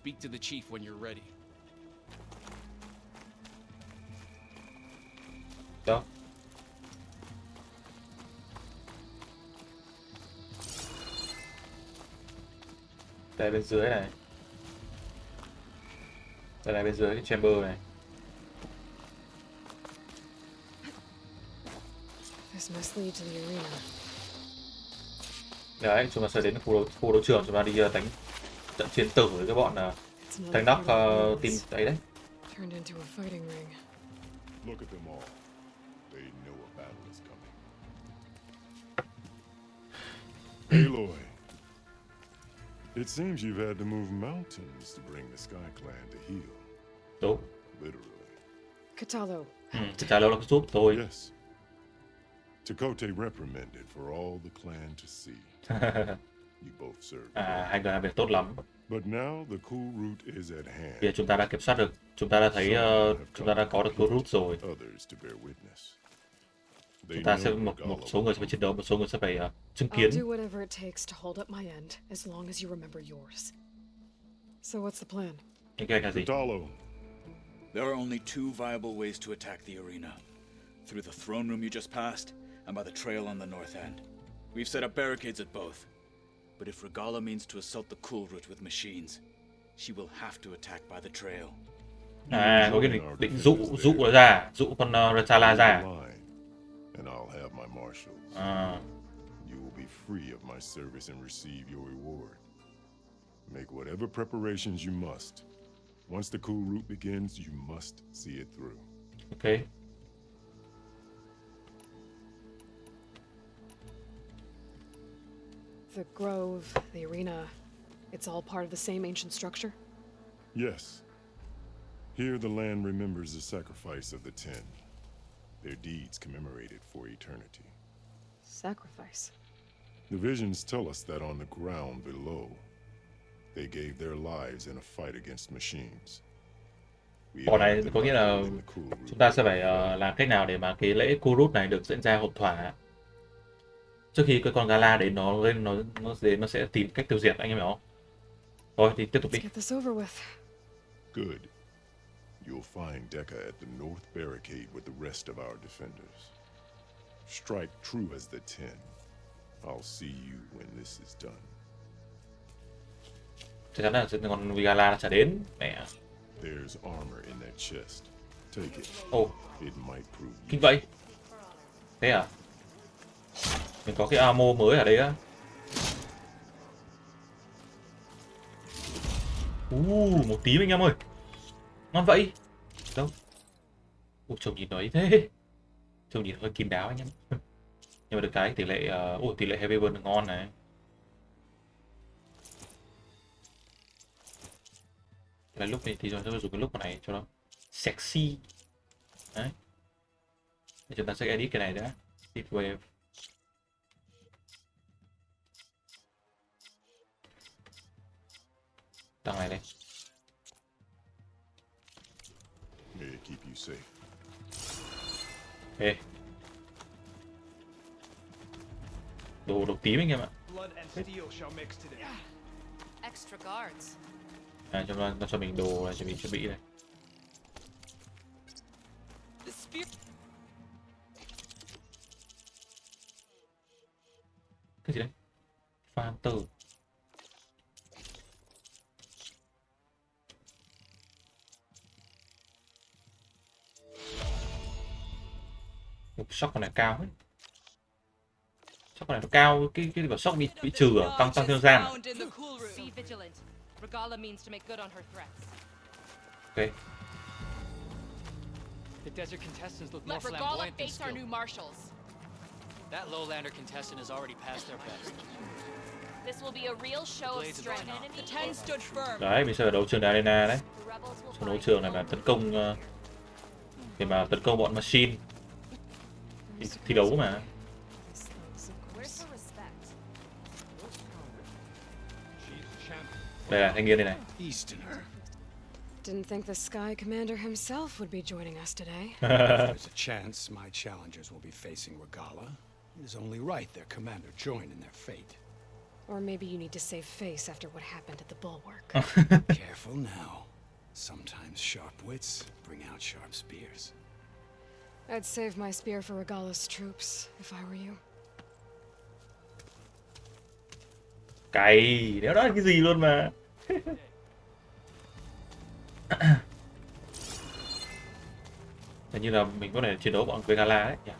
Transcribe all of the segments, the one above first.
speak to the chief when you're ready. Đâu? Đây bên dưới này. Đây là bên dưới cái chamber này. This must lead to the arena. Đấy, chúng ta sẽ đến khu đấu trường, chúng ta đi đánh trận chiến tử với cái bọn thằng nóc team đấy đấy. Turned into a fighting ring. Look at them all. They know a battle is coming. Aloy, it seems you've had to move mountains to bring the Sky Clan to heal. Đúng. Literally. Katalo. Trả lời là giúp tôi. Yes. Takote reprimanded for all the clan to see. You both served. Hai người làm việc tốt lắm. But now the cool route is at hand. Bây giờ chúng ta đã kiểm soát được, chúng ta đã thấy, chúng ta đã có được cool route rồi. Others to bear witness. Chúng ta sẽ một số người sẽ phải chiến đấu, một số người sẽ phải chứng kiến. I'll do whatever it takes to hold up my end, as long as you remember yours. So what's the plan? Okay, là gì? Katalo. There are only two viable ways to attack the arena. Through the throne room you just passed, and by the trail on the north end. We've set up barricades at both. But if Regala means to assault the cool route with machines, she will have to attack by the trail. Có cái định dụ nó ra, dụ con Ratala ra. And I'll have my marshals. You will be free of my service and receive your reward. Make whatever preparations you must. Once the cool route begins, you must see it through. Okay. The grove, the arena, it's all part of the same ancient structure? Yes. Here the land remembers the sacrifice of the 10. Their deeds commemorated for eternity. Sacrifice? The visions tell us that on the ground below, they gave their lives in a fight against machines. Còn này có nghĩa là chúng ta sẽ phải làm cách nào để mà cái lễ Kurut này được diễn ra ổn thỏa. Trước khi cái con Gala đến nó sẽ tìm cách tiêu diệt, anh em hiểu không? Thôi thì tiếp tục đi. Good. You'll find Decca at the north barricade with the rest of our defenders. Strike true as the 10. I'll see you when this is done. Chắc chắn là con Gala nó sẽ đến. Mẹ. There's armor in that chest. Take it. Ồ. It might prove. Kinh vậy. Thế à? Mình có cái ammo mới ở đây á. Một tím anh em ơi. Ngon vậy. Đâu? Trông nhìn nó ấy thế. Trông nhìn hơi kín đáo anh em. Nhưng mà được cái tỷ lệ tỷ lệ heavy burn ngon này. Cái lúc này thì chúng ta dùng cái lúc này cho nó sexy. Đấy. Để chúng ta sẽ edit cái này đã. Edit wave. Tăng này đây. Keep you safe. Okay. Đồ tím anh em ạ. Extra guards. Nó cho mình đồ này, cho mình chuẩn bị này. Cái gì đấy? Phan tử. Sóc con này cao hết. Sóc con này nó cao, cái bảo sóc bị trừ ở tăng thương gian. Ok. The desert contestants look more flamboyant than skilled. That lowlander contestant has already passed their best. This will be a real show of strength. The 10 stood firm. Đấy, mình sẽ ở đấu trường Arena đấy. Trong đấu trường này là tấn công để mà tấn công bọn machine. Thi đấu mà. Đây là thanh niên đây này. Didn't think the Sky Commander himself would be joining us today. There's a chance my challengers will be facing Regala. It is only right their commander join in their fate. Or maybe you need to save face after what happened at the bulwark. Careful now. Sometimes sharp wits bring out sharp spears. I'd save my spear for Regala's troops, if I were you. Cày, đéo nói cái gì luôn mà. Hình như là mình có thể chiến đấu bọn với Gala đấy nhỉ?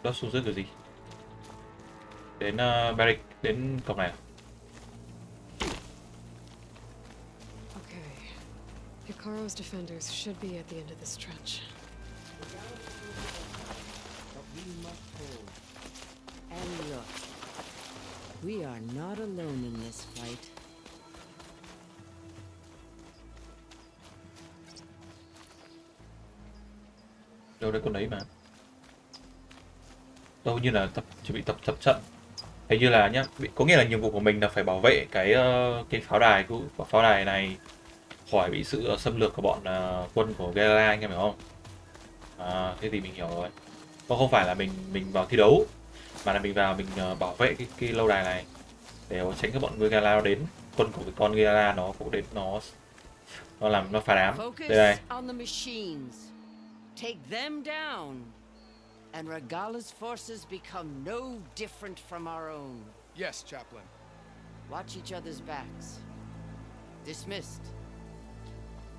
Đó xuống dưới kiểu gì? Đến barrick, đến cổng này. Okay. Hikaru's defenders should be at the end of this trench. And look, we are not alone in this fight. Đâu đấy con đấy mà. Đâu như là chuẩn bị tập trận. Hình như là nhá, có nghĩa là nhiệm vụ của mình là phải bảo vệ cái pháo đài này khỏi bị sự xâm lược của bọn quân của Gala, anh em hiểu không? Thế thì mình hiểu rồi. Không phải là mình vào thi đấu, mà là mình vào mình bảo vệ cái lâu đài này để tránh các bọn người Gala nó đến. Quân của cái con Gala nó cũng đến, nó làm nó phá đám. Đây này. Take them down, and Regala's forces become no different from our own. Yes, Chaplain. Watch each other's backs. Dismissed.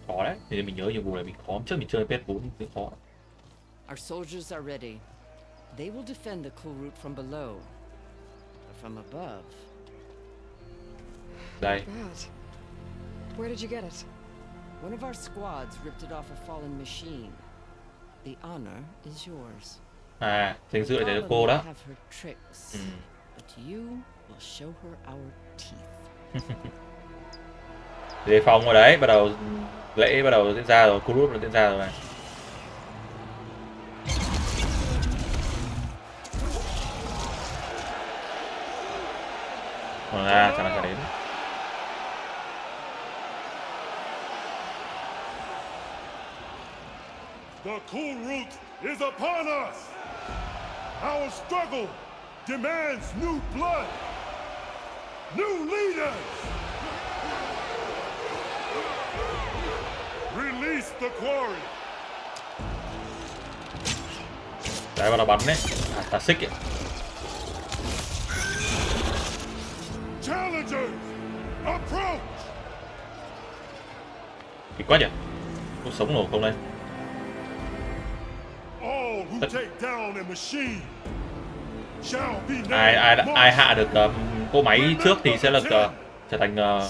Khó đấy, thì mình nhớ nhiệm vụ này mình khó, trước mình chơi PS4 thì khó. Our soldiers are ready. They will defend the cool route from below, but from above. Đây. Bad. Where did you get it? One of our squads ripped it off a fallen machine. The honor is yours. Danh dự để cho cô đó. But you will show her our teeth. Đề phòng rồi đấy, lễ bắt đầu diễn ra rồi, cú rút diễn ra rồi này. Chẳng là đến. The cool route is upon us! Our struggle demands new blood! New leaders! Release the quarry! Đấy, bắt đầu bắn đấy. Tà xích ấy. Challengers, approach! Kịch quá nhỉ? Có sống nổi không đây? Ai hạ được cỗ máy trước thì sẽ được trở thành đấy,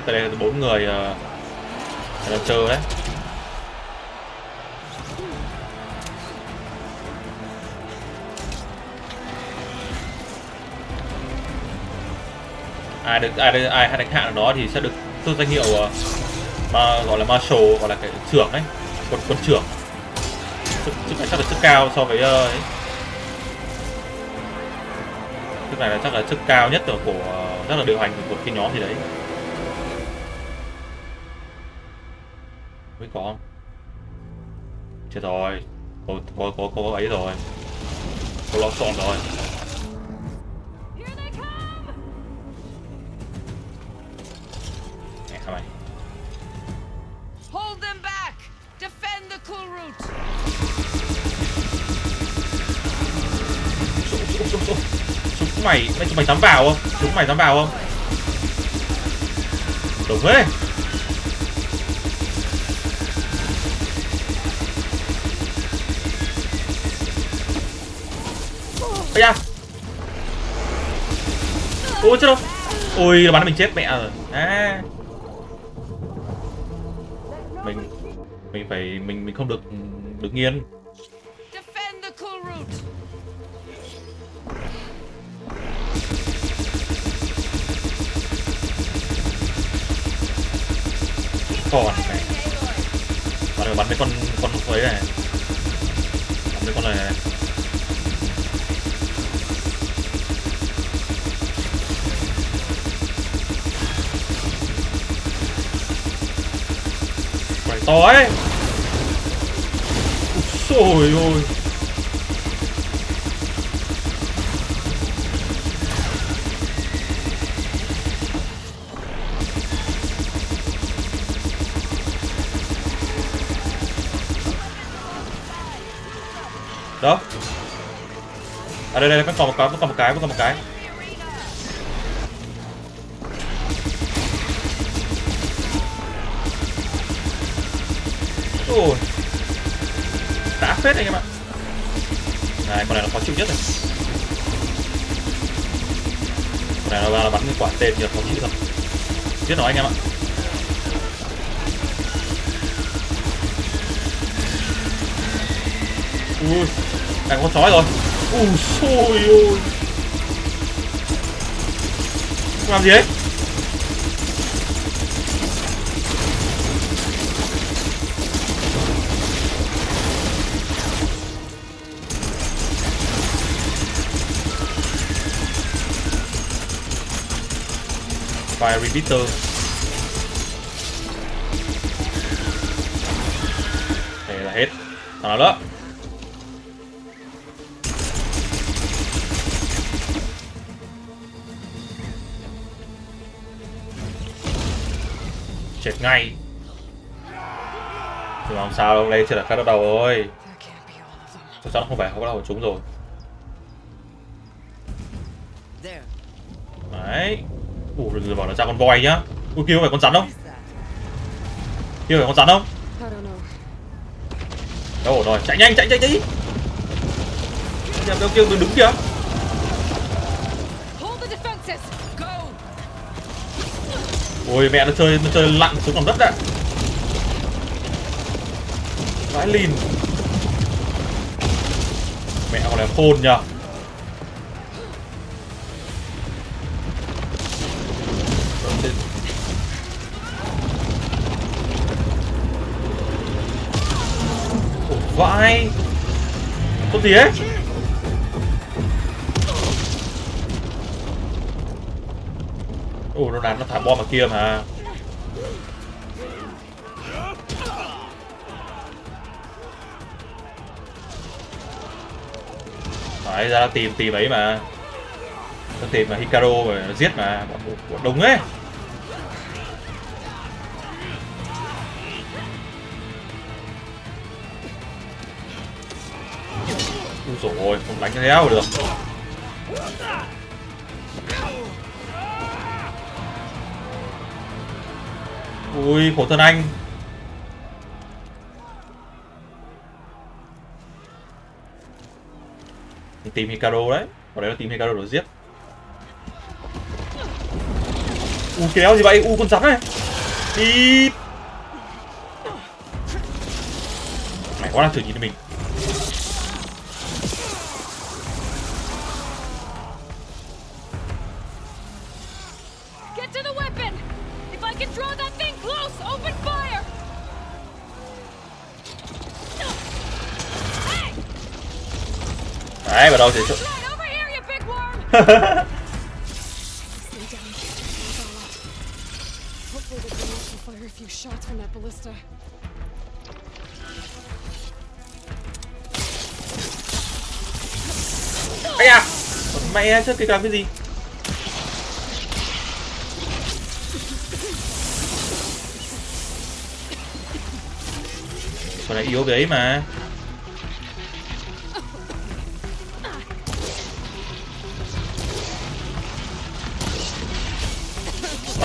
tới đây là 4 người đang chơi đấy. Ai đánh hạ được nó thì sẽ được tước danh hiệu gọi là marshal, gọi là cái trưởng đấy, quân trưởng. Chắc là chức cao so với ấy. Chức này là chắc là chức cao nhất của rất là điều hành của cái nhóm gì đấy. Mới có không? Chết rồi, có ấy rồi, có lọ chọn rồi. Hold them back! Defend the cool route! Chúng mày dám vào không? Chúng mày dám vào không? Đúng thế. Ây da. Ôi chết đâu. Ôi nó bắn mình chết mẹ rồi. Mình không được đứng yên. Defend the cool route. Còn này. Bắn mấy con ấy này. Bắn mấy con này. to ấy. Ôi ôi. Đó. À đây vẫn còn một cái, vẫn còn một cái. Ôi. Đã phết anh em ạ. Này, con này nó khó chịu nhất này. Con này nó bắn cái quả tên nhiều khó chịu thật. Giết nó anh em ạ. Ui, này con sói rồi. Ui xôi ôi. Không làm gì đấy. Fire repeater. Đây là hết. Thằng nào nữa. Chết ngay. Nhưng mà không sao đâu, đây chưa là phát đầu rồi. Chắc chắn không phải bắt đầu của chúng rồi. Đấy. Rồi bảo nó ra con voi nhá. Ui kia phải con rắn không? Kia phải con rắn không? Đâu rồi, chạy nhanh đi. Đâu kia đứng kìa. Ôi mẹ nó chơi lặn xuống lòng đất đấy. Vãi lìn. Mẹ con này khôn nhờ. Vãi. Tốt gì ấy? Ồ, nó thả bom ở kia mà. Đấy, ra tìm ấy mà. Nó tìm mà Hikaru mà nó giết mà. Bọn đông ấy. Ui dồi ôi, không đánh theo được. Ui, khổ thân anh. Mình tìm Hikaru đấy. Ở đấy là tìm Hikaru để giết. Kéo gì vậy? Con rắn này. Đi. Mày quá là thử nhìn mình. Đấy, vào đâu thì ây à, mẹ chết, cái làm cái gì? Con này yếu cái ấy mà.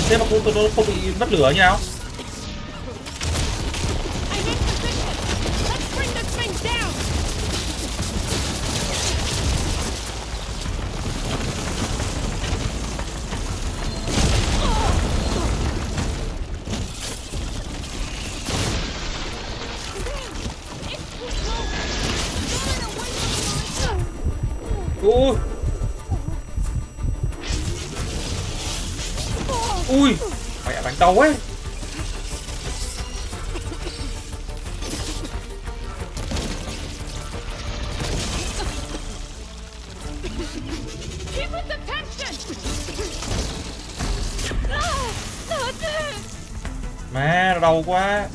Thế mà nó không bị mất lửa như nào? Ui. Ui, mẹ đánh đau ấy. Má, đau quá.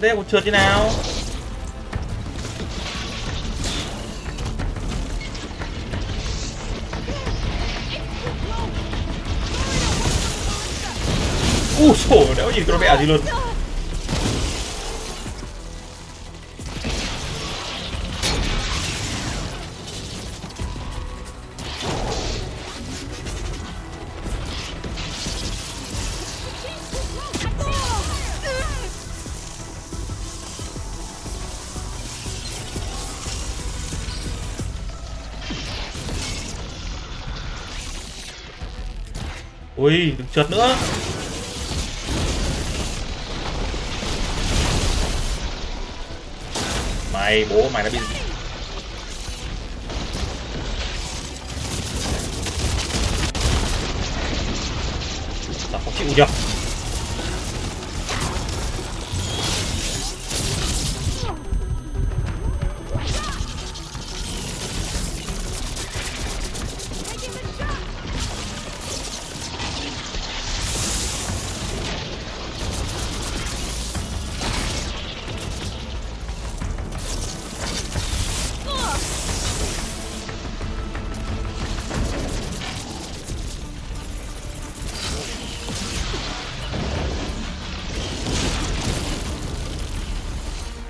thế một trượt như nào? Trời, đéo nhìn con mẹ gì luôn. Ui, đừng trượt nữa. Bố mày đã bị tao khó chịu nhở.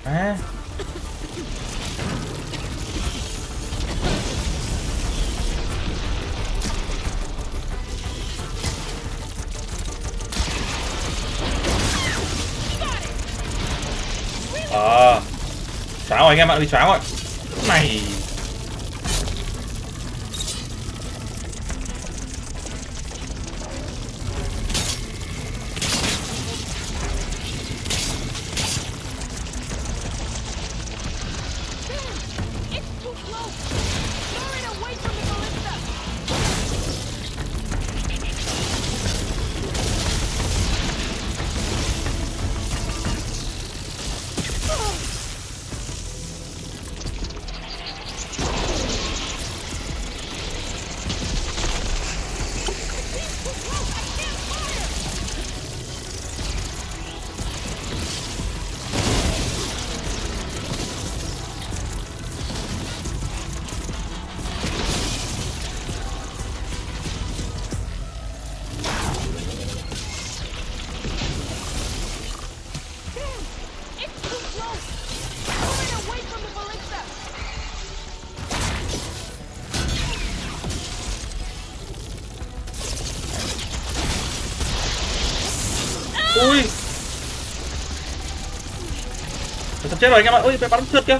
À. Choáng rồi anh em ạ, bị choáng rồi. Này. Ui, sắp chết rồi anh em ạ. Ui, phải bắn trượt kìa,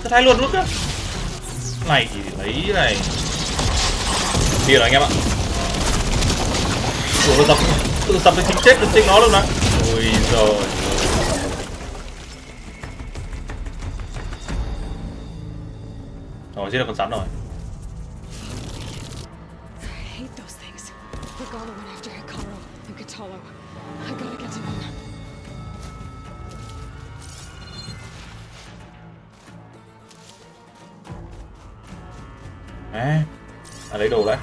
trượt hai luôn kìa. Này thì lấy này điên rồi anh em ạ. Ủa, nó tự sập cái chính chết được chính nó luôn á. Ôi giời. Rồi, giết được con rắn rồi. Lấy đồ đấy.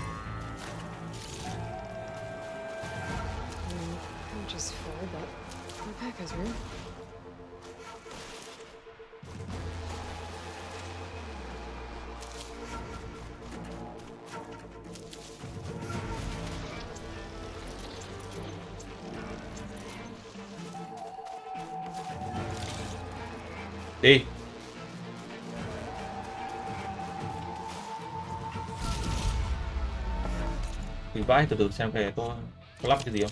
Đi. Thì vãi, từ từ xem về có lắp cái gì không.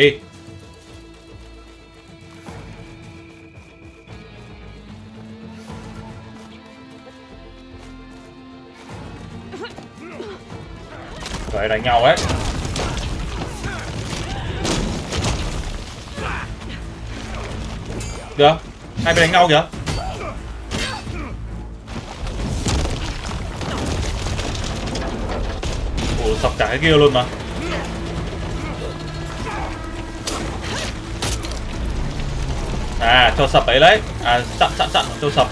Đi. Rồi đánh nhau ấy. Được, hai bên đánh nhau kìa. Ủa, sập cả cái kia luôn mà. À, cho sập ấy đấy. À, chặn, cho sập.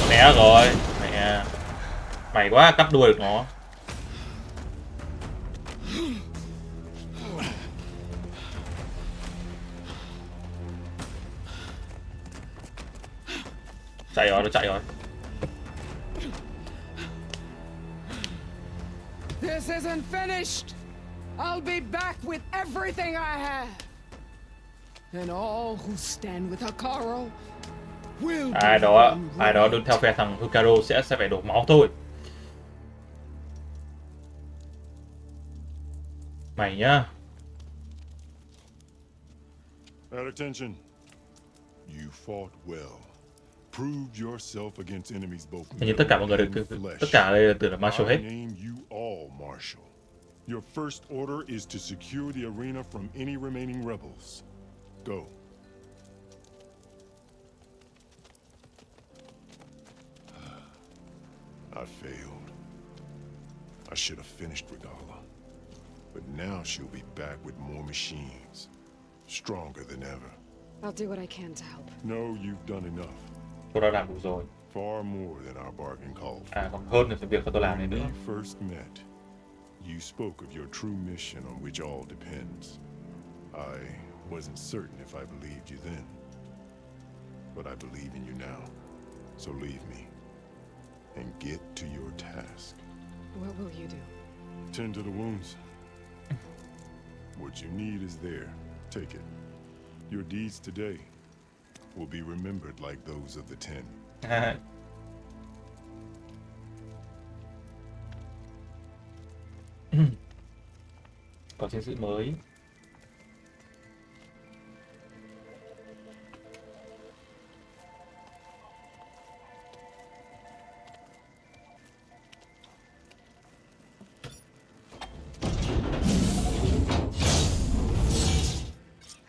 Né rồi. Mẹ. Mày quá, cắt đuôi được nó. Chạy rồi, nó chạy rồi. This isn't finished. I'll be back with everything I have. And all who stand with Hikaru will ai đó đứng theo phe thằng Hikaru sẽ phải đổ máu thôi. Mày nhá. At attention. You fought well. Prove yourself against enemies both. Hình như tất cả mọi người được tất cả đây là từ là Marshall hết. I name you all Marshall. Your first order is to secure the arena from any remaining rebels. Go. I failed. I should have finished Regala. But now she'll be back with more machines. Stronger than ever. I'll do what I can to help. No, you've done enough. Tôi đã làm đủ rồi. Far more than our bargain called for. À, còn hơn là việc tôi làm này nữa. When we first met, you spoke of your true mission on which all depends. I wasn't certain if I believed you then. But I believe in you now. So leave me. And get to your task. What will you do? Tend to the wounds. What you need is there. Take it. Your deeds today will be remembered like those of the 10. Có chiến sĩ mới.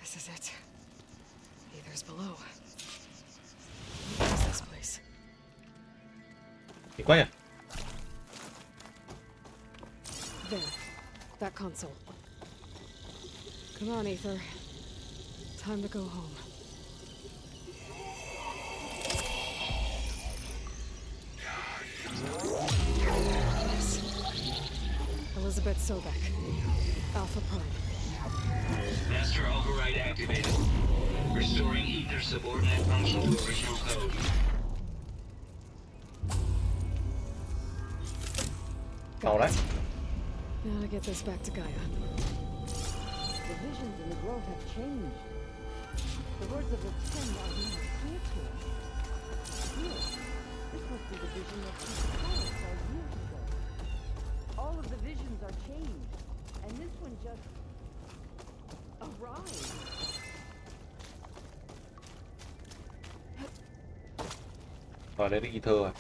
This is it. Either's below. What is this place? Thì quay à? There. That console. Come on, Aether. Time to go home. Yes. Elizabeth Sobek. Alpha Prime. Master override activated. Restoring Ether subordinate function to original code. Got it. Now to get this back to Gaia. The visions in the grove have changed. The words of the 10 are now clear to us. Here, this must be the vision of Hikaru saw years ago. All of the visions are changed, and this one just arrived. Rồi lấy được Ether rồi.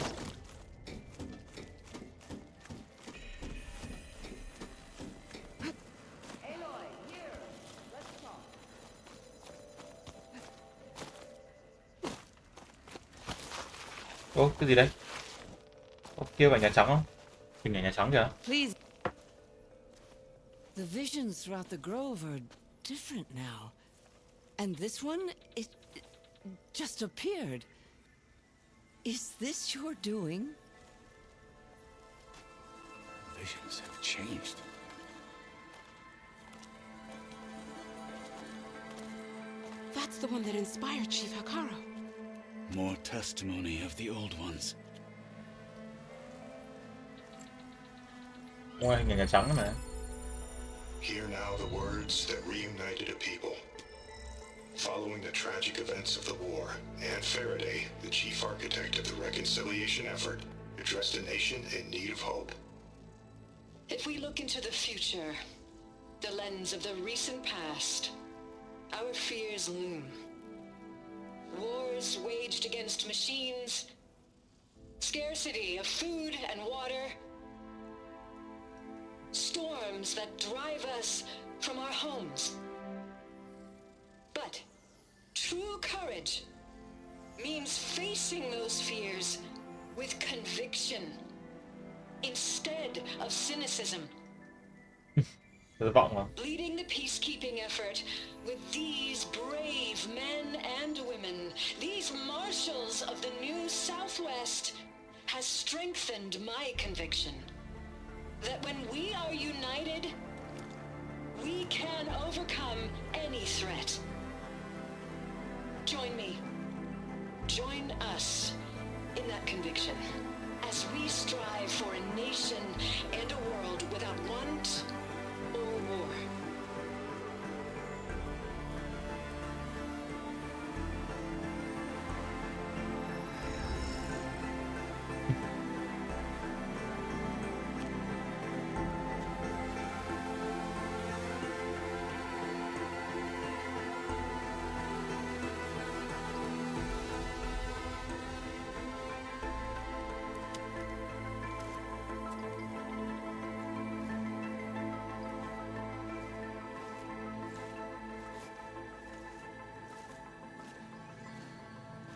Aloy, here. Let's talk. Ô, cái gì đấy? Ô, kia vào Nhà Trắng không? Hình ảnh Nhà Trắng kìa. Please. The visions throughout the grove are different now. And this one, it just appeared. Is this your doing? Visions have changed. That's the one that inspired Chief Hikaru. More testimony of the old ones. Ôi, nhà trắng mà. Hear now the words that reunited a people. Following the tragic events of the war, Anne Faraday, the chief architect of the reconciliation effort, addressed a nation in need of hope. If we look into the future, the lens of the recent past, our fears loom. Wars waged against machines, scarcity of food and water, storms that drive us from our homes. But true courage means facing those fears with conviction instead of cynicism. Leading the peacekeeping effort with these brave men and women, these marshals of the new Southwest, has strengthened my conviction that when we are united, we can overcome any threat. Join me. Join us in that conviction as we strive for a nation and a world without want or war.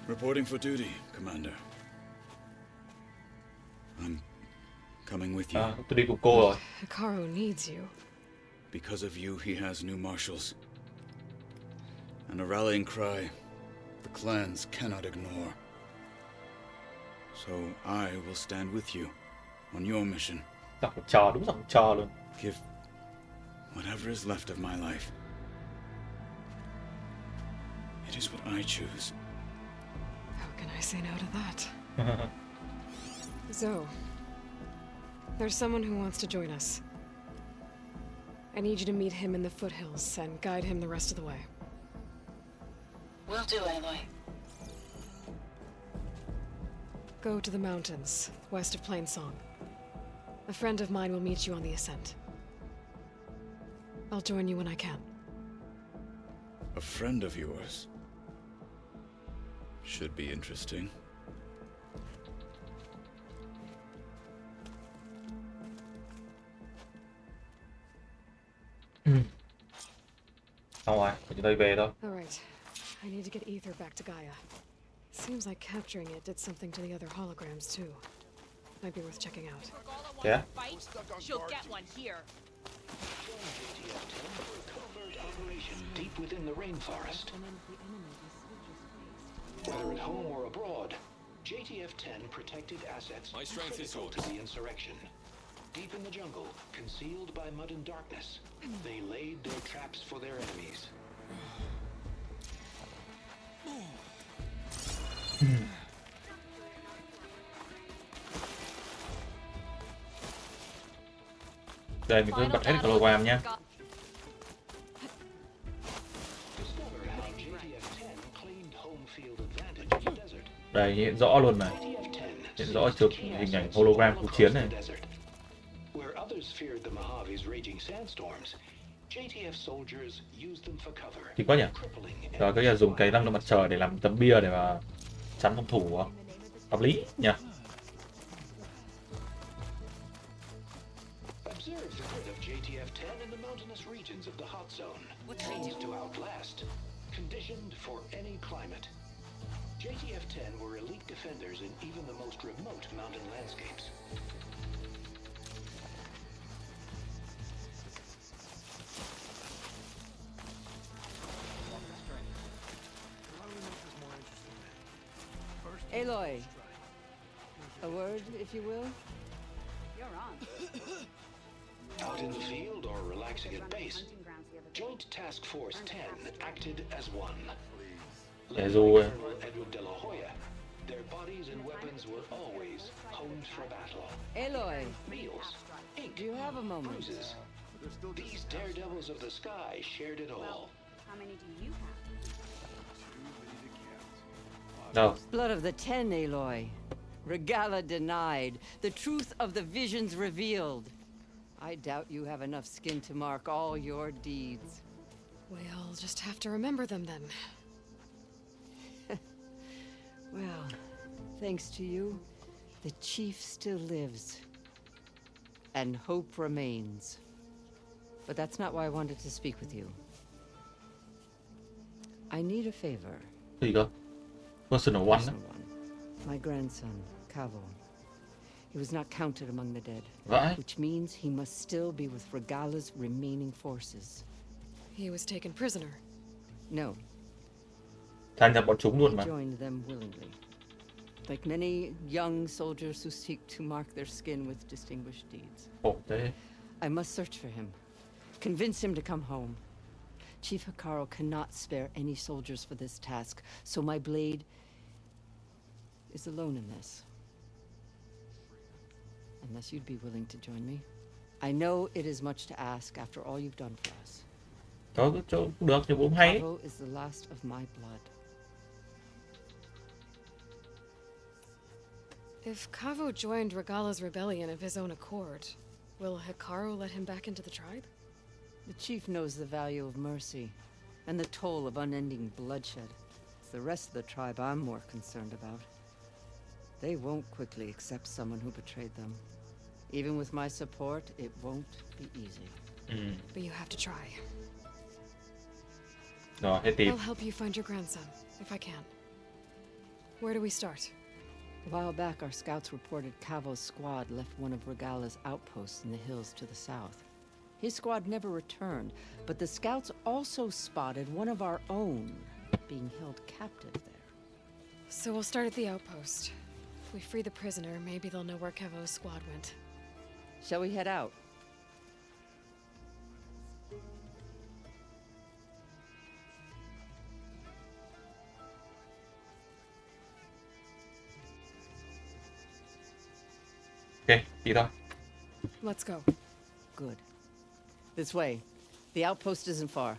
Reporting for duty, Commander. I'm coming with you. Tôi đi cùng cô rồi. Hikaru needs you. Because of you, he has new marshals. And a rallying cry the clans cannot ignore. So I will stand with you on your mission. Giọng trò, đúng giọng trò luôn. Give whatever is left of my life. It is what I choose. How can I say no to that? Zoe, there's someone who wants to join us. I need you to meet him in the foothills and guide him the rest of the way. Will do, Aloy. Go to the mountains, west of Plainsong. A friend of mine will meet you on the ascent. I'll join you when I can. A friend of yours? Should be interesting. Xong rồi, chúng ta về thôi. All right. I need to get Ether back to Gaia. Seems like capturing it did something to the other holograms too. Might be worth checking out. Yeah. She'll get one here. Covert operation deep within the rainforest. Whether at home or abroad, JTF-10 protected assets critical to the insurrection. Deep in the jungle, concealed by mud and darkness, they laid their traps for their enemies. Đây mình cứ bật hết hologram nhé. Đây hiện rõ luôn này. Hiện rõ chụp hình ảnh hologram cuộc chiến này. Thì quá nhỉ. Rồi cái là dùng cái năng lượng mặt trời để làm tấm bia để mà chắn phòng thủ. Hợp lý nhỉ. Observe the grid of JTF-10 in the mountainous regions of the hot zone. Trained to outlast, conditioned for any climate. JTF-10 were elite defenders in even the most remote mountain landscapes. Aloy, a word, if you will? You're on. Out in the field or relaxing at base, Joint Task Force 10 acted as one. Led by Colonel Edward de la Hoya, their bodies and weapons were always honed for battle. Aloy. Meals, ink, Do you have a moment? bruises. These daredevils of the sky shared it all. How many do you have? Đâu? Blood of the Ten, Aloy. Regala denied. The truth of the visions revealed. I doubt you have enough skin to mark all your deeds. We'll just have to remember them then. Well, thanks to you, the chief still lives. And hope remains. But that's not why I wanted to speak with you. I need a favor. Gì cơ? Personal one. Personal one. My grandson, Cavo. He was not counted among the dead. Vãi. Which means he must still be with Regala's remaining forces. He was taken prisoner. No, Tham gia bọn chúng luôn he mà. joined them willingly. Like many young soldiers who seek to mark their skin with distinguished deeds. Khổ thế. I must search for him. Convince him to come home. Chief Hikaru cannot spare any soldiers for this task, so my blade is alone in this. Unless you'd be willing to join me. I know it is much to ask after all you've done for us. Đó, cũng được, nhưng cũng hay ấy. Cavo is the last of my blood. If Cavo joined Regala's rebellion of his own accord, will Hikaru let him back into the tribe? The chief knows the value of mercy and the toll of unending bloodshed. It's the rest of the tribe I'm more concerned about. They won't quickly accept someone who betrayed them. Even with my support, it won't be easy. But you have to try. Rồi, hết tìm. I'll help you find your grandson, if I can. Where do we start? A while back, our scouts reported Cavo's squad left one of Regala's outposts in the hills to the south. His squad never returned, but the scouts also spotted one of our own being held captive there. So we'll start at the outpost. If we free the prisoner, maybe they'll know where Cavo's squad went. Shall we head out? Ok, đi thôi. Let's go. Good. This way. The outpost isn't far.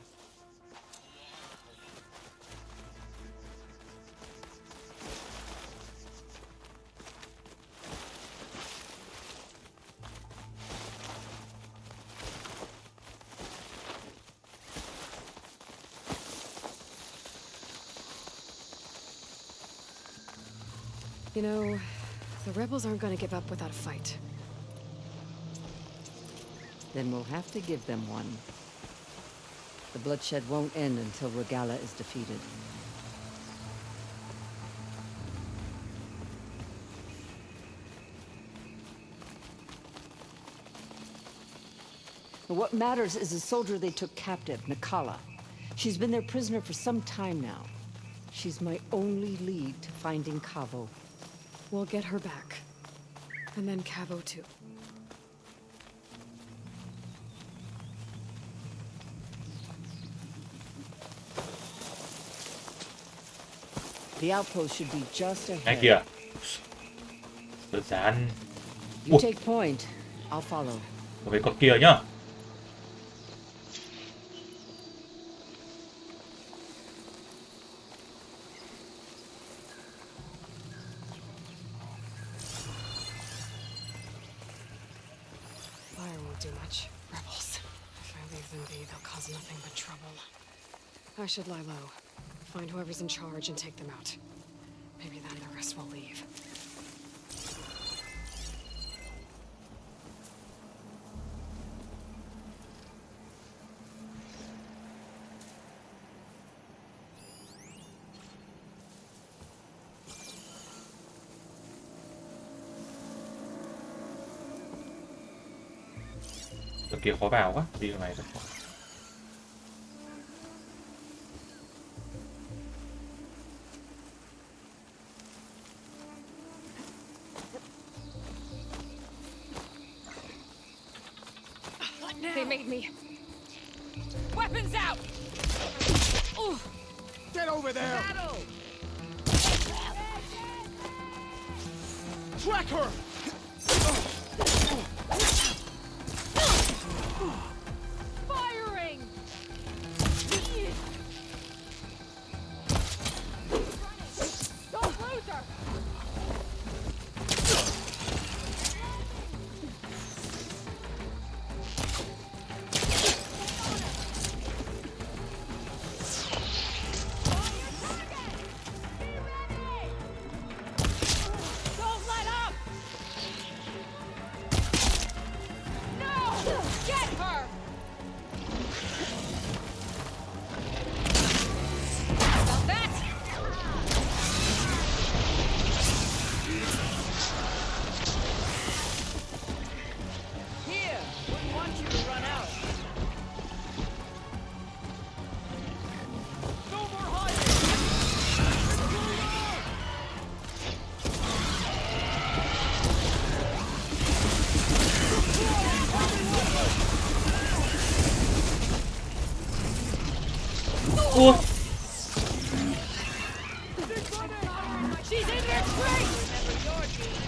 You know, the rebels aren't going to give up without a fight. Then we'll have to give them one. The bloodshed won't end until Regala is defeated. What matters is the soldier they took captive, Nakala. She's been their prisoner for some time now. She's my only lead to finding Cavo. We'll get her back. And then Cavo too. The outpost should be just Ngay ahead. kìa. Đơn giản. You take point. I'll follow. Ở bên con kia nhá. Fire won't do much. Rebels. If I leave them be, they'll cause nothing but trouble. I should lie low. Find whoever's in charge and take them out. Maybe then the rest will leave. Ở kia khó vào quá, đi đường này rất khó. They made me. Weapons out! Get over there! Battle! Track her! Ui. She's in there straight! Remember your team.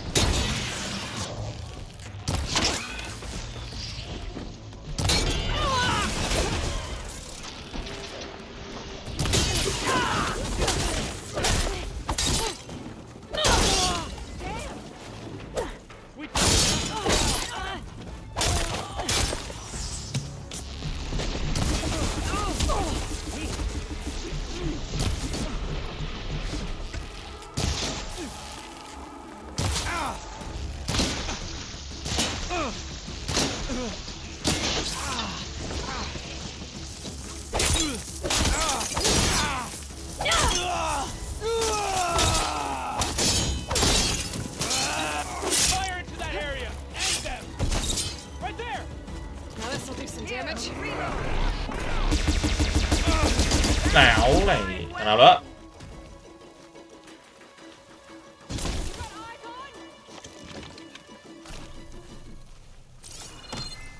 Não này, thằng nào đó.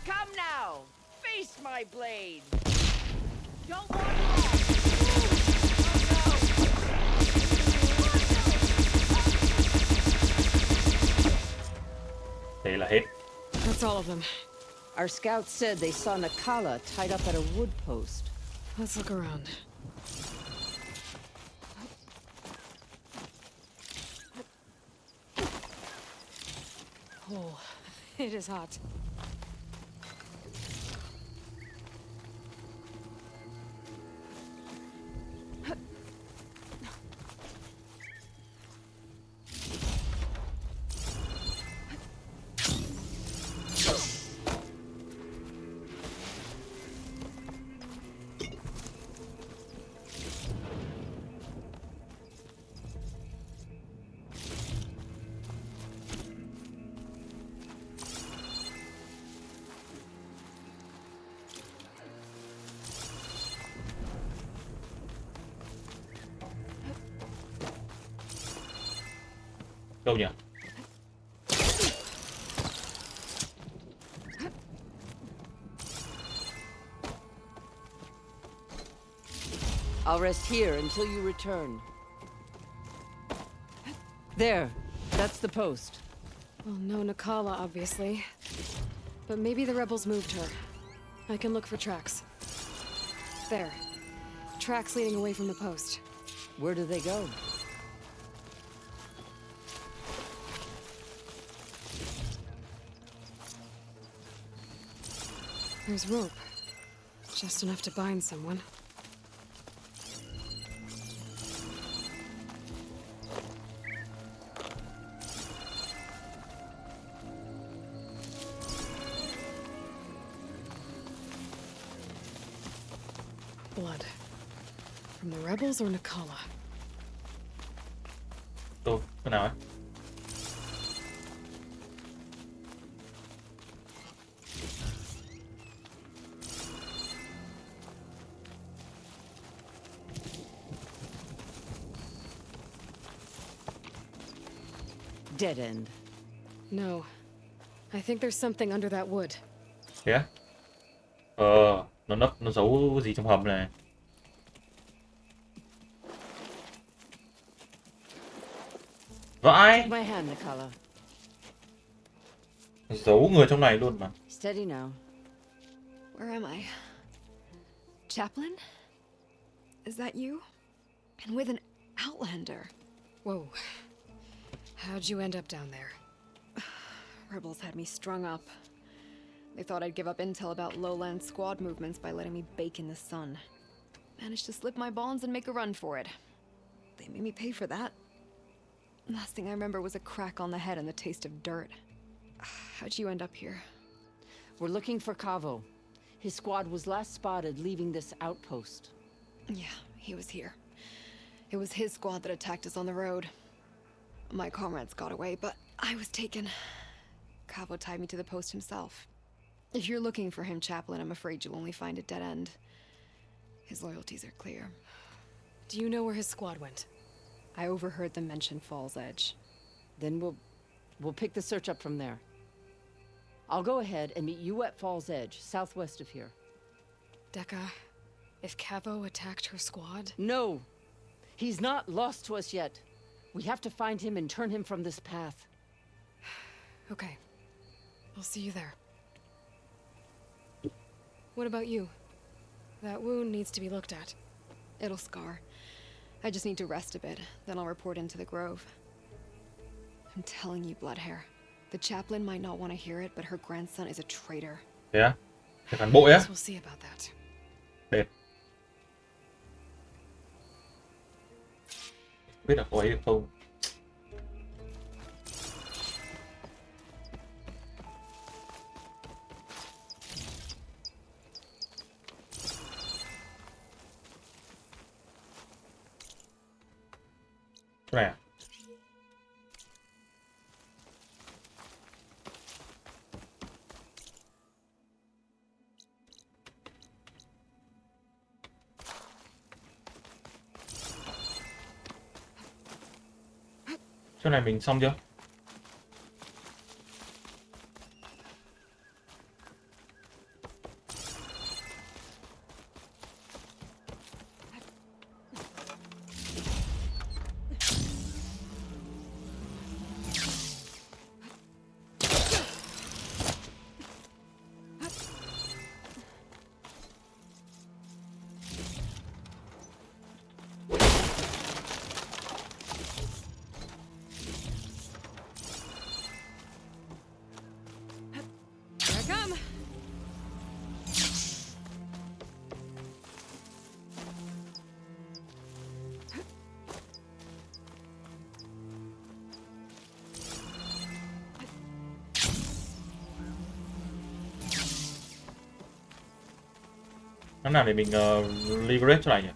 Come now, face my blade. Don't wander off. Thế là hết. That's all of them. Our scouts said they saw Nakala tied up at a wood post. Let's look around. Oh, it is hot. Đâu nhỉ? I'll rest here until you return. There, that's the post. Well, no Nakala, obviously. But maybe the rebels moved her. I can look for tracks. There. Tracks leading away from the post. Where do they go? There's rope. Just enough to bind someone. Blood. From the rebels or Nakala? Đâu, cái nào ấy? Dead end. No. I think there's something under that wood. Thế á? Nó giấu gì trong hầm này? Vãi! My hand, Nakala. Giấu người trong này luôn mà. Steady now. Where am I? Chaplain? Is that you? And with an outlander. Whoa. How'd you end up down there? Rebels had me strung up. They thought I'd give up intel about lowland squad movements by letting me bake in the sun. Managed to slip my bonds and make a run for it. They made me pay for that. Last thing I remember was a crack on the head and the taste of dirt. How'd you end up here? We're looking for Kavo. His squad was last spotted leaving this outpost. Yeah, he was here. It was his squad that attacked us on the road. My comrades got away, but I was taken. Kavo tied me to the post himself. If you're looking for him, Chaplain, I'm afraid you'll only find a dead end. His loyalties are clear. Do you know where his squad went? I overheard them mention Fall's Edge. Then we'll pick the search up from there. I'll go ahead and meet you at Fall's Edge, southwest of here. Dekka, If Cavo attacked her squad? No. He's not lost to us yet. We have to find him and turn him from this path. Okay. I'll see you there. What about you? That wound needs to be looked at. It'll scar. I just need to rest a bit, then I'll report into the Grove. I'm telling you, Bloodhair. The chaplain might not want to hear it, but her grandson is a traitor. Thế á? Thế phản bội á? We'll see about that. Đẹp. Biết là có ấy được không? Chỗ này à? Chỗ này mình xong chưa? Làm nào để mình leverage chỗ này nhỉ?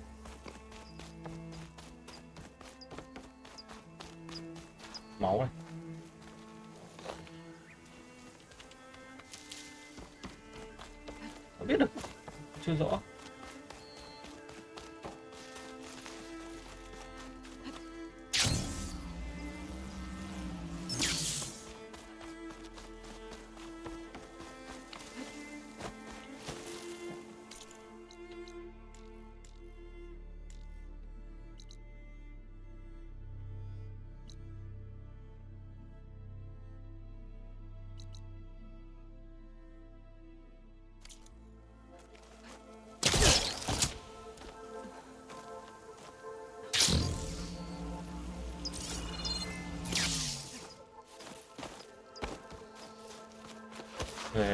Máu này. Không biết được. Chưa rõ.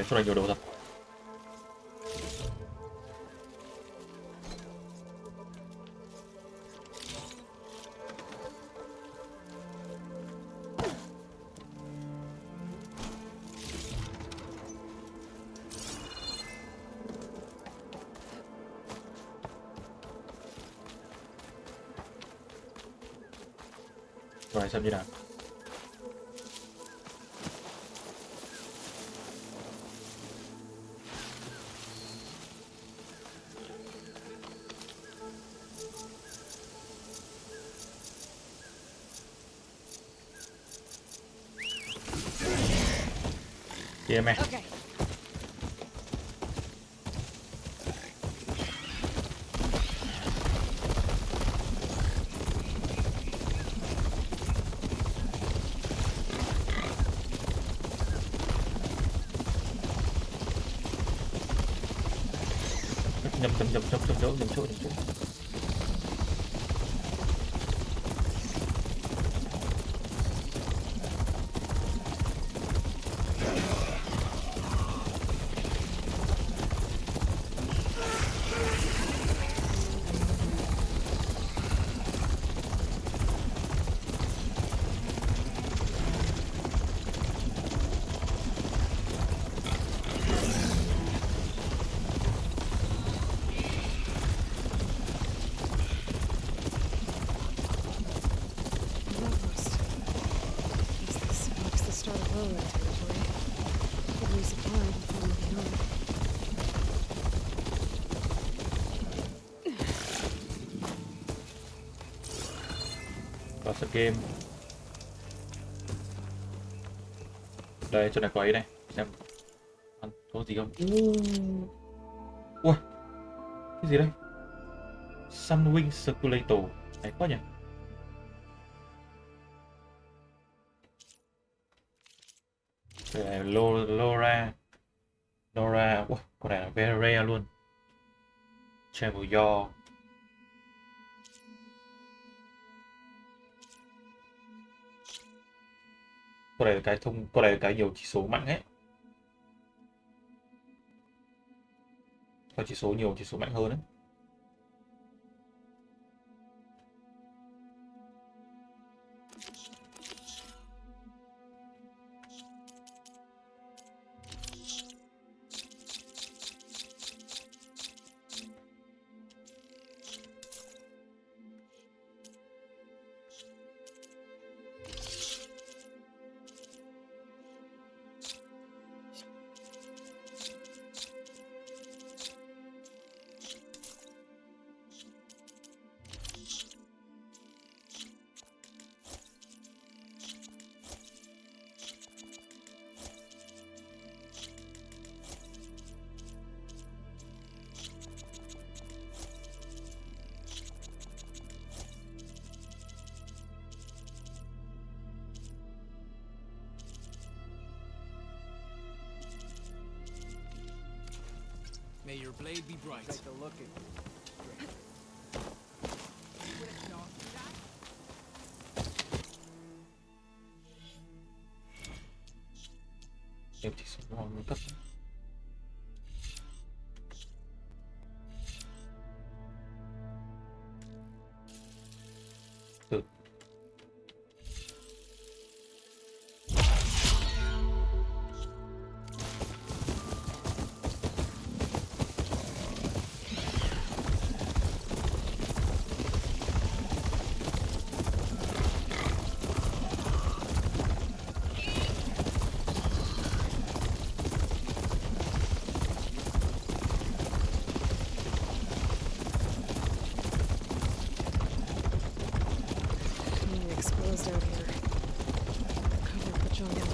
Chỗ này nhiều đồ thật. Rồi xem như nào. Yeah, man. Okay. Nhầm chỗ. Game. Đây, chỗ này có ấy này, xem có gì không. Ui, cái gì đây? Sunwing Circulator. Hay quá nhỉ. Đây là Laura. Wow, con này là very rare luôn. Travel Yaw. Con này là cái nhiều chỉ số mạnh ấy. Có chỉ số nhiều, chỉ số mạnh hơn đấy. May your blade be bright. Take a look at Em chỉ số ngon cấp. Out here. Cover the jungle.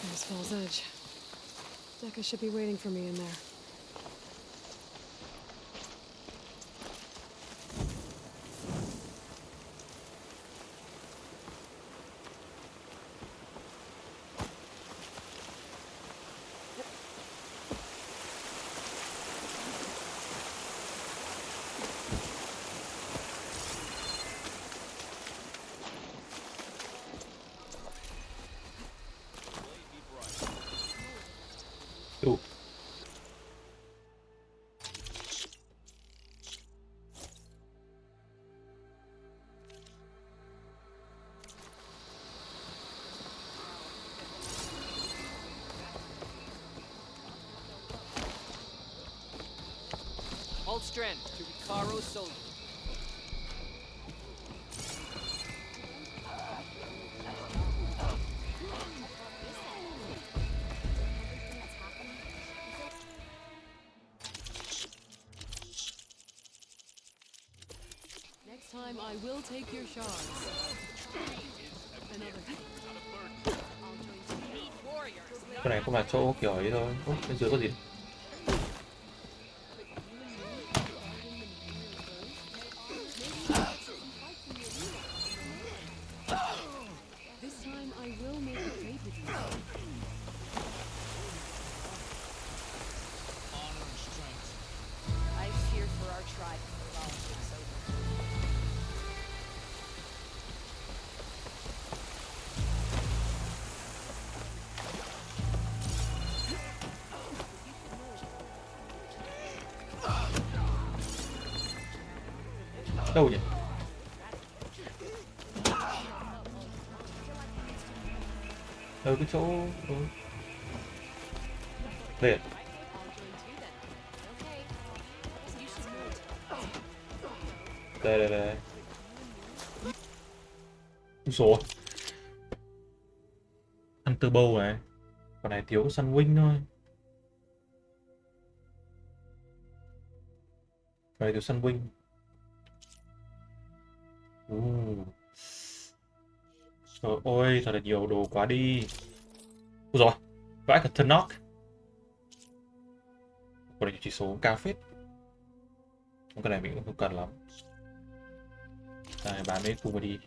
There's Fall's Edge. Decca should be waiting for me in there. Đủ. Hold strength to Ricaro Solo. Next time I will take your shards. Cái này không là chỗ kiểu ấy thôi. Ủa, bên dưới có gì? Đâu nhỉ? Ở cái chỗ đây. Đây. Số ăn turbo này, còn này thiếu săn wing thôi. Còn này thiếu săn wing. Trời ơi, thật là nhiều đồ quá đi. Ôi rồi, vãi cả thân knock. Còn này chỉ số cao phết. Cái này mình cũng không cần lắm. Đây, bán mấy cùng mà đi.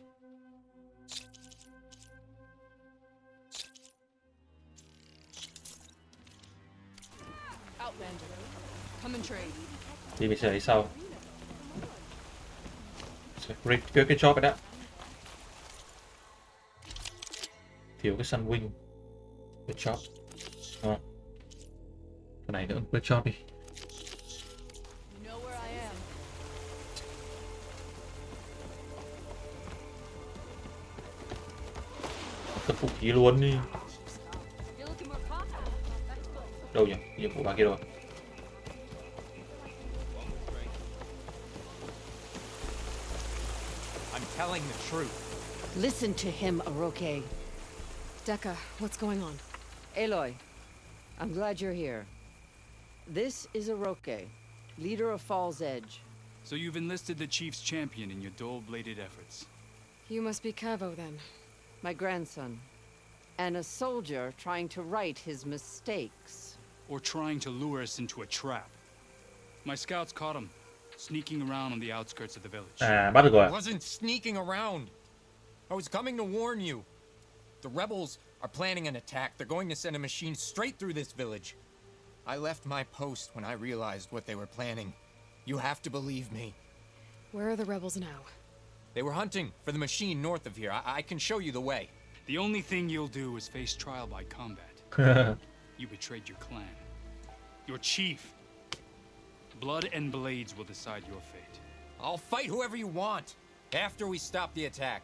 Thì mình sẽ lấy sau. Cái job đó. Thiếu cái sun wing. Cái job. Đúng không? Cái này nữa, cái job đi. Cầm vũ khí luôn đi. Đâu nhỉ? Nhiệm vụ bà kia rồi. I'm telling the truth. Listen to him, Aroke. Decca, what's going on? Aloy, I'm glad you're here. This is Aroke, leader of Fall's Edge. So you've enlisted the Chief's champion in your dull-bladed efforts. You must be Cavo, then. My grandson. And a soldier trying to right his mistakes. Or trying to lure us into a trap. My scouts caught him, sneaking around on the outskirts of the village. Bắt được rồi. I wasn't sneaking around. I was coming to warn you. The rebels are planning an attack. They're going to send a machine straight through this village. I left my post when I realized what they were planning. You have to believe me. Where are the rebels now? They were hunting for the machine north of here. I can show you the way. The only thing you'll do is face trial by combat. You betrayed your clan. Your chief. Blood and blades will decide your fate. I'll fight whoever you want after we stop the attack.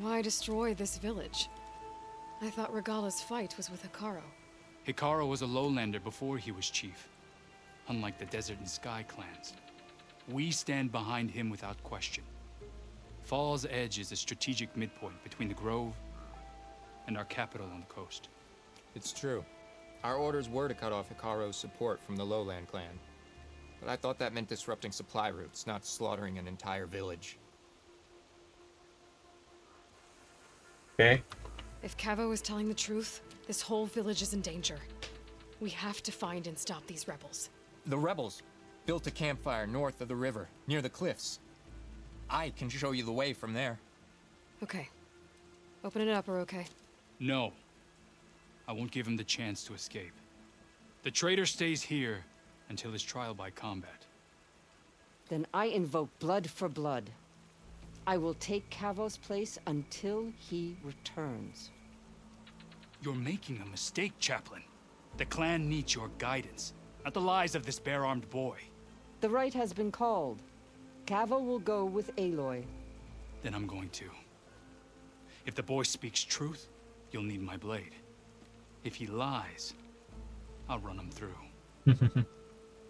Why destroy this village? I thought Regala's fight was with Hikaru. Hikaru was a lowlander before he was chief. Unlike the Desert and Sky clans. We stand behind him without question. Fall's Edge is a strategic midpoint between the Grove and our capital on the coast. It's true. Our orders were to cut off Hikaru's support from the Lowland clan. But I thought that meant disrupting supply routes, not slaughtering an entire village. Okay. If Cavo is telling the truth, this whole village is in danger. We have to find and stop these rebels. The rebels built a campfire north of the river, near the cliffs. I can show you the way from there. Okay. Open it up, Aroke. No. I won't give him the chance to escape. The traitor stays here until his trial by combat. Then I invoke blood for blood. I will take Cavo's place until he returns. You're making a mistake, Chaplain. The clan needs your guidance, not the lies of this bare-armed boy. The right has been called. Cavo will go with Aloy. Then I'm going to. If the boy speaks truth, you'll need my blade. If he lies, I'll run him through.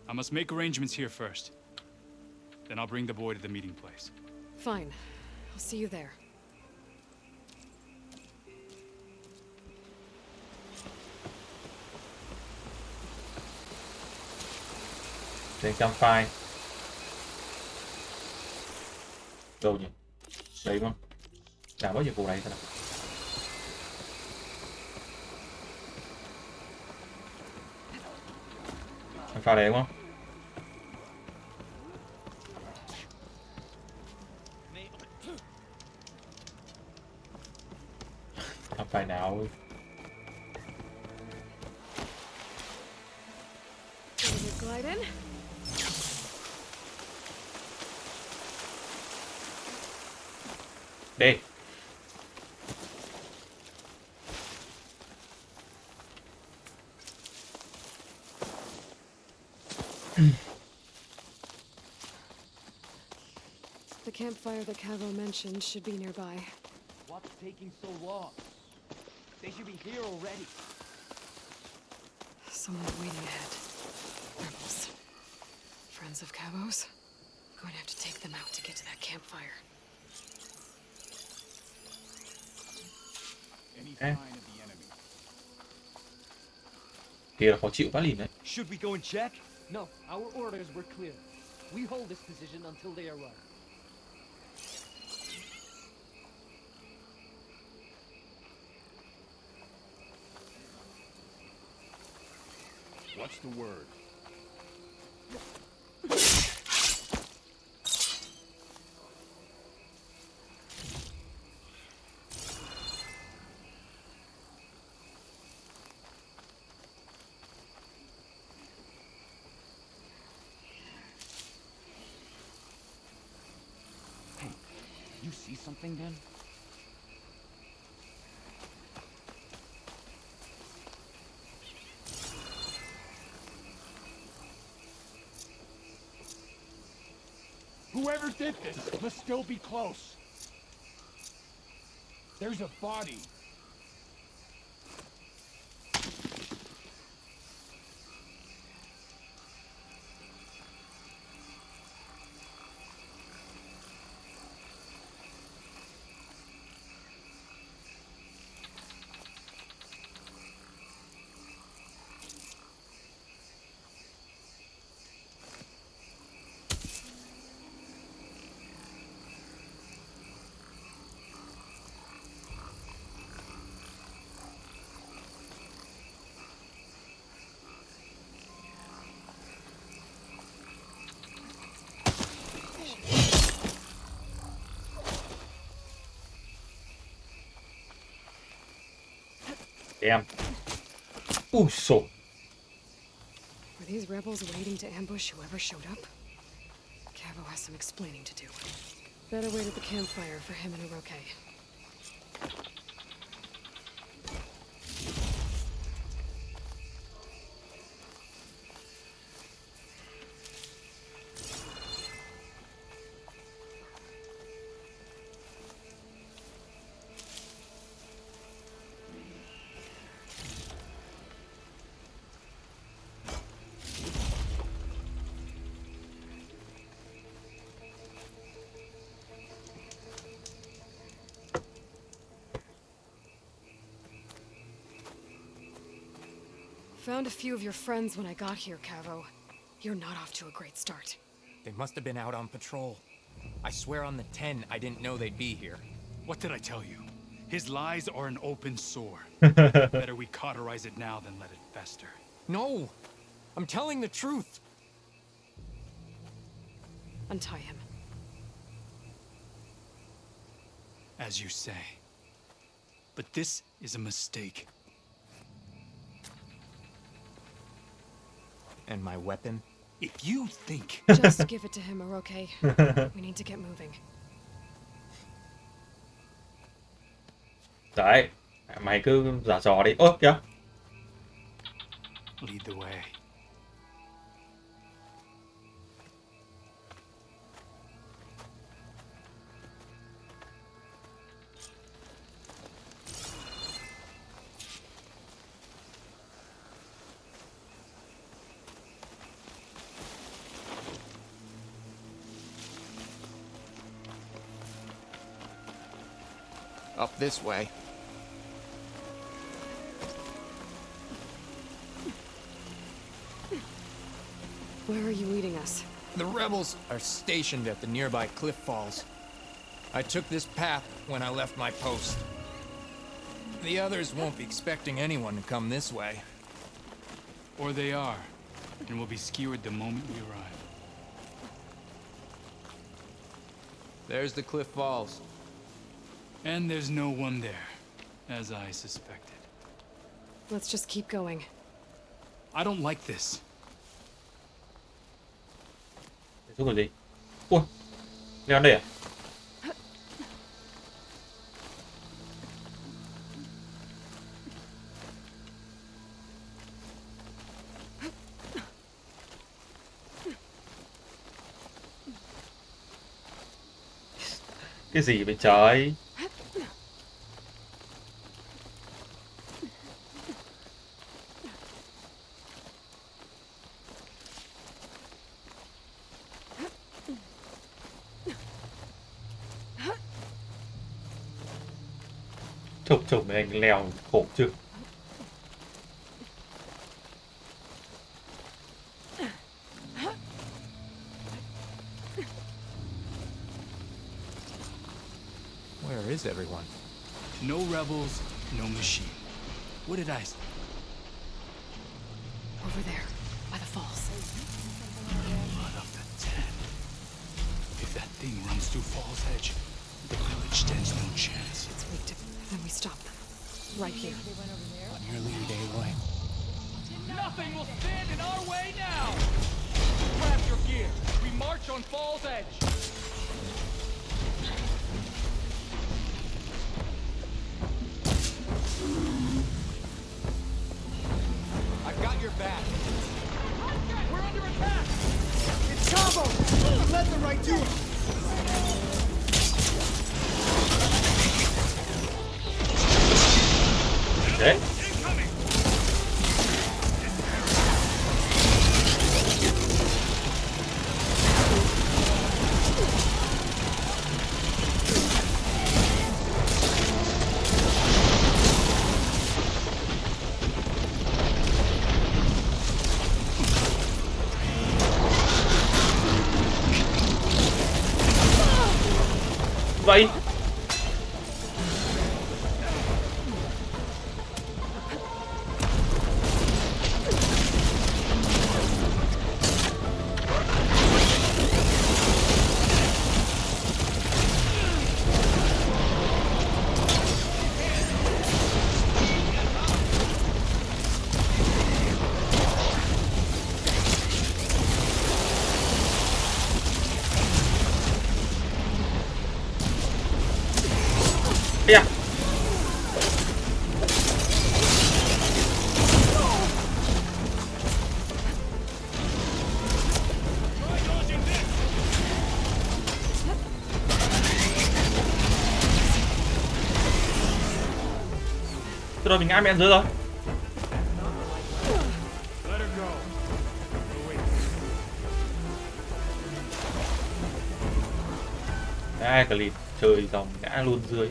I must make arrangements here first. Then I'll bring the boy to the meeting place. Fine. I'll see you there. Trên campfire. Đâu nhỉ? Đấy không? Làm bao nhiêu vụ này thế nào? Campfire đấy đúng không? Campfire nào? Glide in. Đi. campfire that Cavo mentioned should be nearby. What's taking so long? They should be here already. Someone waiting ahead. Rebels. Friends of Cavo's? Going to have to take them out to get to that campfire. Any sign of the enemy? Kia là khó chịu quá lìn đấy. Should we go and check? No, our orders were clear. We hold this position until they arrive. What's the word? Hey, you see something then? Whoever did this must still be close. There's a body. Damn. Ooh, so. Were these rebels waiting to ambush whoever showed up? Cavo has some explaining to do. Better wait at the campfire for him and Oroke. Found a few of your friends when I got here, Cavo. You're not off to a great start. They must have been out on patrol. I swear on the 10, I didn't know they'd be here. What did I tell you? His lies are an open sore. Better we cauterize it now than let it fester. No! I'm telling the truth! Untie him. As you say. But this is a mistake. And my weapon? If you think... Just give it to him, Oroke. We need to get moving. Đấy, mày cứ giả trò đi. Ơ kìa. Lead the way. Up this way. Where are you leading us? The rebels are stationed at the nearby cliff falls. I took this path when I left my post. The others won't be expecting anyone to come this way. Or they are, and will be skewered the moment we arrive. There's the cliff falls. And there's no one there, as I suspected. Let's just keep going. I don't like this. Xuống rồi gì? Ui, leo đây à? Cái gì vậy trời? Chồng này anh leo khổ chưa? Where is everyone? No rebels, no machine. What did I say? Over there, by the falls. Blood of the Ten. If that thing runs through Fall's Edge, the village stands no chance. Let's wait then we stop them. Right here. On your lead, Aloy. Nothing will stand in our way now! Grab your gear. We march on Fall's Edge. I've got your back. We're under attack! It's Combo! Let the right do it! Đấy. Vậy yeah. Rồi mình ngã mẹ dưới rồi. Ai cả lịt trời dòng ngã luôn dưới.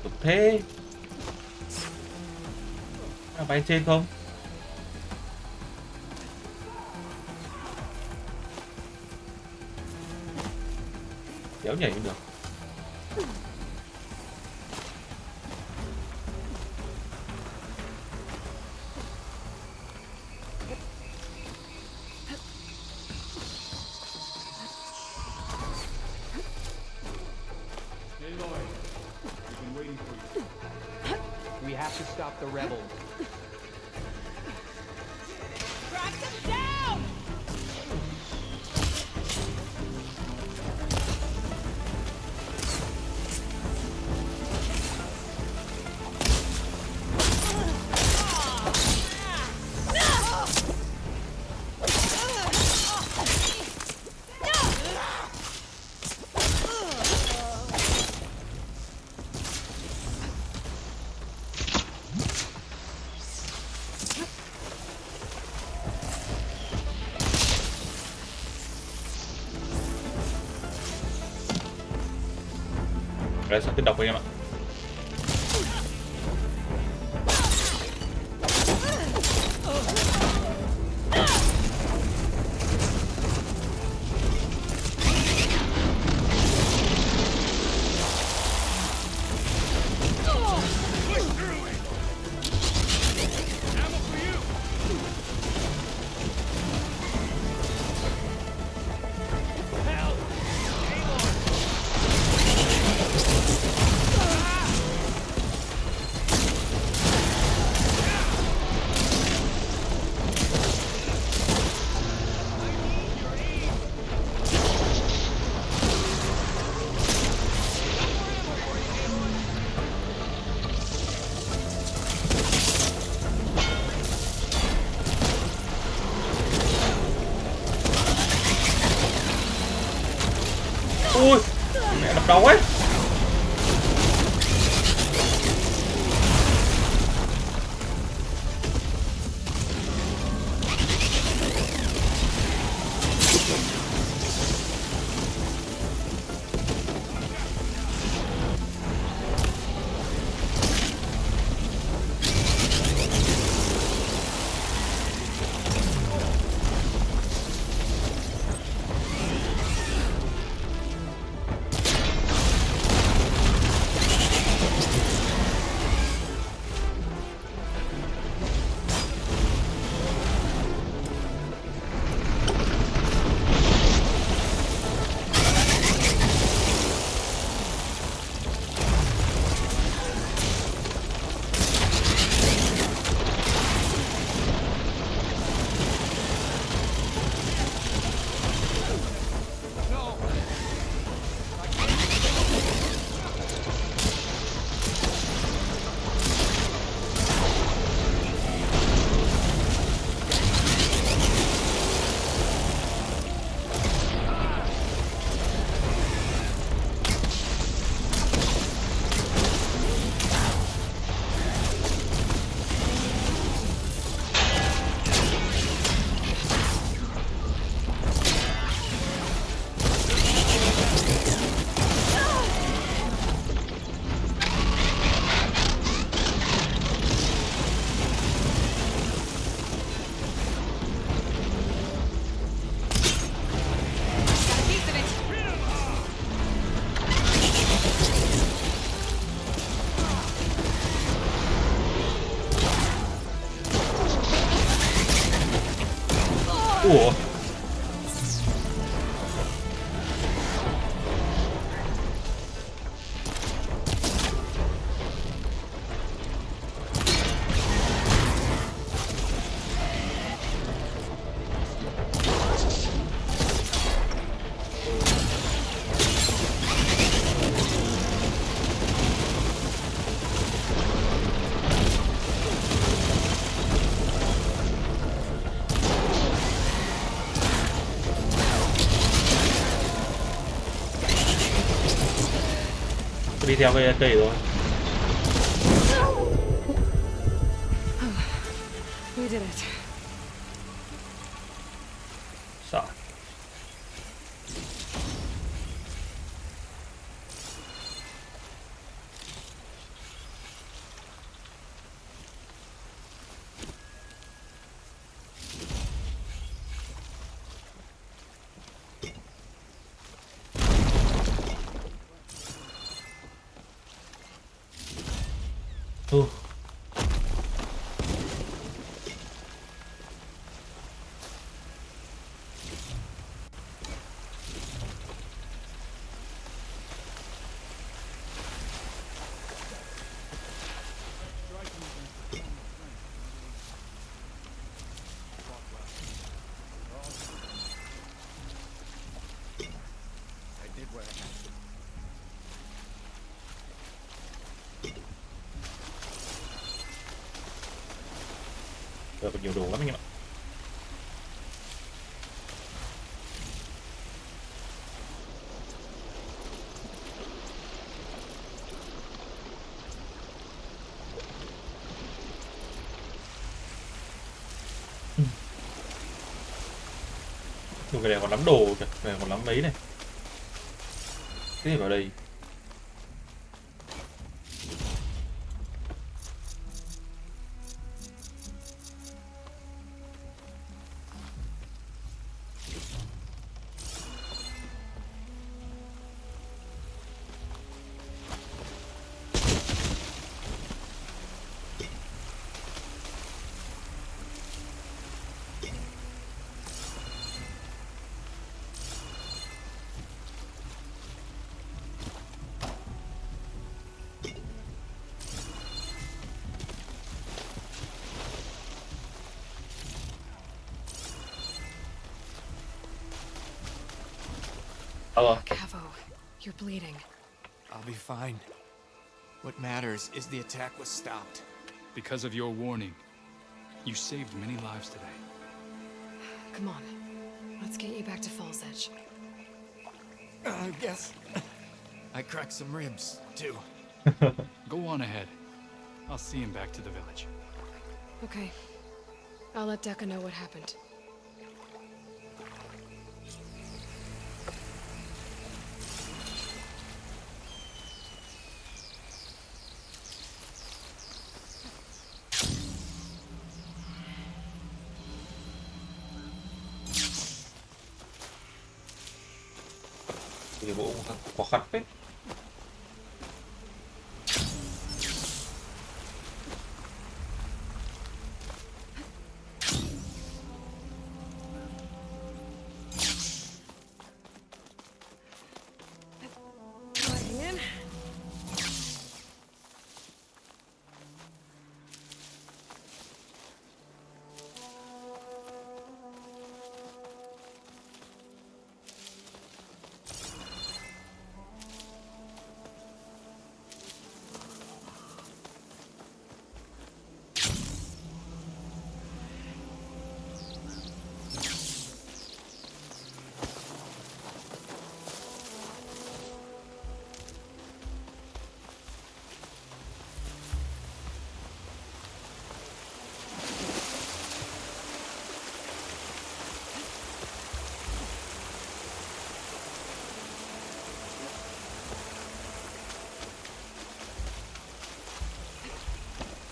Cực thế. Bay trên không? Kéo nhảy cũng được. We have to stop the rebels. Track them down! Đây sẽ tiếp độc anh em ạ. Ui, mẹ đập đầu ấy. Ủa. Đi theo cái cây rồi. We did it. Sợ. Rồi còn nhiều đồ lắm anh em ạ. Cái này còn lắm đồ kìa, cái này còn lắm mấy này. Cái gì vào đây? Cavo, you're bleeding. I'll be fine. What matters is the attack was stopped. Because of your warning, you saved many lives today. Come on, let's get you back to Fall's Edge. I guess I cracked some ribs, too. Go on ahead. I'll see him back to the village. Okay. I'll let Decca know what happened. Thì bộ khó khăn phết.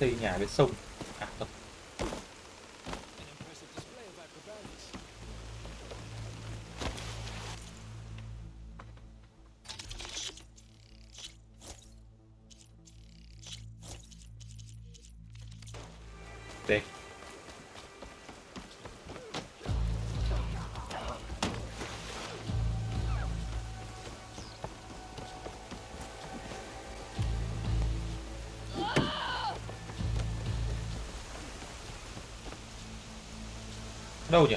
Xây nhà bên sông. À không. Đây. Đâu nhỉ?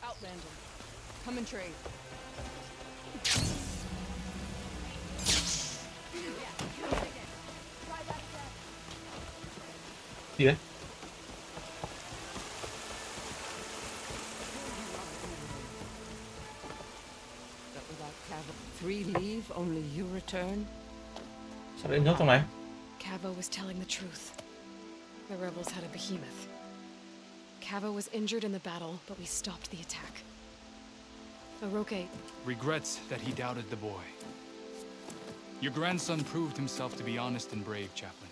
Outlander, come and trade. Gì đấy? Three leave, only you return. Sao lại nhốt trong này? Cavo was telling the truth. The rebels had a behemoth. Cavo was injured in the battle, but we stopped the attack. Oroke regrets that he doubted the boy. Your grandson proved himself to be honest and brave, Chaplain.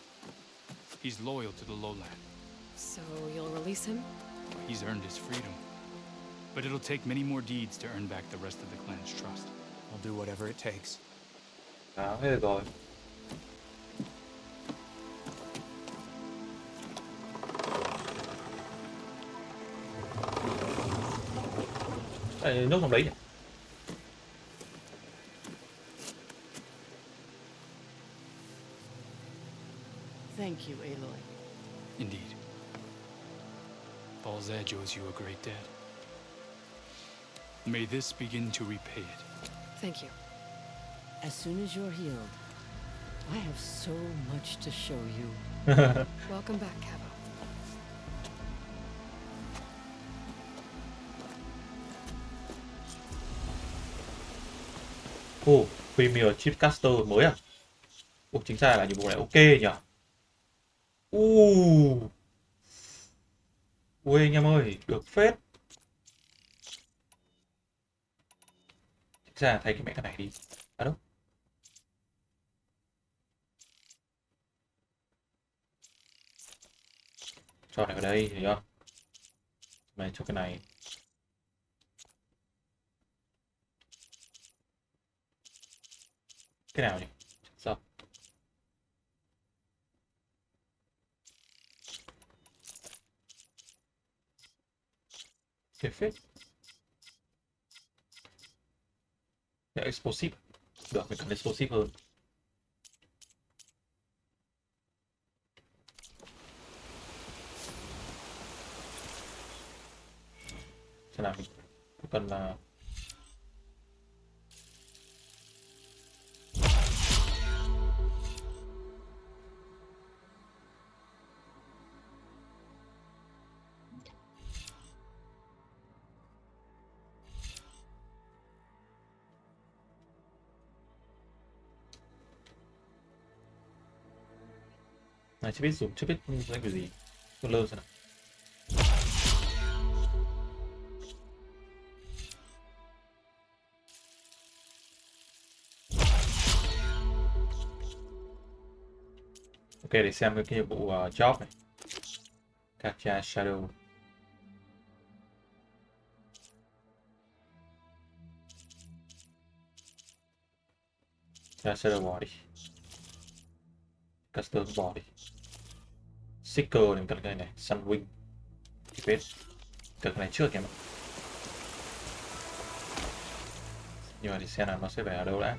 He's loyal to the lowland. So you'll release him? He's earned his freedom. But it'll take many more deeds to earn back the rest of the clan's trust. I'll do whatever it takes. À, hết rồi. Đây, nhốt trong đấy nhỉ? Thank you, Aloy. Indeed. Falls Edge owes you a great debt. May this begin to repay it. Thank you. As soon as you're healed, I have so much to show you. Welcome back, Cavo. Ồ, Premier Chipcaster mới à? Ồ, chính ra là nhiệm vụ này ok nhỉ? Ui anh em ơi, được phết. Chính ra thay cái mẹ cái này đi. À đâu? Cho này vào đây, thấy không? Này cho cái này. Cái nào nhỉ? Sao? Cái phết. Cái explosive. Được, mình cần explosive hơn. Xem nào, mình cần là Này chưa biết dùng, chưa biết danh kiểu gì. Con lơ xem nào. Ok, để xem cái nhiệm vụ job này. Capture Shadow. Shadow bỏ đi. Caster bỏ đi. Seeker này, cần cái này. Sunwing. Biết. Cần cái này trước em ạ. Nhưng mà để xem là nó sẽ phải ở đâu đã.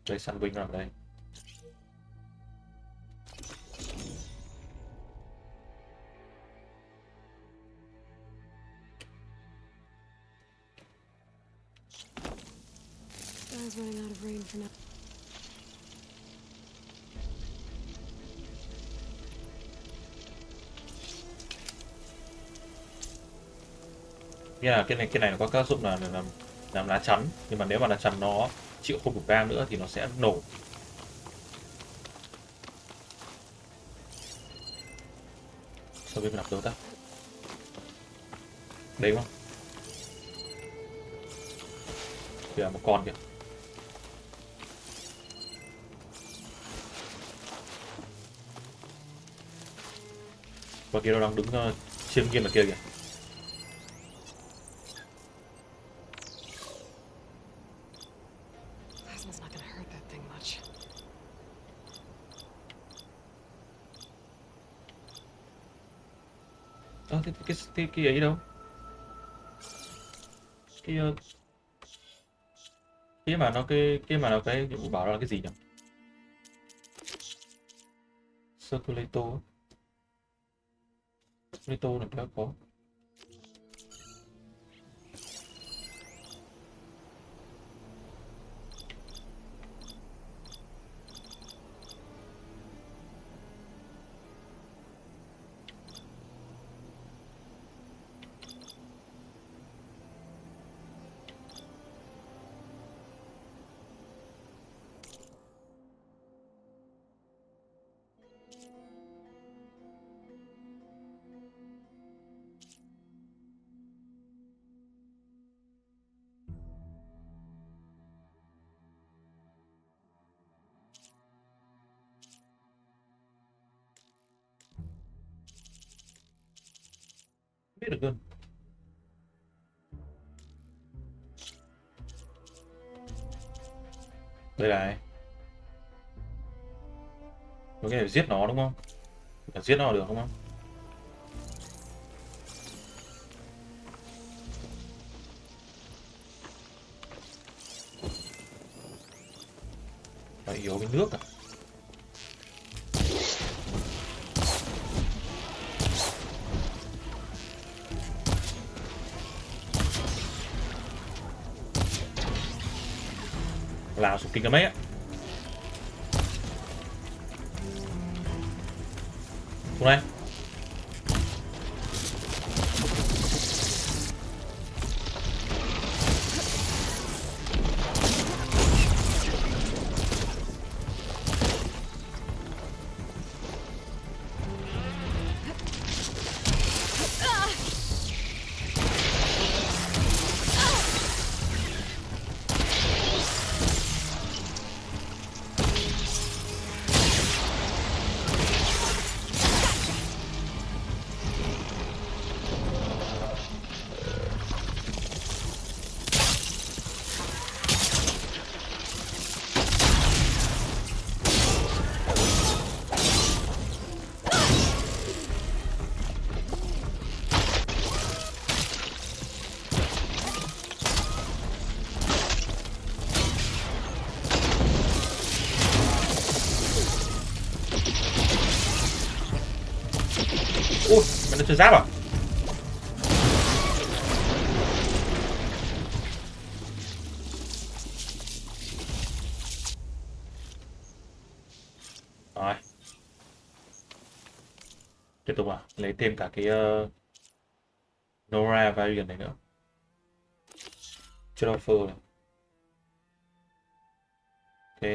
Đây, Sunwing nằm đây. Sky's running out of rain for now. Nghĩa là cái này nó có tác dụng là làm lá chắn, nhưng mà nếu mà lá chắn nó chịu không đủ cam nữa thì nó sẽ nổ. Sao bên nạp đâu ta? Đấy không? Kìa một con kìa. Và kia nó đang đứng chiêm nghiêm ở kia kìa. Cái ấy đâu? Cái mà nó cái nhiệm vụ bảo đó là cái gì nhỉ? Circulator. Circulator là có. Biết được luôn. Đây này. Có cái này giết nó đúng không? Phải giết nó được đúng không? Phải yếu cái nước à? Lào sụp kinh cái mấy á. Xuống đây. Ui, mày nó chơi giáp à? Rồi. Tiếp tục à? Lấy thêm cả cái Nora variant này nữa. Troffer này. Ok,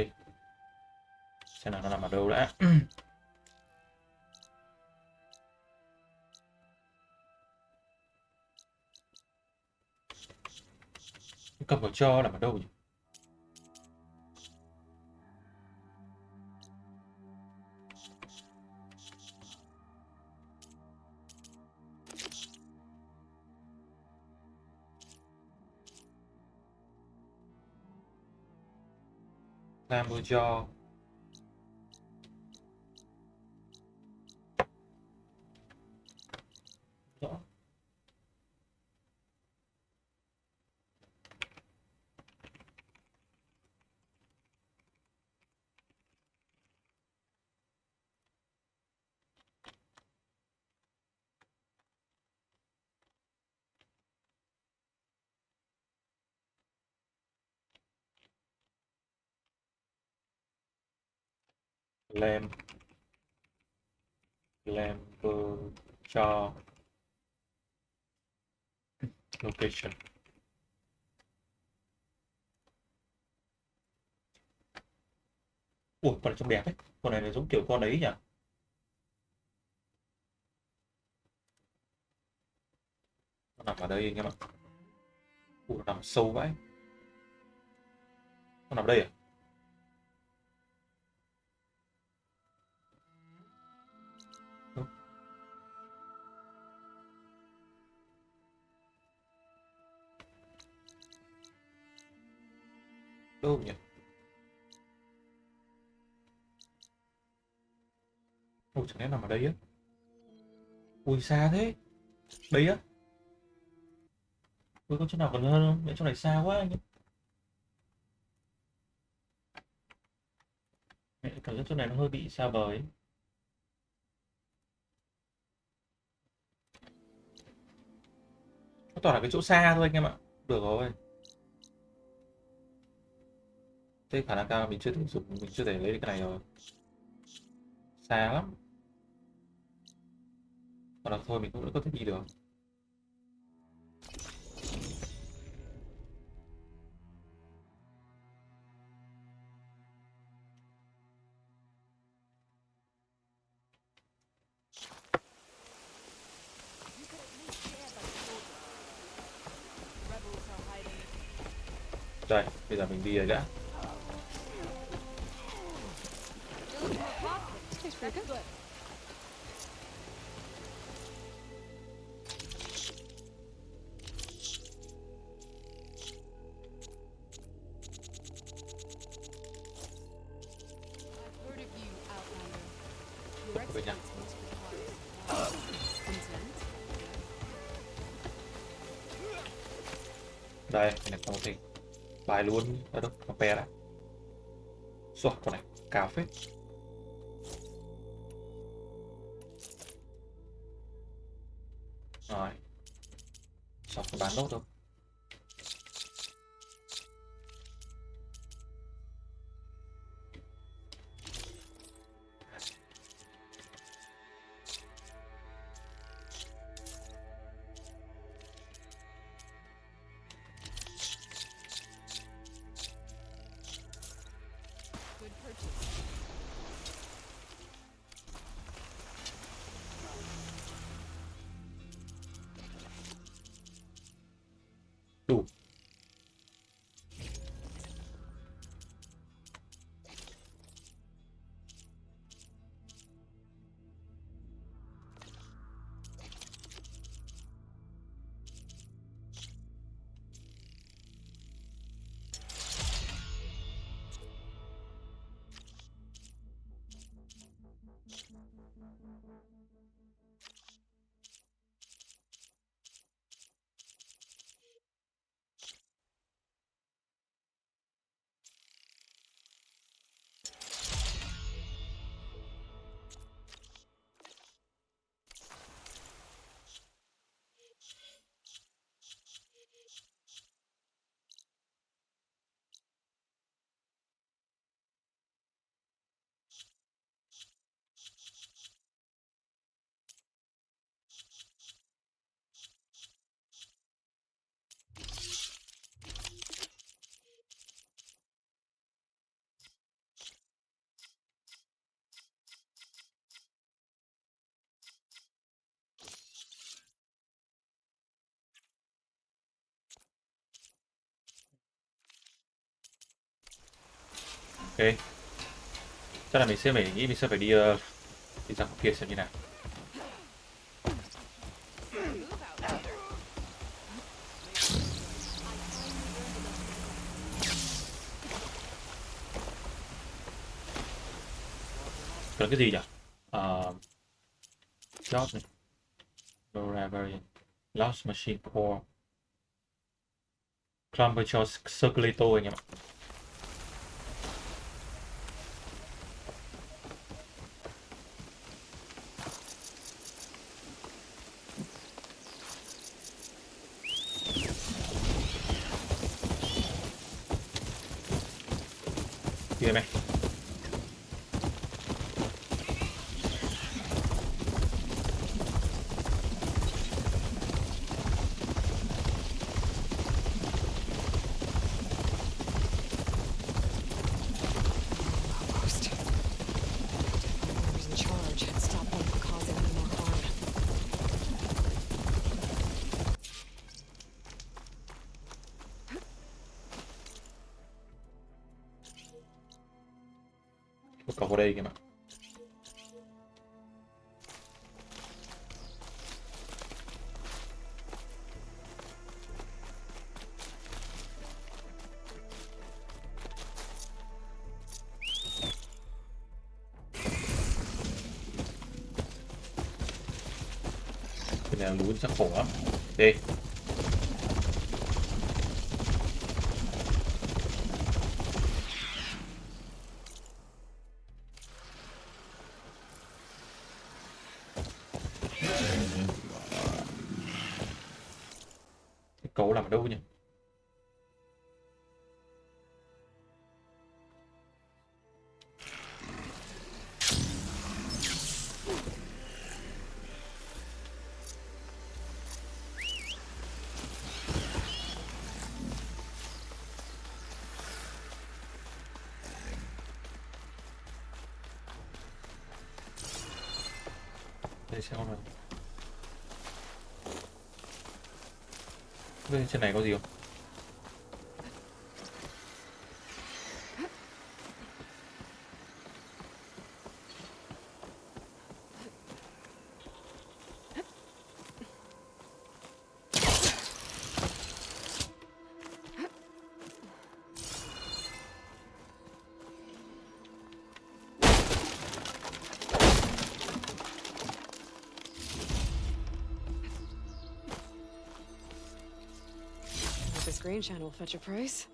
xem nào nó nằm ở đâu đã. Cầm vào cho nằm ở đâu nhỉ? Làm vào cho. Rõ. Làm vào cho location. Ủa, con này trông đẹp ấy. Con này giống kiểu con ấy nhỉ? Nó nằm ở đây anh em ạ. Ủa, nó nằm sâu vãi. Nó nằm ở đây à? Đâu nhỉ? Ủa, chẳng lẽ nằm ở đây á? Ui, xa thế. Đây á? Ui, có chỗ nào gần hơn không? Mẹ chỗ này xa quá anh ấy. Mẹ cảm giác chỗ này nó hơi bị xa vời ấy. Nó toàn là cái chỗ xa thôi anh em ạ. Được rồi. Thế khả năng cao mình chưa thể dùng, mình chưa thể lấy cái này rồi. Xa lắm. Còn là thôi mình cũng đã có thể đi được. Đây, bây giờ mình đi rồi đã. Về nhà. Đây, cái này không thể bài luôn ở đâu, nó pe đã. Rồi, con này cao phết. Rồi, xong bán nốt thôi. Ok, chắc là mình sẽ nghĩ mình sẽ phải đi đi ra kia xem như nào. Cần cái gì nhỉ? Job này, Laura variant, Lost Machine Core, Clumber cho Circulator anh em ạ. Kia mày. Cậu vào đây kìa mà. Cái này núi chắc khổ lắm. Đi. Cậu làm ở đâu nhỉ? Đây xem nào. Bên trên này có gì không? Green channel will fetch a price.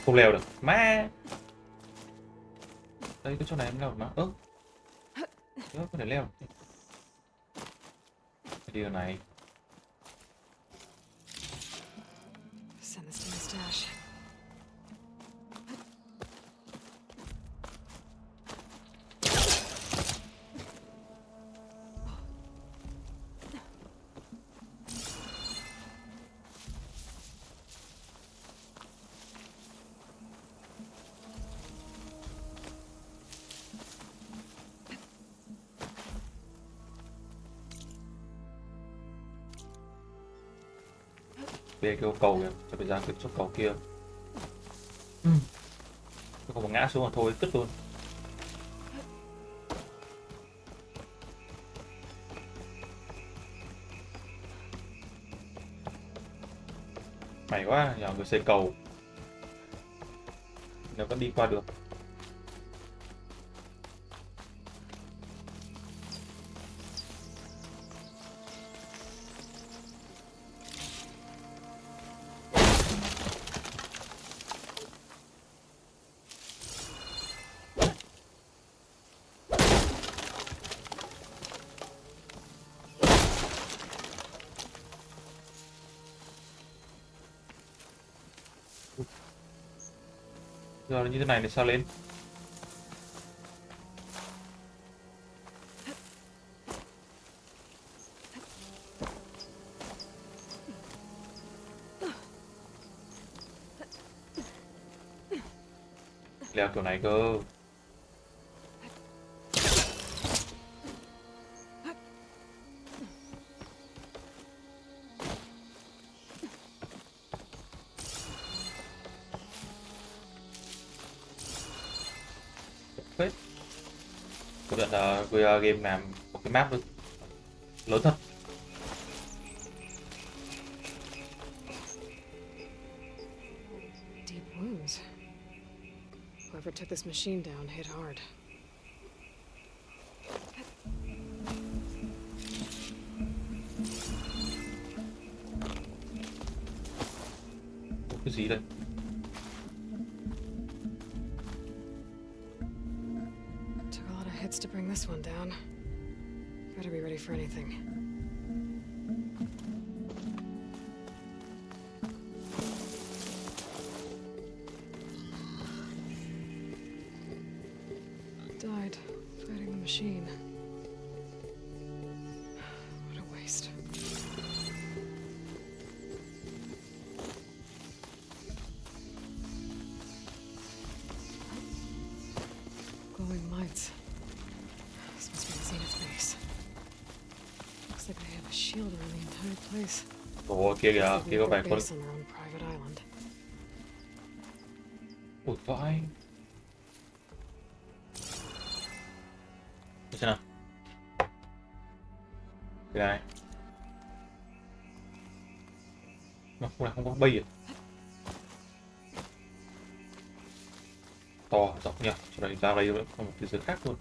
Không leo được má. Đây cái chỗ này em leo được mà. Ơ có thể leo được. Phải đi đường này. Send this to my stash. Về cái cầu kìa, cho phải ra cái chỗ cầu kia. Tôi không có ngã xuống mà thôi, cứt luôn. May quá, nhờ người xây cầu. Nếu vẫn đi qua được. Giờ như thế này thì sao lên? Leo kiểu này cơ. Phết. Công nhận là game làm một cái map lớn thật. Deep wounds. Whoever took this machine down hit hard. Cái gì đây? Took a lot of hits to bring this one down. Better be ready for anything. Died fighting the machine. What a waste. Glowing lights. This must be the Zenith base. Looks like they have a shield around the entire place. Ủa kia kìa, kia có vẻ con. Base on their own private island. Ủa vãi. Để xem nào. Cái này. Mà không có bay à? To rộng nhỉ, chỗ này ra đây vẫn còn một thế giới khác luôn.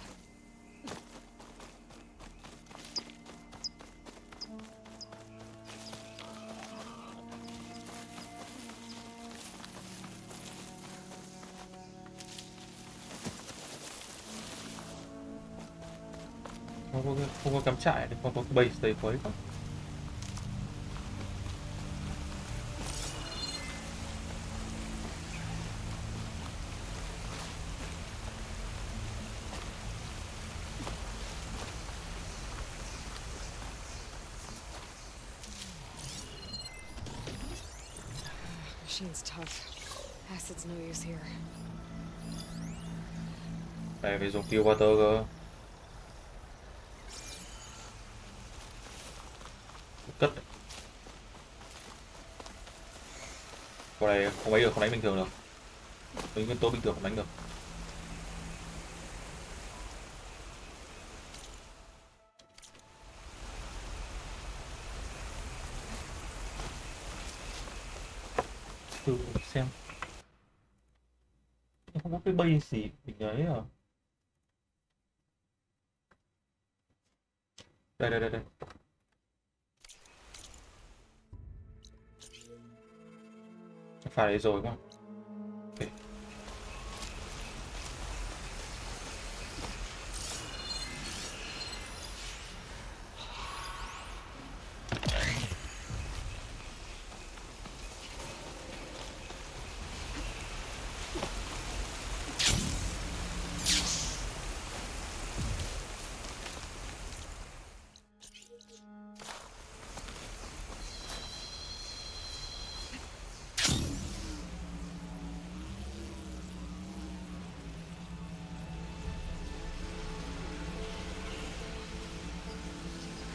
Không có cắm trại, không có base đây cuối không. Machine's tough. Acid's no use here. Đây phải dùng pure water cơ. Cất. Con này không ấy được, không đánh bình thường được. Với nguyên tố bình thường không đánh được. Thử xem. Không có cái base gì mình ấy à. Đây. Phải đấy rồi đúng không? Okay.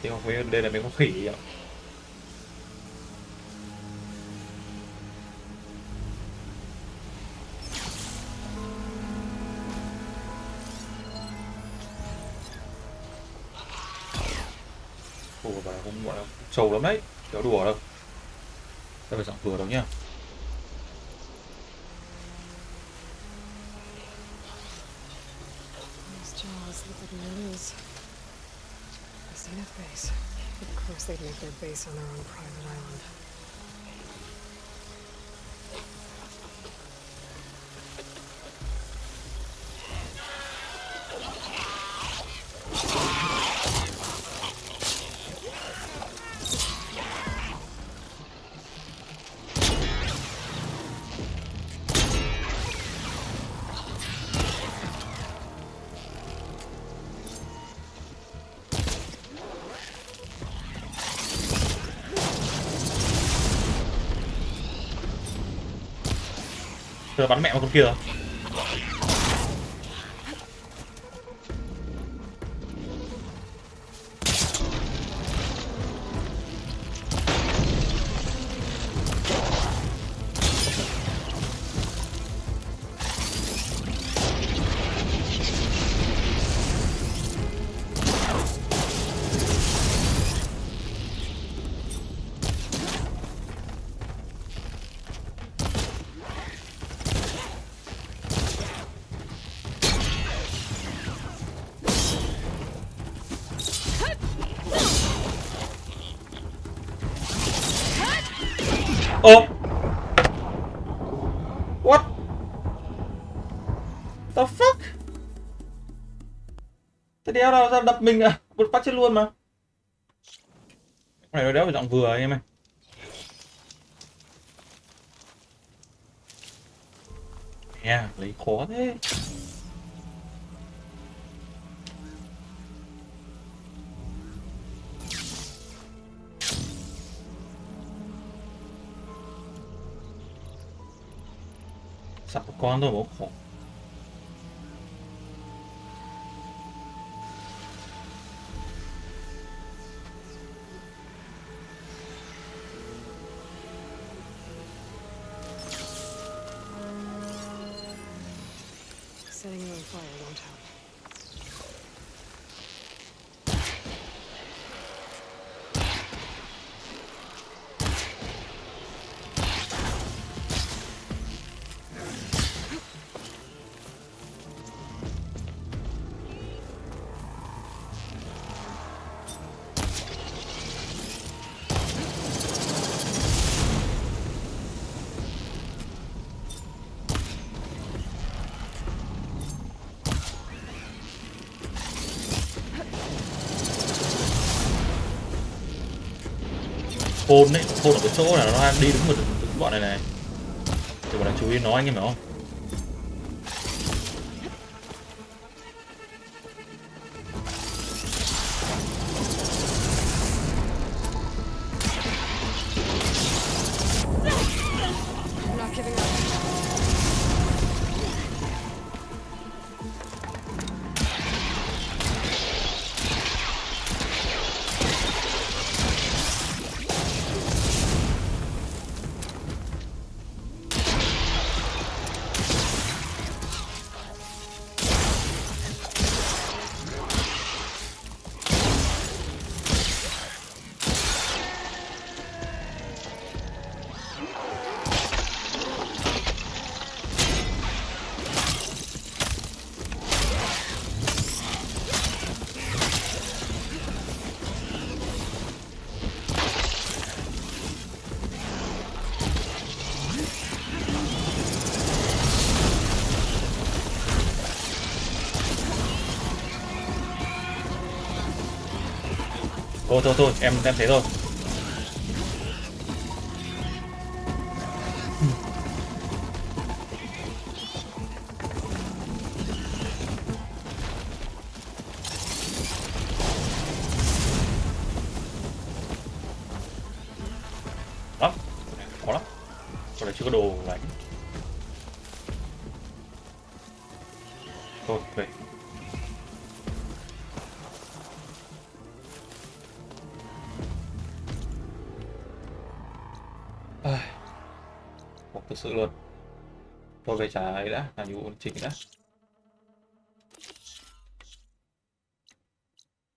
Thì không biết đây là mấy con khỉ ạ. Ủa bà không gọi là trâu lắm đấy, kéo đùa đâu. Ta phải giọng vừa đâu nhá. Zenith base. Of course they'd make their base on their own private island. Tôi bắn mẹ vào con kia rồi. Ô, what the fuck? Thế đéo nào ra đập mình à? Một phát chết luôn mà. Cái này nó đéo phải giọng vừa anh em ơi. Yeah, lấy khó thế. Sắp con thôi mà khó. Setting it on fire won't help. Hôn đấy, hôn ở cái chỗ là nó đang đi đúng một bọn này này. Thì bọn này chú ý nó anh em hiểu không? I'm not giving up. Thôi, em thấy rồi. Đó, khó lắm. Còn lại chưa có đồ đánh. Thôi, về. Một thực sự luôn. Thôi về trả ấy đã, làm nhiệm vụ chính đã.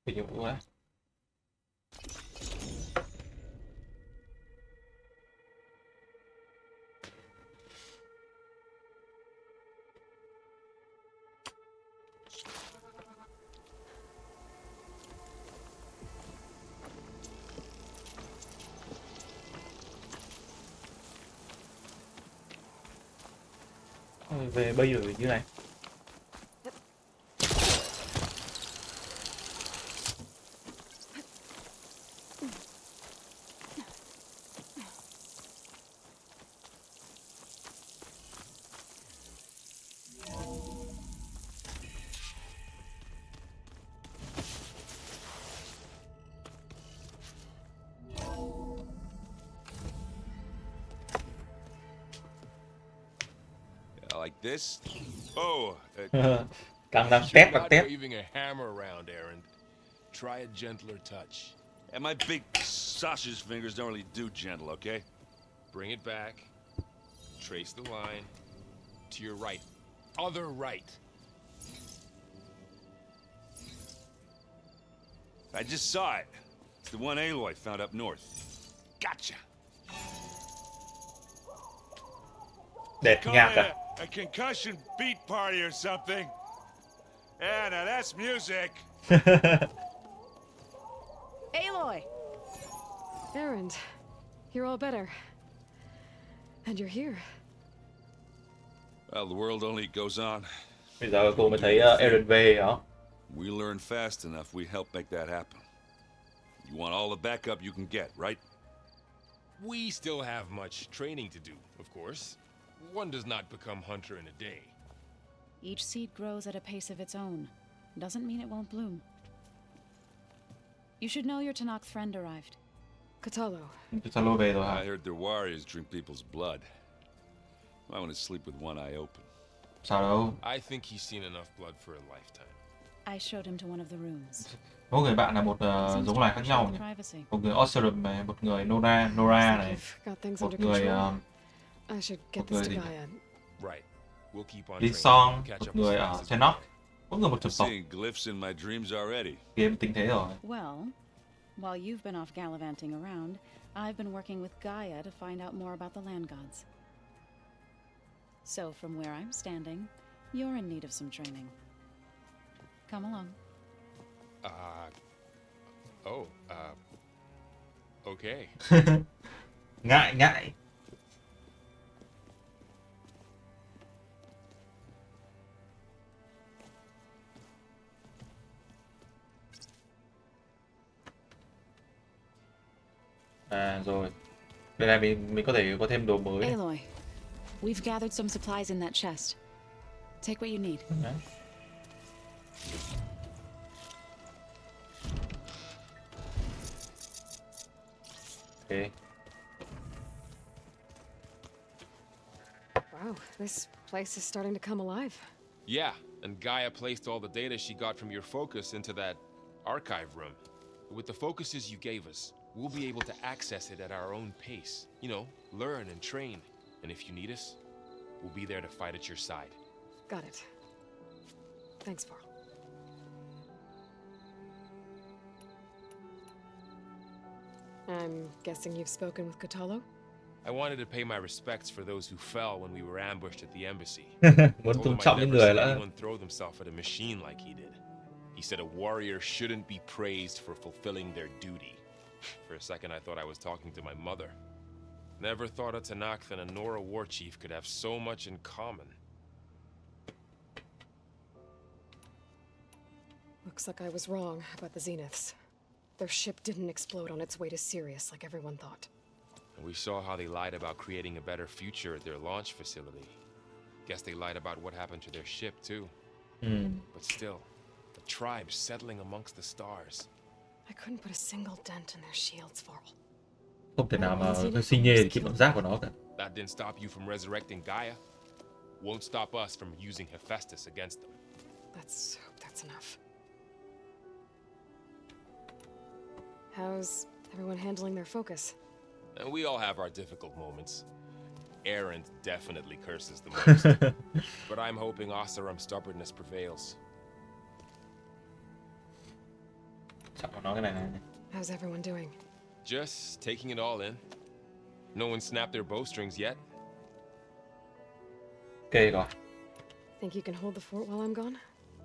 Về nhiệm vụ đã. Về bây giờ như này. this. Oh. Càng đang test You're not test. waving a hammer around, Aaron. Try a gentler touch. And my big sausage fingers don't really do gentle, okay? Bring it back. Trace the line. To your right. Other right. I just saw it. It's the one Aloy found up north. Gotcha. Đẹp nhạc à? A concussion beat party or something. Yeah, now that's music. Aloy! Aaron, you're all better. And you're here. Well, the world only goes on. Bây giờ cô mới thấy Aaron về hả? We learn fast enough, we help make that happen. You want all the backup you can get, right? We still have much training to do, of course. One does not become hunter in a day. Each seed grows at a pace of its own. Doesn't mean it won't bloom. You should know your Tanakh friend arrived. Kotallo. Kotallo về rồi hả? I heard their warriors drink people's blood. I want to sleep with one eye open. Sao đâu? I think he's seen enough blood for a lifetime. I showed him to one of the rooms. Mỗi người bạn là một giống loài khác nhau nhỉ? Một người Osserum này, một người Nora này, một người Lee Song, một người ở Tenok. Mỗi người một chủng tộc. Game tính thế rồi. Well, while you've been off gallivanting around, I've been working with Gaia to find out more about the land gods. So from where I'm standing, you're in need of some training. Come along. Okay. Ngại. À rồi. Đây là mình có thể có thêm đồ mới. Aloy, we've gathered some supplies in that chest. Take what you need. Okay. Wow, this place is starting to come alive. Yeah, and Gaia placed all the data she got from your focus into that archive room. With the focuses you gave us, we'll be able to access it at our own pace. You know, learn and train. And if you need us, we'll be there to fight at your side. Got it. Thanks, Varl. I'm guessing you've spoken with Kotallo? I wanted to pay my respects for those who fell when we were ambushed at the embassy. Muốn tôn trọng những người đã anyone throw themselves at a machine like he did. He said a warrior shouldn't be praised for fulfilling their duty. For a second, I thought I was talking to my mother. Never thought a Tanakh and a Nora war chief could have so much in common. Looks like I was wrong about the Zeniths. Their ship didn't explode on its way to Sirius like everyone thought. And we saw how they lied about creating a better future at their launch facility. Guess they lied about what happened to their ship, too. But still, the tribe settling amongst the stars. I couldn't put a single dent in their shields, Varl. Không thể nào mà xi nhê thì chịu cảm giác của nó cả. That didn't stop you from resurrecting Gaia. Won't stop us from using Hephaestus against them. Let's hope that's enough. How's everyone handling their focus? And we all have our difficult moments. Aaron definitely curses the most. But I'm hoping Osirum's stubbornness prevails. How's everyone doing? Just taking it all in. No one snapped their bowstrings yet. Okay rồi. Think you can hold the fort while I'm gone?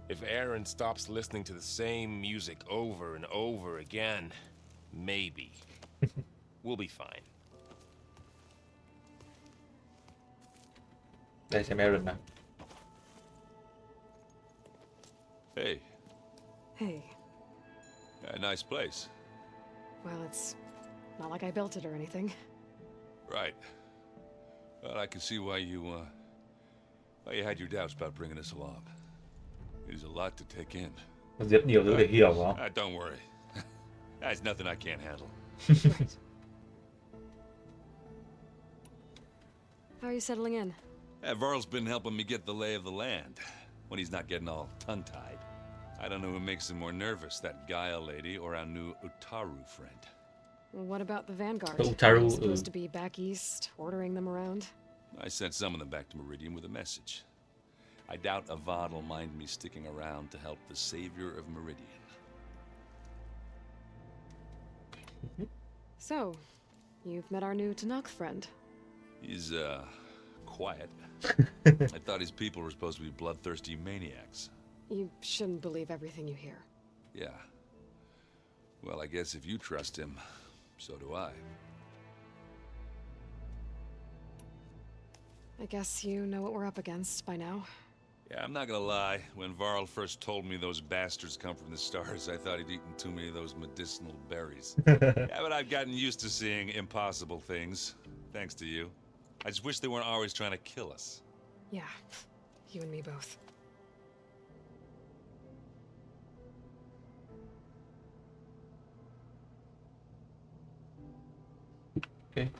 If Aaron stops listening to the same music over and over again, maybe. We'll be fine. Đây xem Aaron nào. Hey. Hey. A nice place. Well, it's not like I built it or anything. Right. Well, I can see why you had your doubts about bringing us along. It is a lot to take in. Rất nhiều thứ để hiểu không? Don't worry. That's nothing I can't handle. How are you settling in? Varl's been helping me get the lay of the land when he's not getting all tongue-tied. I don't know who makes him more nervous, that Gaia lady or our new Utaru friend. What about the Vanguard? The Utaru, Are you supposed to be back east, ordering them around? I sent some of them back to Meridian with a message. I doubt Avad will mind me sticking around to help the savior of Meridian. So, you've met our new Tanakh friend. He's, quiet. I thought his people were supposed to be bloodthirsty maniacs. You shouldn't believe everything you hear. Yeah. Well, I guess if you trust him, so do I. I guess you know what we're up against by now. Yeah, I'm not gonna lie. When Varl first told me those bastards come from the stars, I thought he'd eaten too many of those medicinal berries. Yeah, but I've gotten used to seeing impossible things, thanks to you. I just wish they weren't always trying to kill us. Yeah, you and me both. Okay.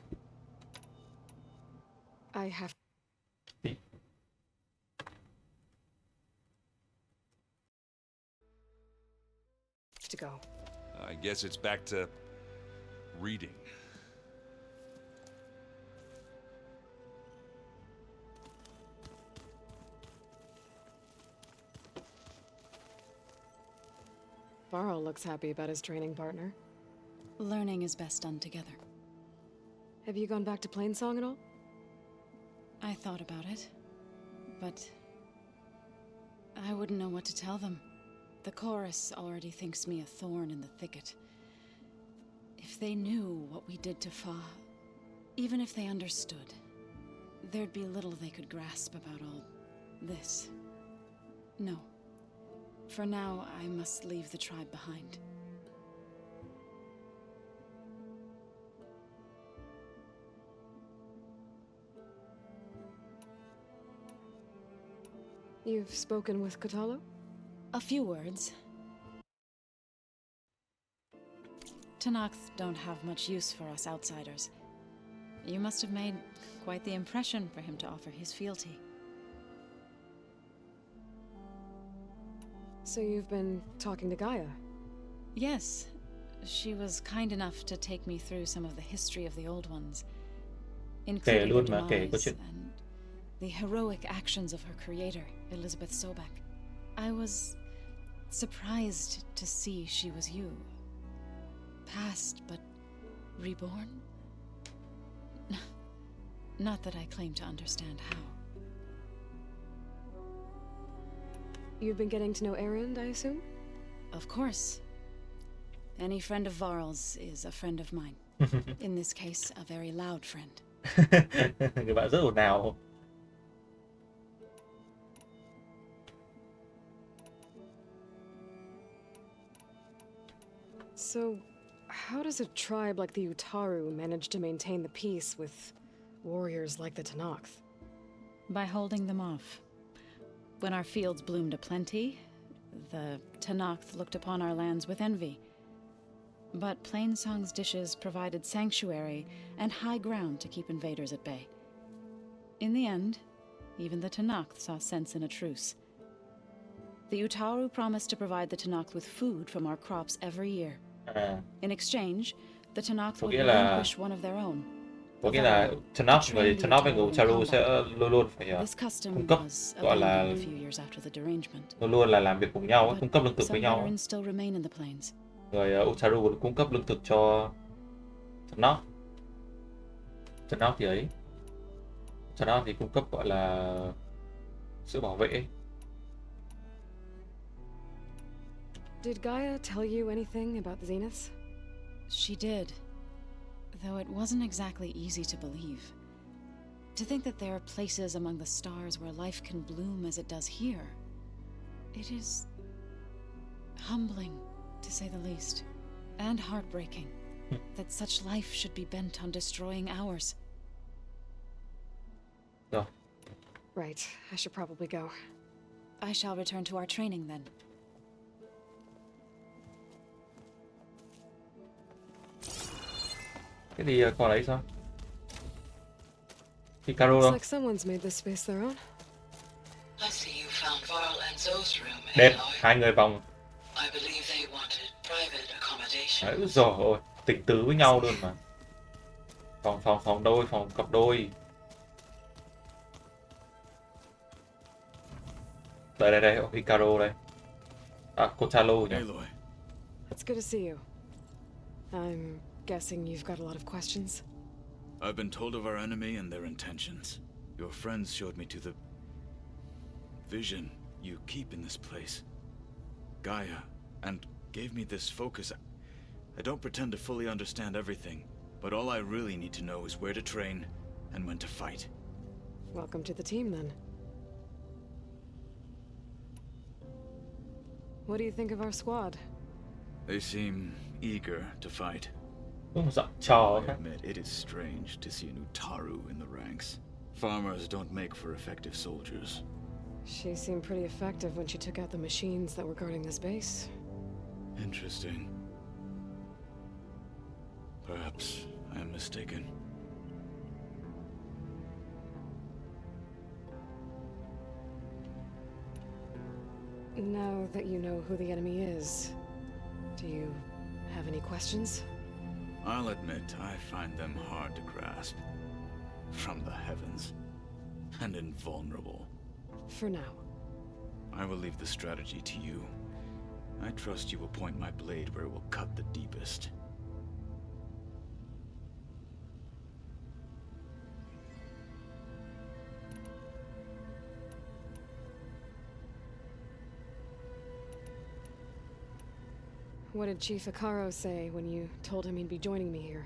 I have to go. I guess it's back to reading. Varl looks happy about his training partner. Learning is best done together. Have you gone back to Plainsong at all? I thought about it, but I wouldn't know what to tell them. The chorus already thinks me a thorn in the thicket. If they knew what we did to Fa, even if they understood, there'd be little they could grasp about all this. No. For now, I must leave the tribe behind. You've spoken with Kotallo? A few words. Tanakh don't have much use for us outsiders. You must have made quite the impression for him to offer his fealty. So you've been talking to Gaia? Yes. She was kind enough to take me through some of the history of the Old Ones, including the demise and the heroic actions of her creator, Elizabeth Sobek. I was surprised to see she was you. Past, but reborn? Not that I claim to understand how. You've been getting to know Erend, I assume? Of course. Any friend of Varl's is a friend of mine. In this case, a very loud friend. Người bạn rất ồn ào. So, how does a tribe like the Utaru manage to maintain the peace with warriors like the Tanakh? By holding them off. When our fields bloomed aplenty, the Tanakh looked upon our lands with envy. But Plainsong's dishes provided sanctuary and high ground to keep invaders at bay. In the end, even the Tanakh saw sense in a truce. The Utaru promised to provide the Tanakh with food from our crops every year. In exchange, the Tanakh would relinquish one of their own. Có nghĩa là Tanakh và Utaru sẽ luôn luôn phải cung cấp, gọi là luôn luôn là làm việc cùng nhau, cung cấp lương thực với nhau. Rồi Utaru cũng cung cấp lương thực cho Tanakh. Tanakh thì ấy, Tanakh thì cung cấp gọi là sự bảo vệ. Did Gaia tell you anything about the Zeniths? She did. Though it wasn't exactly easy to believe. To think that there are places among the stars where life can bloom as it does here. It is humbling, to say the least, and heartbreaking that such life should be bent on destroying ours. No. Right, I should probably go. I shall return to our training then. Cái gì còn đấy sao? Hikaru Looks đâu? like someone's made this space their own. I see you found Varl and Zoe's room, Đẹp, Aloy. hai người vòng. I believe they wanted private accommodation. Đấy, rồi ôi, tình tứ với nhau luôn mà. Phòng đôi, phòng cặp đôi. Đây, Hikaru đây. À, Kotaro nhỉ. Aloy. It's good to see you. I'm guessing you've got a lot of questions. I've been told of our enemy and their intentions. Your friends showed me to the vision you keep in this place, Gaia, and gave me this focus. I don't pretend to fully understand everything, but all I really need to know is where to train and when to fight. Welcome to the team, then. What do you think of our squad? They seem eager to fight. I admit it is strange to see a new Taru in the ranks. Farmers don't make for effective soldiers. She seemed pretty effective when she took out the machines that were guarding this base. Interesting. Perhaps I am mistaken. Now that you know who the enemy is, do you have any questions? I'll admit I find them hard to grasp. From the heavens. And invulnerable. For now. I will leave the strategy to you. I trust you will point my blade where it will cut the deepest. What did Chief Hikaru say when you told him he'd be joining me here?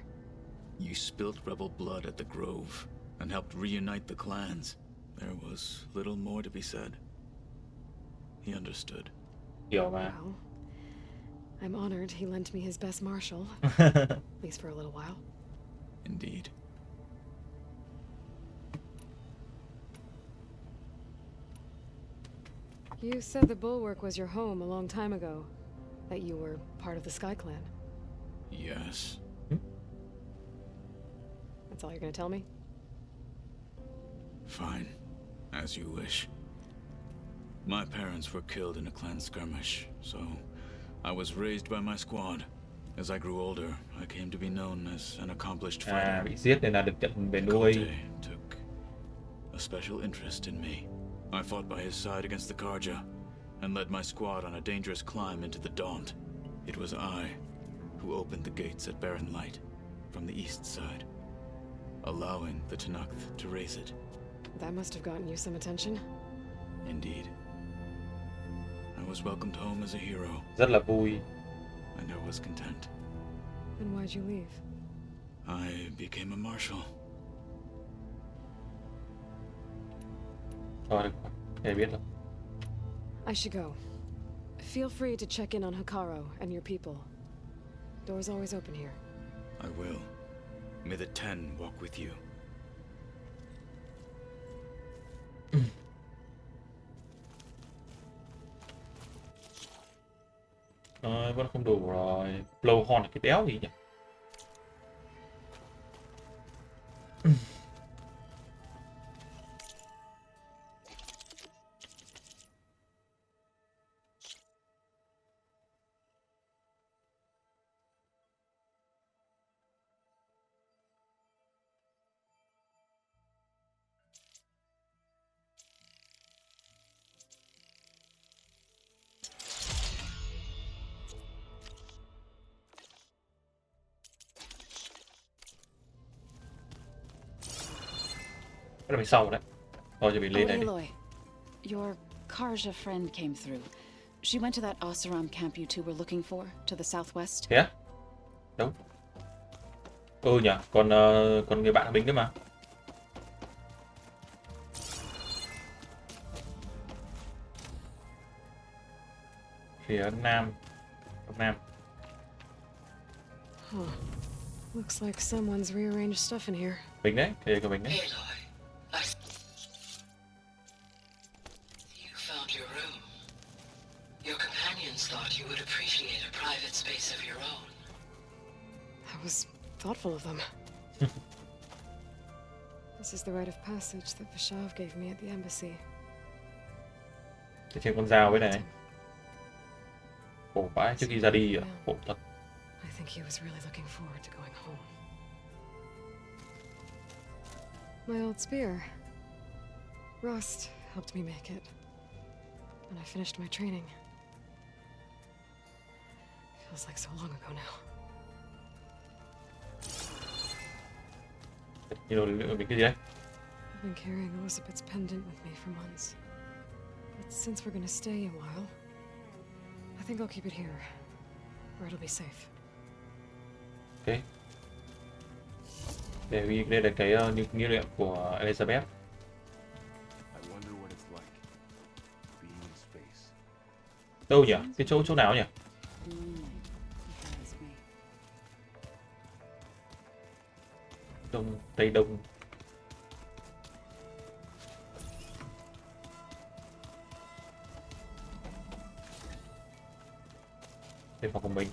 You spilt rebel blood at the Grove and helped reunite the clans. There was little more to be said. He understood. Well, I'm honored he lent me his best marshal. At least for a little while. Indeed. You said the Bulwark was your home a long time ago. That you were part of the Sky Clan. Yes. That's all you're gonna tell me? Fine. As you wish. My parents were killed in a clan skirmish, so I was raised by my squad. As I grew older, I came to be known as an accomplished fighter. Bị giết nên là được nhận về nuôi. Took a special interest in me. I fought by his side against the Karja, and led my squad on a dangerous climb into the Daunt. It was I who opened the gates at Barren Light from the east side, allowing the Tenakth to raise it. That must have gotten you some attention. Indeed. I was welcomed home as a hero. Rất là vui. And I was content. Then why'd you leave? I became a marshal. Thôi, để biết rồi. I should go. Feel free to check in on Hikaru and your people. Door's always open here. I will. May the Ten walk with you. Vẫn không đủ rồi. Blowhorn là cái đéo gì nhỉ? Cái này sau đấy. Thôi cho mình lên đây đi. Aloy, your Karja friend came through. She went to that Oseram camp you two were looking for, to the southwest. Thế á? Đâu? Ừ nhỉ, còn người bạn của mình nữa mà. Phía nam. Đông nam. Huh. Looks like someone's rearranged stuff in here. Mình đấy, cái của mình đấy. You found your room. Your companions thought you would appreciate a private space of your own. That was thoughtful of them. This is the rite of passage that Vashav gave me at the embassy. Trên con dao với này. Khổ vãi, trước khi ra đi khổ thật. I think he was really looking forward to going home. My old spear. Rust helped me make it. And I finished my training. Feels like so long ago now. Mình cái gì đấy? I've been carrying Elizabeth's pendant with me for months. But since we're gonna stay a while, I think I'll keep it here, where it'll be safe. Ok. Đây là cái nghiên niệm của Elizabeth. Đâu nhỉ? Cái chỗ nào nhỉ? Đông, Tây Đông. Đây phòng của mình.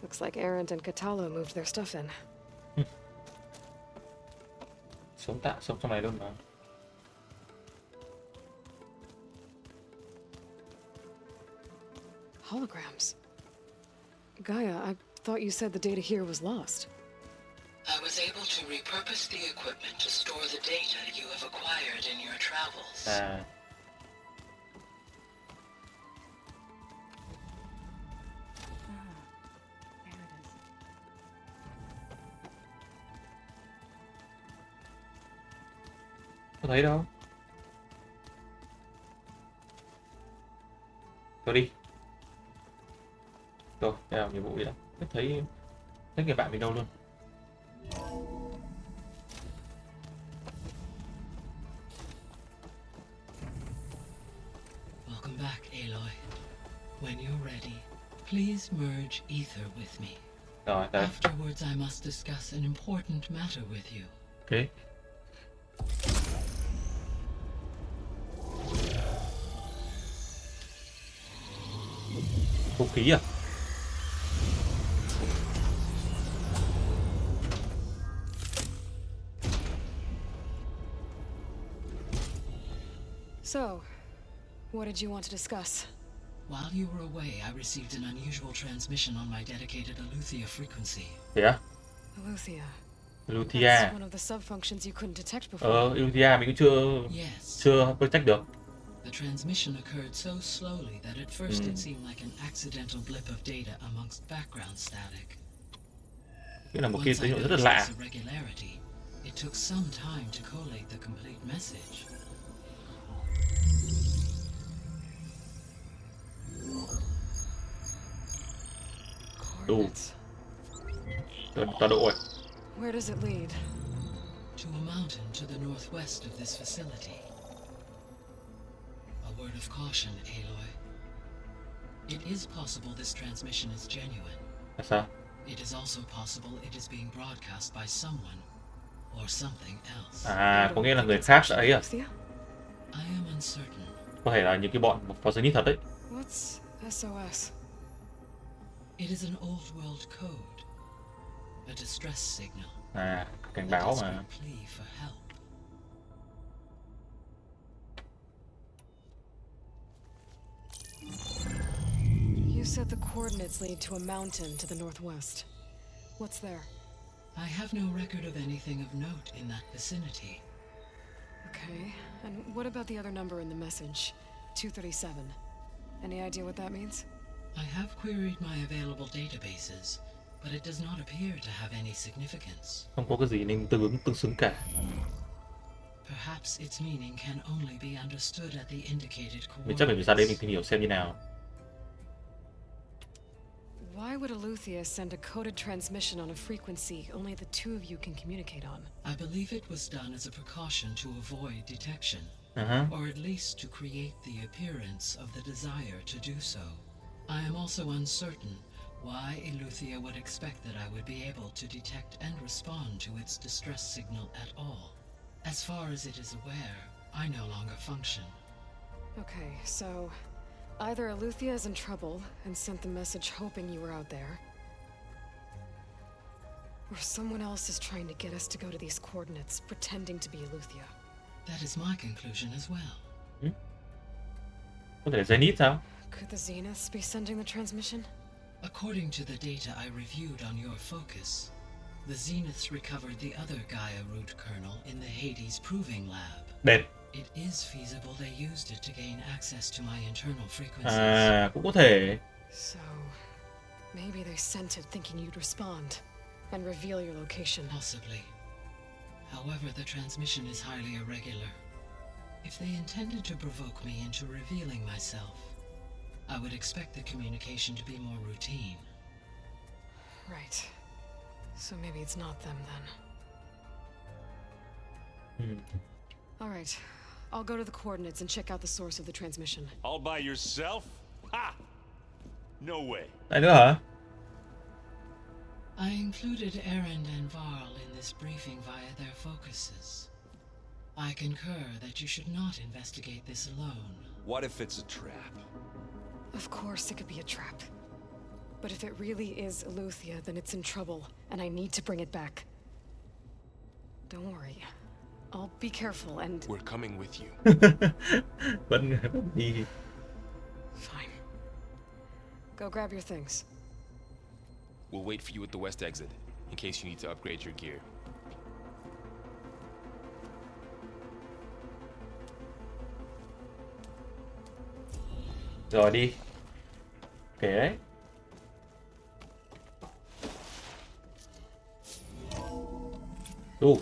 Looks like Arendt and Catalo moved their stuff in. Sống trong này luôn mà. Holograms. Gaia, I thought you said the data here was lost. I was able to repurpose the equipment to store the data you have acquired in your travels. Có thấy đâu? Tôi đi. Rồi, đây là nhiệm vụ gì đó. Thấy người bạn mình đâu luôn. Welcome back, Aloy. When you're ready, please merge ether with me. Rồi, đây. Afterwards, I must discuss an important matter with you. Ok. Vũ khí à? So, what did you want to discuss? While you were away, I received an unusual transmission on my dedicated Aletheia frequency. Yeah. Aletheia. Aletheia. That's one of the sub-functions you couldn't detect before. Aletheia mình cũng chưa detect được. The transmission occurred so slowly that at first it seemed like an accidental blip of data amongst background static. Nghĩa là một cái tín hiệu rất là lạ. It took some time to collate the complete message. Đủ. Tọa độ rồi. Where does it lead? To a mountain to the northwest of this facility. A word of caution, Aloy. It is possible this transmission is genuine. Sao? It is also possible it is being broadcast by someone or something else. Có nghĩa là người khác ấy à? I am uncertain. Có thể là những cái bọn Far Zenith thật đấy. What's SOS? It is an old world code. A distress signal. Cảnh báo mà. A plea for help. You said the coordinates lead to a mountain to the northwest. What's there? I have no record of anything of note in that vicinity. Okay, and what about the other number in the message? 237. Any idea what that means? I have queried my available databases, but it does not appear to have any significance. Không có cái gì nên tương xứng cả. Perhaps its meaning can only be understood at the indicated coordinates. Mình chắc phải ra đây mình tìm hiểu xem như nào. Why would Aletheia send a coded transmission on a frequency only the two of you can communicate on? I believe it was done as a precaution to avoid detection, or at least to create the appearance of the desire to do so. I am also uncertain why Aletheia would expect that I would be able to detect and respond to its distress signal at all. As far as it is aware, I no longer function. Okay, so either Aletheia is in trouble and sent the message hoping you were out there, or someone else is trying to get us to go to these coordinates, pretending to be Aletheia. That is my conclusion as well. Có thể Zenith sao? Could the Zeniths be sending the transmission? According to the data I reviewed on your focus, the Zeniths recovered the other Gaia root kernel in the Hades Proving Lab. Đẹp. It is feasible they used it to gain access to my internal frequencies. À, cũng có thể. So, maybe they sent it thinking you'd respond and reveal your location. Possibly. However, the transmission is highly irregular. If they intended to provoke me into revealing myself, I would expect the communication to be more routine. Right. So maybe it's not them then. All right. I'll go to the coordinates and check out the source of the transmission. All by yourself? Ha! No way. Ai nữa hả? I included Erend and Varl in this briefing via their focuses. I concur that you should not investigate this alone. What if it's a trap? Of course it could be a trap. But if it really is Aletheia, then it's in trouble, and I need to bring it back. Don't worry. I'll be careful and... We're coming with you. Vẫn đi. Fine. Go grab your things. We'll wait for you at the west exit, in case you need to upgrade your gear. Rồi đi. Kể đấy.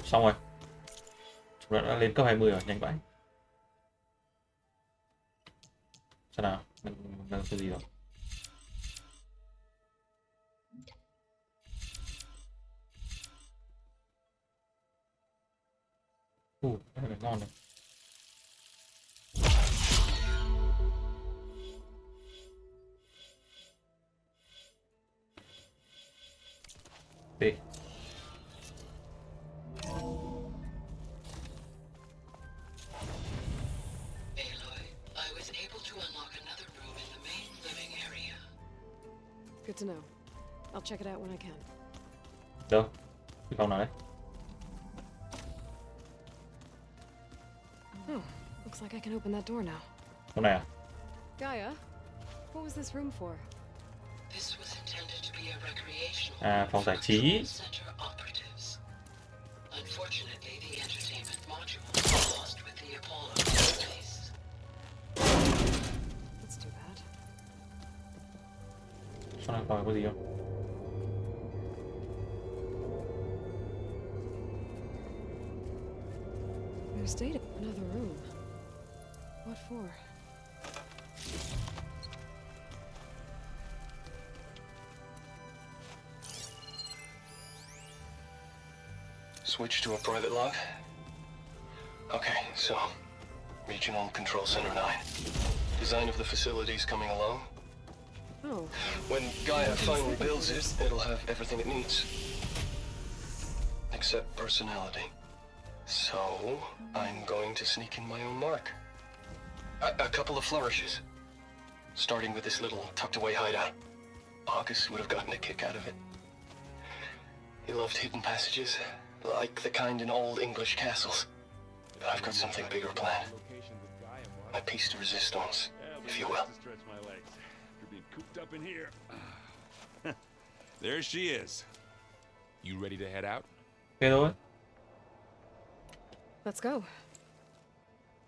Xong rồi. Chúng đã lên cấp 20 rồi, nhanh vãi. Sao nào? Đang cái gì rồi? Cái này ngon này. Đi. Good to know. I'll check it out when I can. Đâu? Cái phòng nào đấy? Oh, looks like I can open that door now. Phòng này à? Gaia, what was this room for? This was intended to be a recreational. À, phòng giải trí. Unfortunately, the entertainment module was lost with the Apollo space. That's too bad. Sao này phòng có gì không? There's data. Another room. What for? Switch to a private log? Okay, so... Regional Control Center 9. Design of the facility's coming along. Oh. When Gaia finally builds it, it'll have everything it needs. Except personality. So, I'm going to sneak in my own mark. A couple of flourishes. Starting with this little tucked-away hideout. August would have gotten a kick out of it. He loved hidden passages, like the kind in old English castles. But I've got something bigger planned. My piece de resistance, if you will. Cooped up in here. There she is. You ready to head out? Okay thôi. Let's go.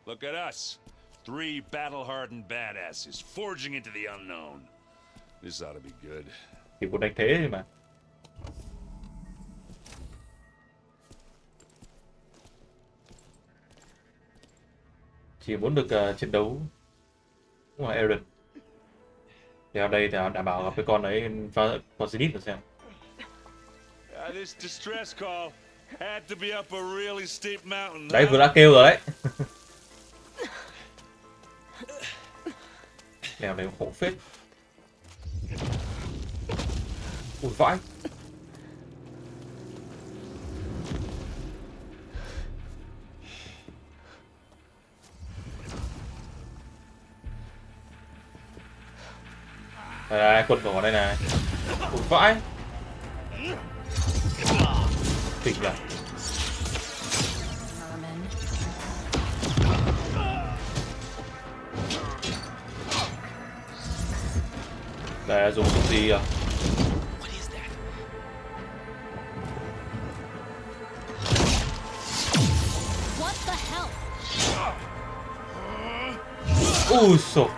Look at us. 3 battle-hardened badasses forging into the unknown. This ought to be good. Thì cuộc đánh thế mà. Chỉ muốn được chiến đấu. Đúng rồi, Aaron. Theo đây thì đảm bảo gặp cái con ấy Far Zenith rồi xem. This distress call had to be up a really steep mountain. Đấy vừa đã kêu rồi đấy. Lèo này khổ phết. Ui vãi. Đây, quân của đây này. Ủa vãi. Tỉnh nhỉ. Để dùng gì à? Ui sổ.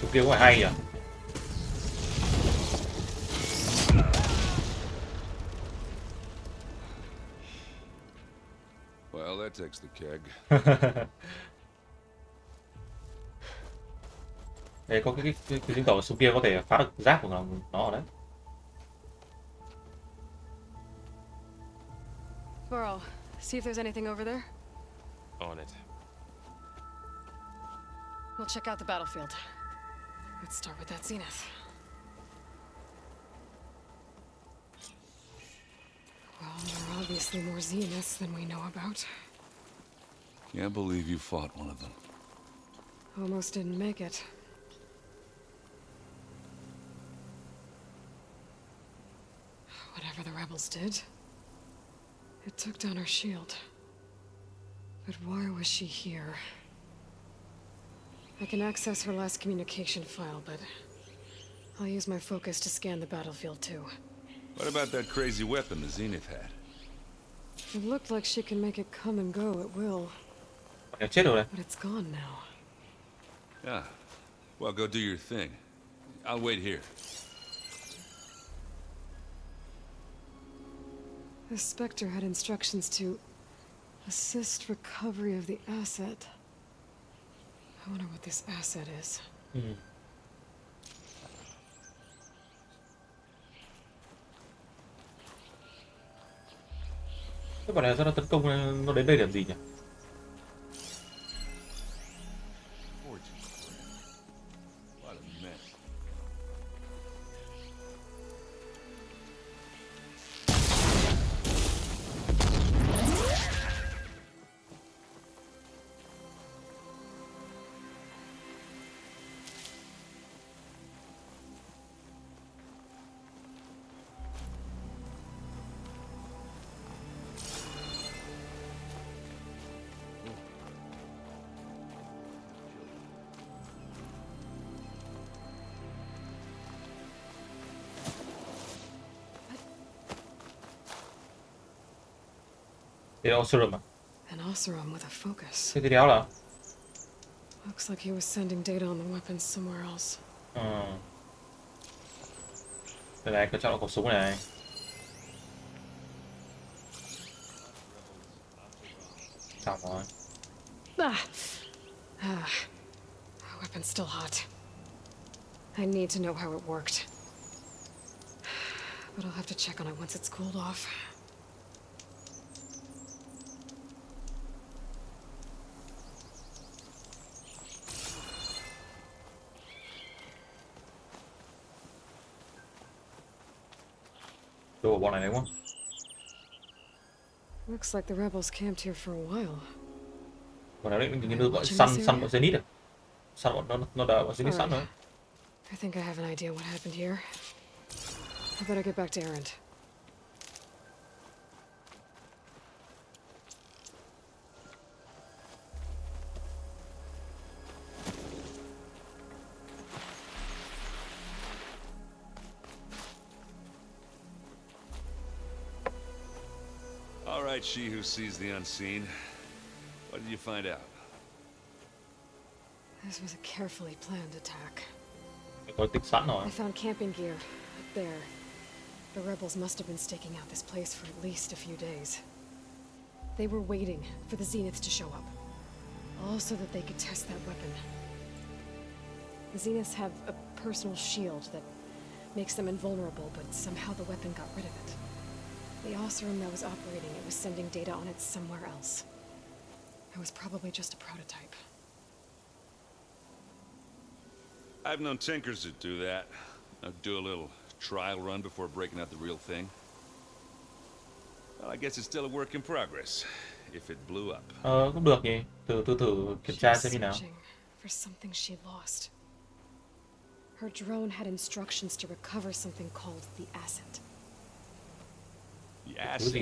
Chú kia có phải hay nhỉ? Well, that takes the keg. Đây có cái chứng tỏ súng kia có thể phá được giáp của nó ở đấy. Burrow, see if there's anything over there. On it. We'll check out the battlefield. Let's start with that Zenith. Well, there are obviously more Zeniths than we know about. Can't believe you fought one of them. Almost didn't make it. Whatever the rebels did, it took down her shield. But why was she here? I can access her last communication file, but I'll use my focus to scan the battlefield too. What about that crazy weapon the Zenith had? It looked like she can make it come and go at will. But it's gone now. Yeah. Well, go do your thing. I'll wait here. The Spectre had instructions to assist recovery of the asset. I wonder what this asset is. Cái bọn này sao nó tấn công nó đến đây làm gì nhỉ? Cái Oseram à? An Oseram with a focus. Cái đéo là? Looks like he was sending data on the weapons somewhere else. Đây này, có chọn khẩu súng này. Xong rồi. Weapon's still hot. I need to know how it worked. But I'll have to check on it once it's cooled off. Đồ bọn này đúng không? Looks like the rebels camped here for a while. Bọn này định như gọi săn bọn Zenith à? Săn nó đã bọn Zenith sẵn rồi. I think I have an idea what happened here. I better get back to Erend. All right, she who sees the unseen. What did you find out? This was a carefully planned attack. I found camping gear up there. The rebels must have been staking out this place for at least a few days. They were waiting for the Zeniths to show up, all so that they could test that weapon. The Zeniths have a personal shield that makes them invulnerable, but somehow the weapon got rid of it. The Oseram that was operating it was sending data on it somewhere else. It was probably just a prototype. I've known tinkers that do that. I'll do a little trial run before breaking out the real thing. Well, I guess it's still a work in progress. if it blew up. Cũng được nhỉ. Thử kiểm tra xem như nào. For something she lost. Her drone had instructions to recover something called the asset. The asset?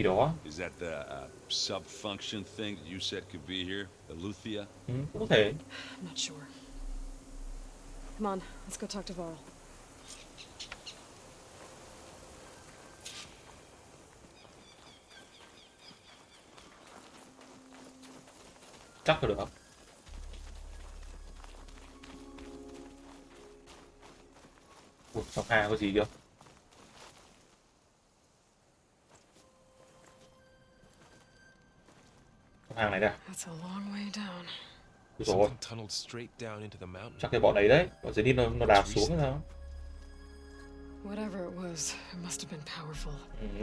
Is that the sub-function thing that you said could be here? The Luthia? Có thể. I'm not sure. Come on, let's go talk to Varl. Chắc là được. Ủa, trong hàng có gì kìa? Trong hàng này đây. That's a long way down. Rồi. Chắc cái bọn đấy đấy. Bọn Zenith nó đạp xuống hay sao? Whatever it was, it must have been powerful.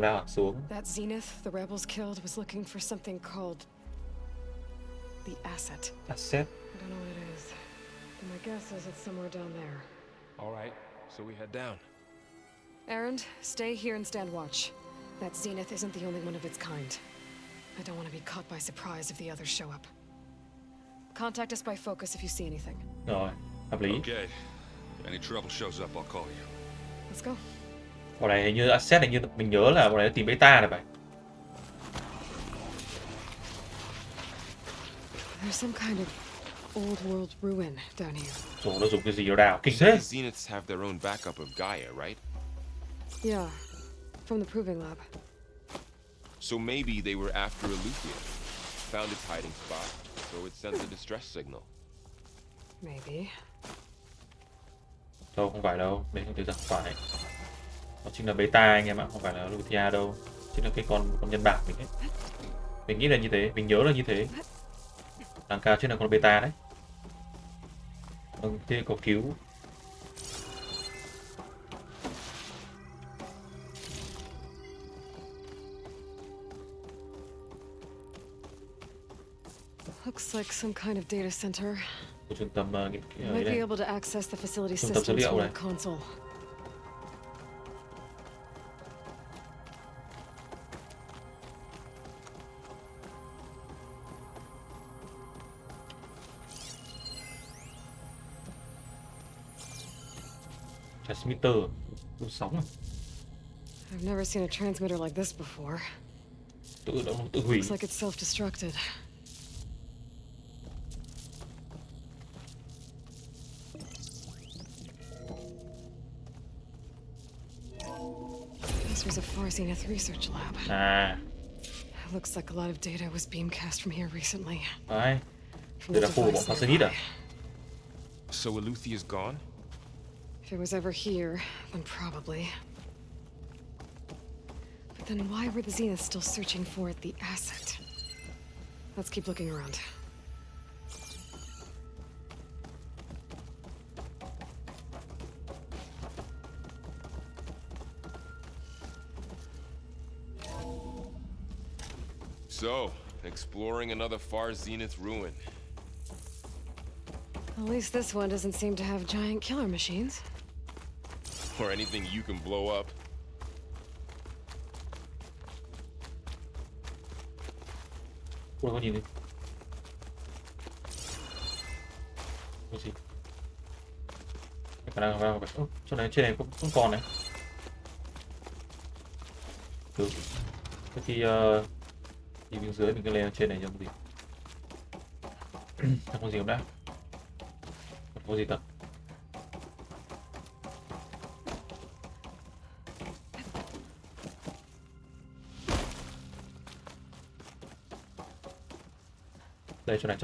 Đạp xuống. That Zenith the rebels killed was looking for something called the asset. Asset? I don't know what it is. But my guess is it's somewhere down there. All right, so we head down. Erend, stay here and stand watch. That Zenith isn't the only one of its kind. I don't want to be caught by surprise if the others show up. Contact us by focus if you see anything. Rồi, hợp lý. Okay. If any trouble shows up, I'll call you. Let's go. Bọn này hình như asset, hình như mình nhớ là bọn này tìm beta này vậy. There's some kind of old world ruin down here. Rồi nó dùng cái gì nó đào kinh thế. The Zeniths have their own backup of Gaia, right? Yeah, from the proving lab. So maybe they were after Aloy, found its hiding spot, so it sent a distress signal. Maybe. Đâu, không phải đâu, đây không thể rằng phải. Nó chính là beta anh em ạ, không phải là Luthia đâu. Chính là cái con nhân bản mình ấy. Mình nghĩ là như thế, mình nhớ là như thế. Đằng cao trên là con beta đấy. Thế có cứu. Looks like some kind of data center. Trung tâm nghiên cứu Might be able to access the facility systems from the console. Transmitter, sóng. I've never seen a transmitter like this before. Tự hủy. Looks like it's self-destructed. This was a Far Zenith research lab. It looks like a lot of data was beamcast from here recently. Đấy. Đây là khu của bọn Far Zenith à? So Aloy is gone? If it was ever here, then probably. But then why were the Zeniths still searching for the asset? Let's keep looking around. So, exploring another Far Zenith ruin. At least this one doesn't seem to have giant killer machines. Or anything you can blow up. Ui, có nhìn đi. Cái gì? Khả năng vào vậy. Chỗ này trên này cũng còn này. Được. Thế thì đi bên dưới mình cứ lên trên này cho gì? Không có gì không đã? Không có gì tập. Đây, chỗ này.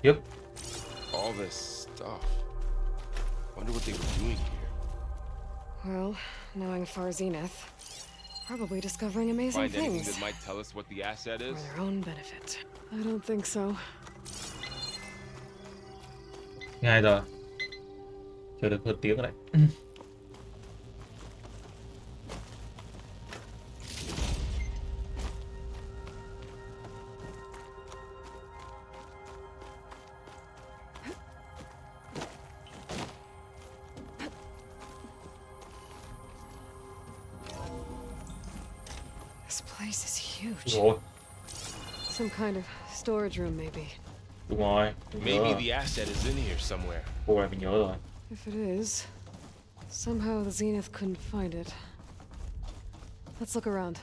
Yep. All this stuff. Wonder what they were doing here. Well, knowing Far Zenith, probably discovering amazing Find anything things. that might tell us what the asset is? For their own benefit. I don't think so. Ngay rồi. Chờ được hơn tiếng rồi đấy. This place is huge. Đúng rồi. Some kind of storage room, maybe. Đúng rồi. Maybe the asset is in here somewhere. Cô này mình nhớ rồi. If it is, somehow the Zenith couldn't find it. Let's look around.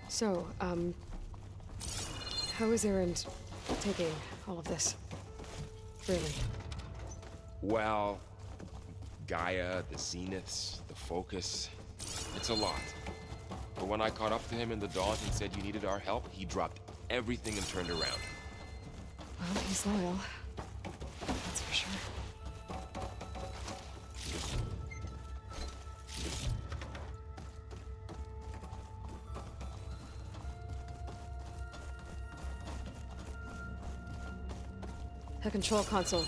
So, how is Erend taking all of this? Really? Well, Gaia, the Zeniths, the Focus, it's a lot. But when I caught up to him in the Daunt and said you needed our help, he dropped everything and turned around. Well, he's loyal. That's for sure. A control console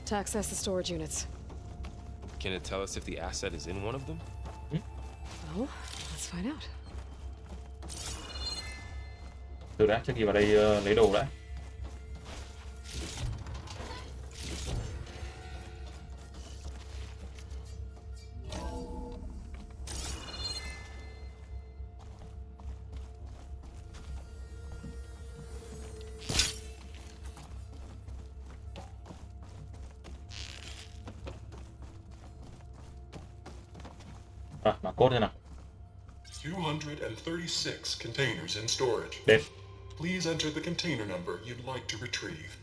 to access the storage units. Can it tell us if the asset is in one of them? Well, let's find out. Từ đã, trước khi vào đây lấy đồ đã. Mã code thế nào? 236 containers in storage. Đến. Please enter the container number you'd like to retrieve.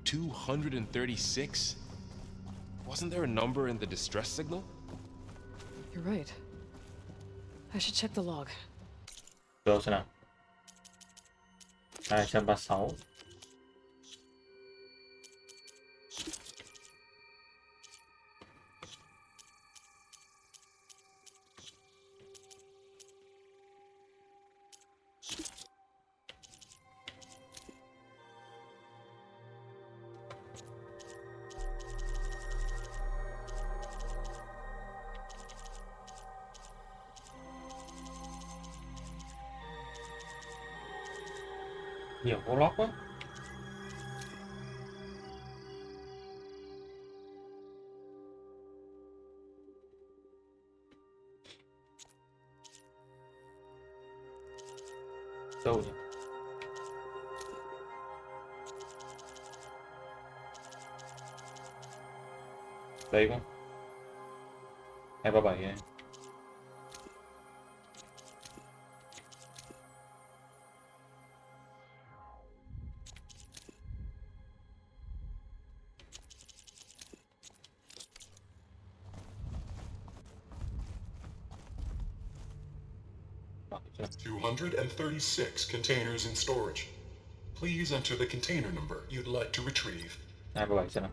236? Wasn't there a number in the distress signal? You're right. I should check the log. Đâu xem nào. 236. Nhiều có lóc quá. Đâu nhỉ? Đây không? 237 này. That's 236 containers in storage. Please enter the container number you'd like to retrieve. 237 xem nào.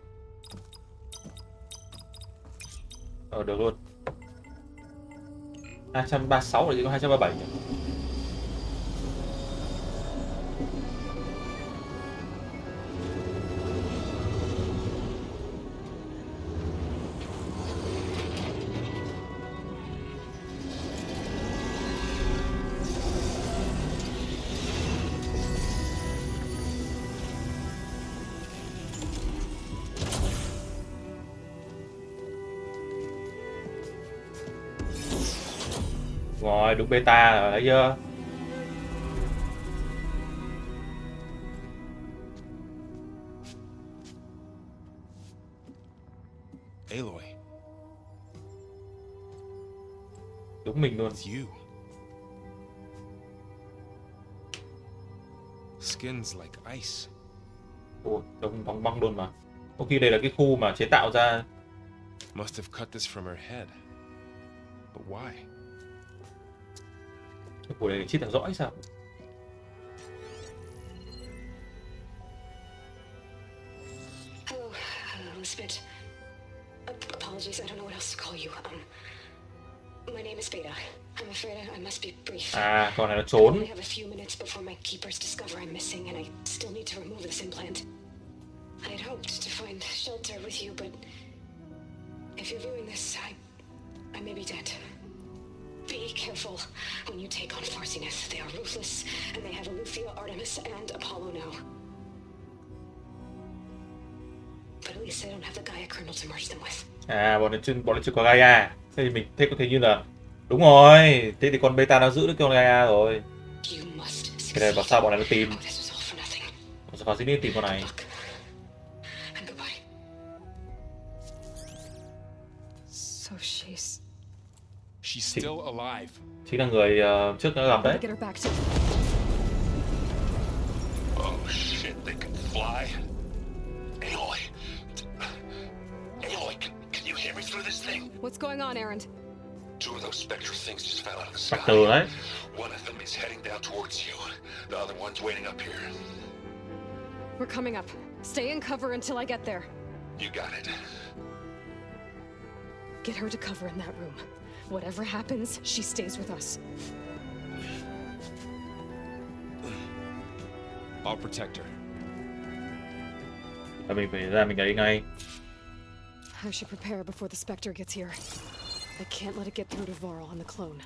Được luôn. 236 là chỉ có 237 nhỉ? Rồi, đúng beta rồi, thấy chưa? Aloy. Đúng mình luôn. It's you. Skin's like ice. Ồ, trông bóng băng luôn mà. Có khi đây là cái khu mà chế tạo ra. Must have cut this from her head. But why? Cái khu này chỉ là rõ hay sao? Hello, Elizabeth. Apologies, I don't know what else to call you. My name is Beta. I'm afraid I must be brief. À, con này nó I trốn. only have a few minutes before my keepers discover I'm missing, and I still need to remove this implant. I had hoped to find shelter with you, but if you're viewing this, I may be dead. Be careful when you take on Far Zenith. They are ruthless, and they have Aletheia, Artemis, and Apollo now. But at least I don't have the Gaia kernel to merge them with. À, bọn nó chưa có Gaia. Thế thì mình thấy có thể như là đúng rồi. Thế thì con beta nó giữ được con Gaia rồi. Cái này bảo sao bọn này nó tìm? Far Zenith tìm con này. So she's still alive. Chính là người trước nó gặp đấy. Oh shit, they can fly. Aloy. Aloy, can you hear me through this thing? What's going on, Erend? Two of those spectral things just fell out of the sky. Spectre đấy. One of them is heading down towards you. The other one's waiting up here. We're coming up. Stay in cover until I get there. You got it. Get her to cover in that room. Whatever happens, she stays with us. I'll protect her. Mình phải ra mình ấy ngay. I should prepare before the Spectre gets here. I can't let it get through to Varl and the clone.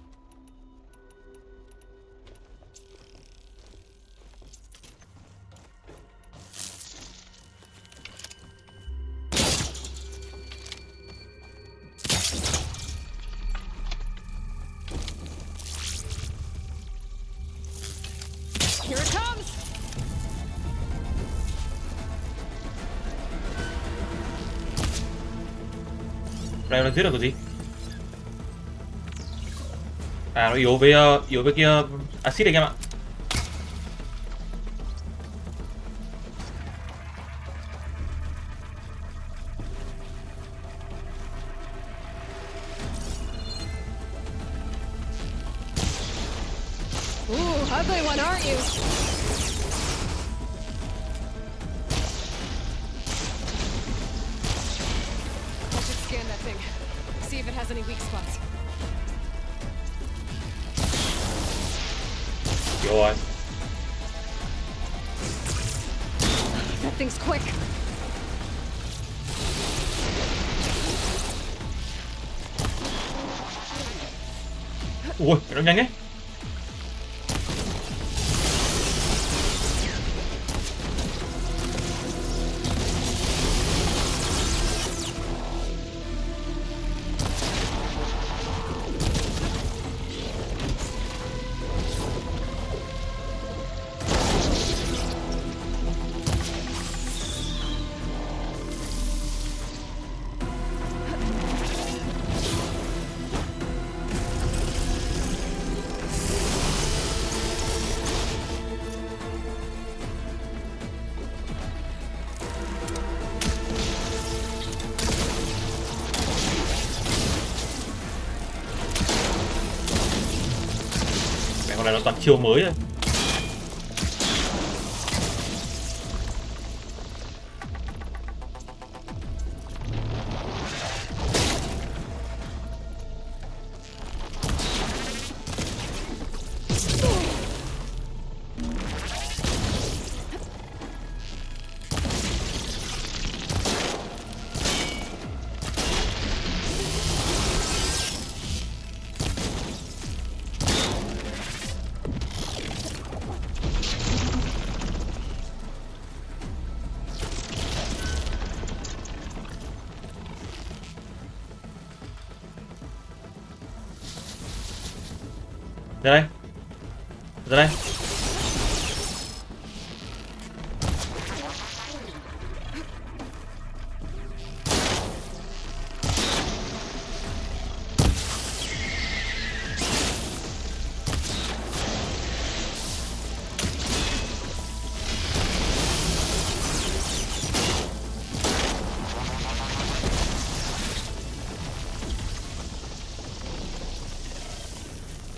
Here it comes! Đây nó giết được cái gì? À, nó yếu với kia axit anh em ạ. Ooh, ugly one, aren't you? I should scan that thing. See if it has any weak spots. Rồi. That thing's quick. Ui, nó nhanh ấy. Con này nó toàn chiêu mới thôi. Ra đây. Ra đây.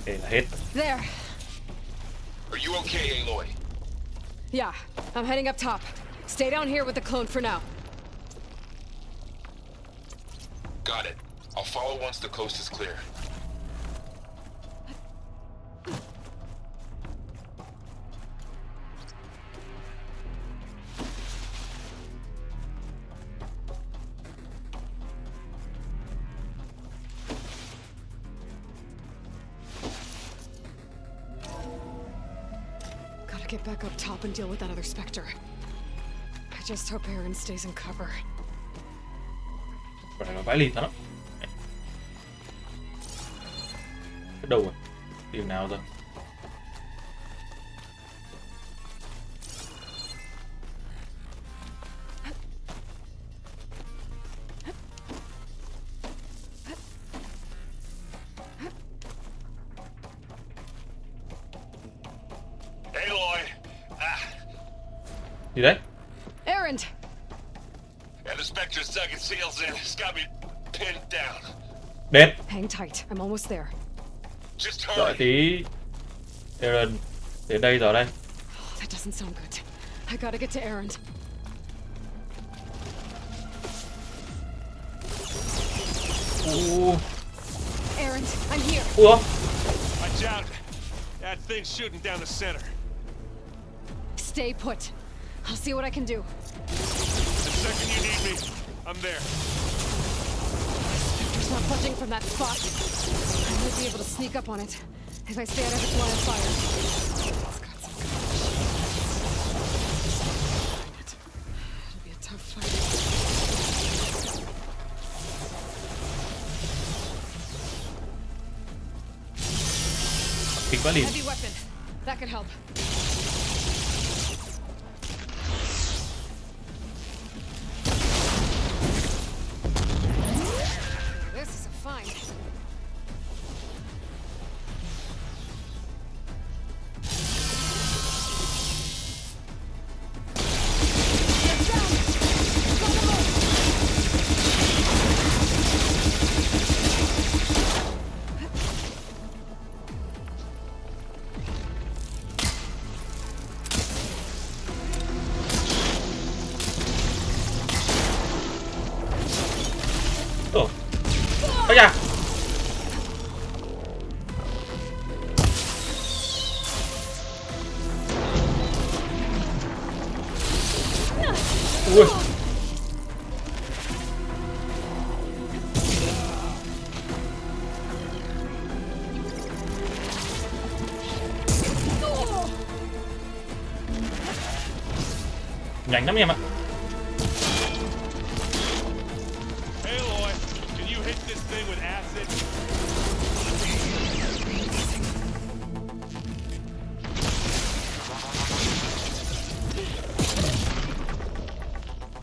Okay, là hết. There. Are you okay, Aloy? Yeah, I'm heading up top. Stay down here with the clone for now. Got it. I'll follow once the coast is clear. gotta get back up top and deal with that other Spectre. I just hope Aaron stays in cover. Phải là vãi lịt đó. Cái đầu rồi. Điểm nào rồi? Aloy! Gì đấy? Aaron! And the Spectre's dug its heels in. It's got me pinned down. Dead. Hang tight, I'm almost there. Just Đợi hurry. tí. Aaron đến đây rồi đây. Oh, that doesn't sound good. I gotta get to Aaron. Aaron, I'm here. Ủa? Watch out. That thing's shooting down the center. Stay put. I'll see what I can do. The second you need me, I'm there. Spectre's not budging from that spot. I might be able to sneak up on it if I stay out of its line of fire. It's got some good shit. It'll be a tough fight. Kịch vãi lịt. Heavy weapon. That could help. This is a find. Ủa? Ây da! Ui! Nhanh lắm em ạ. Aloy, can you hit this thing with acid?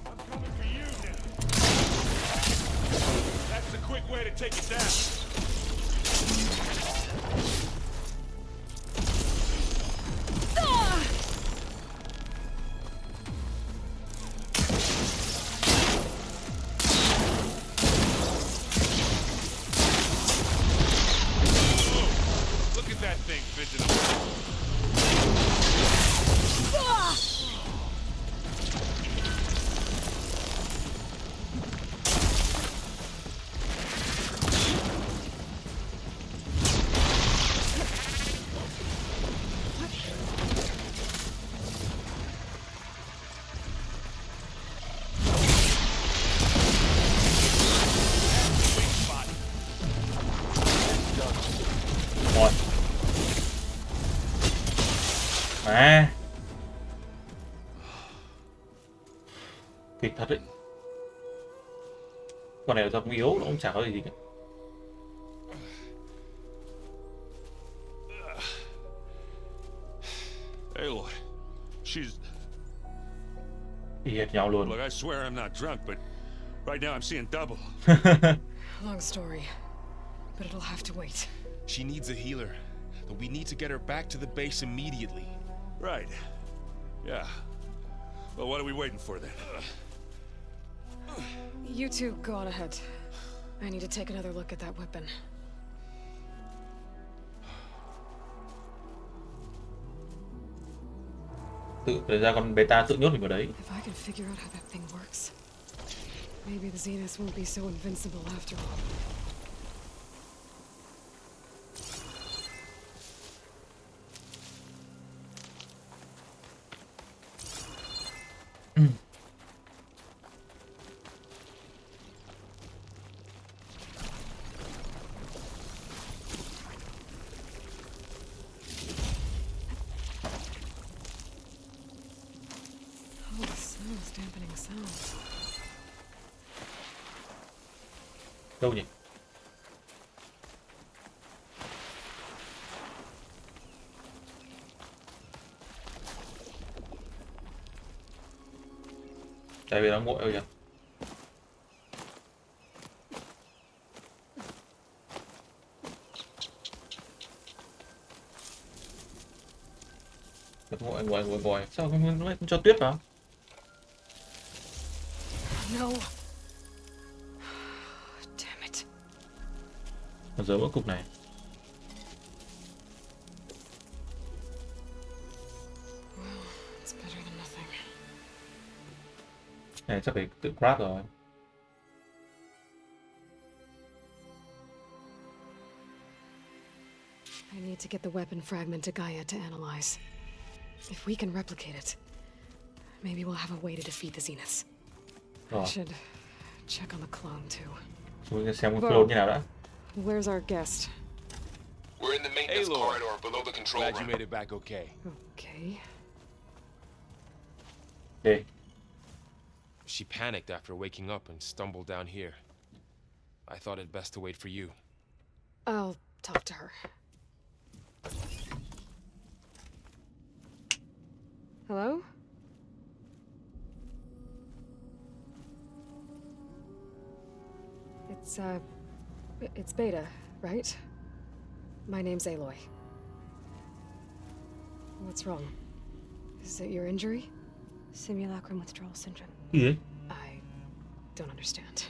I'm coming for you now. That's the quick way to take it down. Look at that thing fidgeting around. Rồi. À. Kịch thật đấy. Con này là do cũng yếu, nó cũng chả có gì cả. Aloy, she's... Y hệt nhau luôn. Look, I swear I'm not drunk, but right now I'm seeing double. Long story, but it'll have to wait. She needs a healer, but we need to get her back to the base immediately. Right. Yeah. Well, what are we waiting for then? You two go on ahead. I need to take another look at that weapon. Tự ra con beta tự nhốt mình vào đấy. If I can figure out how that thing works, maybe the Zeniths won't be so invincible after all. Đâu nhỉ? Tại vì nó nguội rồi kìa. Ngồi. Sao không cho tuyết vào? No. Damn it. Còn giờ mỗi cục này. Well, it's better than nothing. Này chắc phải tự craft rồi. I need to get the weapon fragment to Gaia to analyze. If we can replicate it, maybe we'll have a way to defeat the Zeniths. I should check on the clone too. Chúng xem con clone như nào đã. Where's our guest? We're in the maintenance corridor below the control room. Glad you made it back okay. Okay. Hey. She panicked after waking up and stumbled down here. I thought it best to wait for you. I'll talk to her. Hello? It's Beta, right? My name's Aloy. What's wrong? Is it your injury? Simulacrum withdrawal syndrome. Yeah. I don't understand.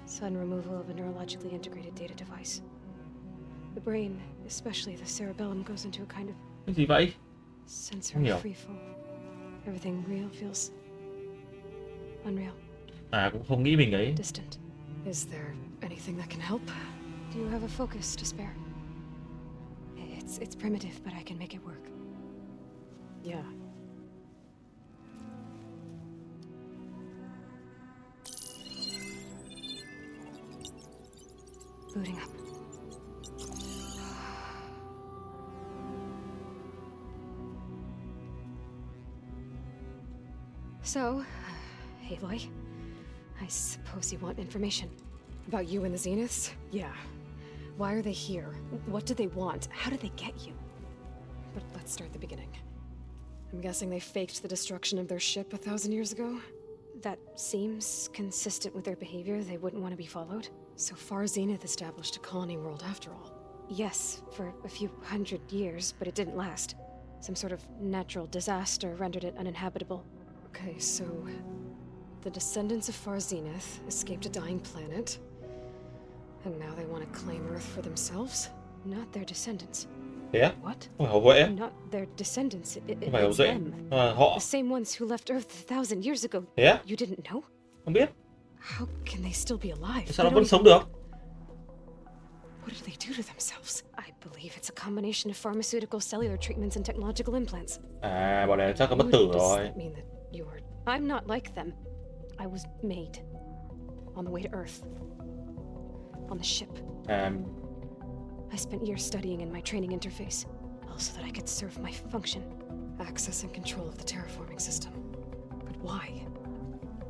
Sudden removal of a neurologically integrated data device. The brain, especially the cerebellum, goes into a kind of Cái gì vậy? sensory freefall. Everything real feels unreal. À, cũng không nghĩ mình ấy. Distant. Is there anything that can help? Do you have a focus to spare? It's primitive, but I can make it work. Yeah. Booting up. So, Aloy, I suppose you want information. About you and the Zeniths? Yeah. Why are they here? What do they want? How did they get you? But let's start at the beginning. I'm guessing they faked the destruction of their ship 1,000 years ago? That seems consistent with their behavior. They wouldn't want to be followed. So Far Zenith established a colony world after all. Yes, for a few hundred years, but it didn't last. Some sort of natural disaster rendered it uninhabitable. Okay, so the descendants of Far Zenith escaped a dying planet, and now they want to claim Earth for themselves? Not their descendants. Yeah? What? Không phải hậu duệ. Not their descendants. Không phải hậu It's duệ. them. Họ. The same ones who left Earth 1,000 years ago. Yeah? You didn't know? Không biết. How can they still be alive? Sao nó vẫn sống được? What did they do to themselves? I believe it's a combination of pharmaceutical, cellular treatments, and technological implants. À, bọn này chắc có bất tử rồi. I'm not like them. I was made on the way to Earth. On the ship. I spent years studying in my training interface, all so that I could serve my function. Access and control of the terraforming system. But why?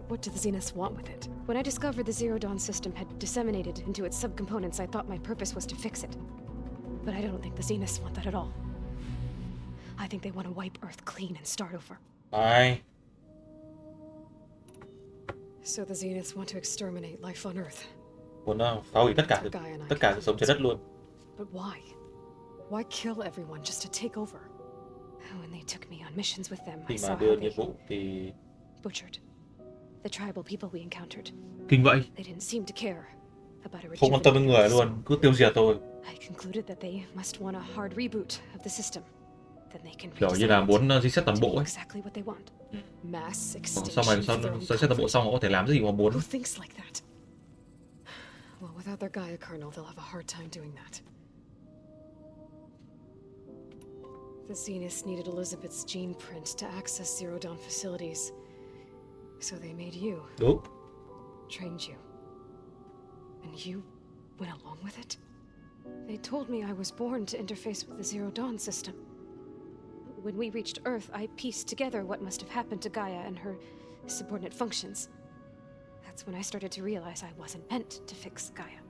What do the Zeniths want with it? When I discovered the Zero Dawn system had disseminated into its subcomponents, I thought my purpose was to fix it. But I don't think the Zeniths want that at all. I think they want to wipe Earth clean and start over. Ai? So the Zeniths want to exterminate life on Earth. Muốn phá hủy tất cả sự sống trên đất luôn. But why? Why kill everyone just to take over? When they took me on missions with them, I Khi mà saw đưa how nhiệm they vụ thì butchered the tribal people we encountered. kinh vậy. They didn't seem to care about a Không quan tâm đến người luôn, cứ tiêu diệt thôi. I concluded that they must want a hard reboot of the system. Then they can Kiểu như là muốn reset toàn bộ ấy. Exactly what they want. Mass Xong rồi reset toàn bộ xong họ có thể làm cái gì mà muốn. Who thinks like that? Well, without their Gaia kernel, they'll have a hard time doing that. The Zeniths needed Elizabeth's gene print to access Zero Dawn facilities. So they made you. Đúng. Trained you. And you went along with it? They told me I was born to interface with the Zero Dawn system. When we reached Earth, I pieced together what must have happened to Gaia and her subordinate functions. That's when I started to realize I wasn't meant to fix Gaia.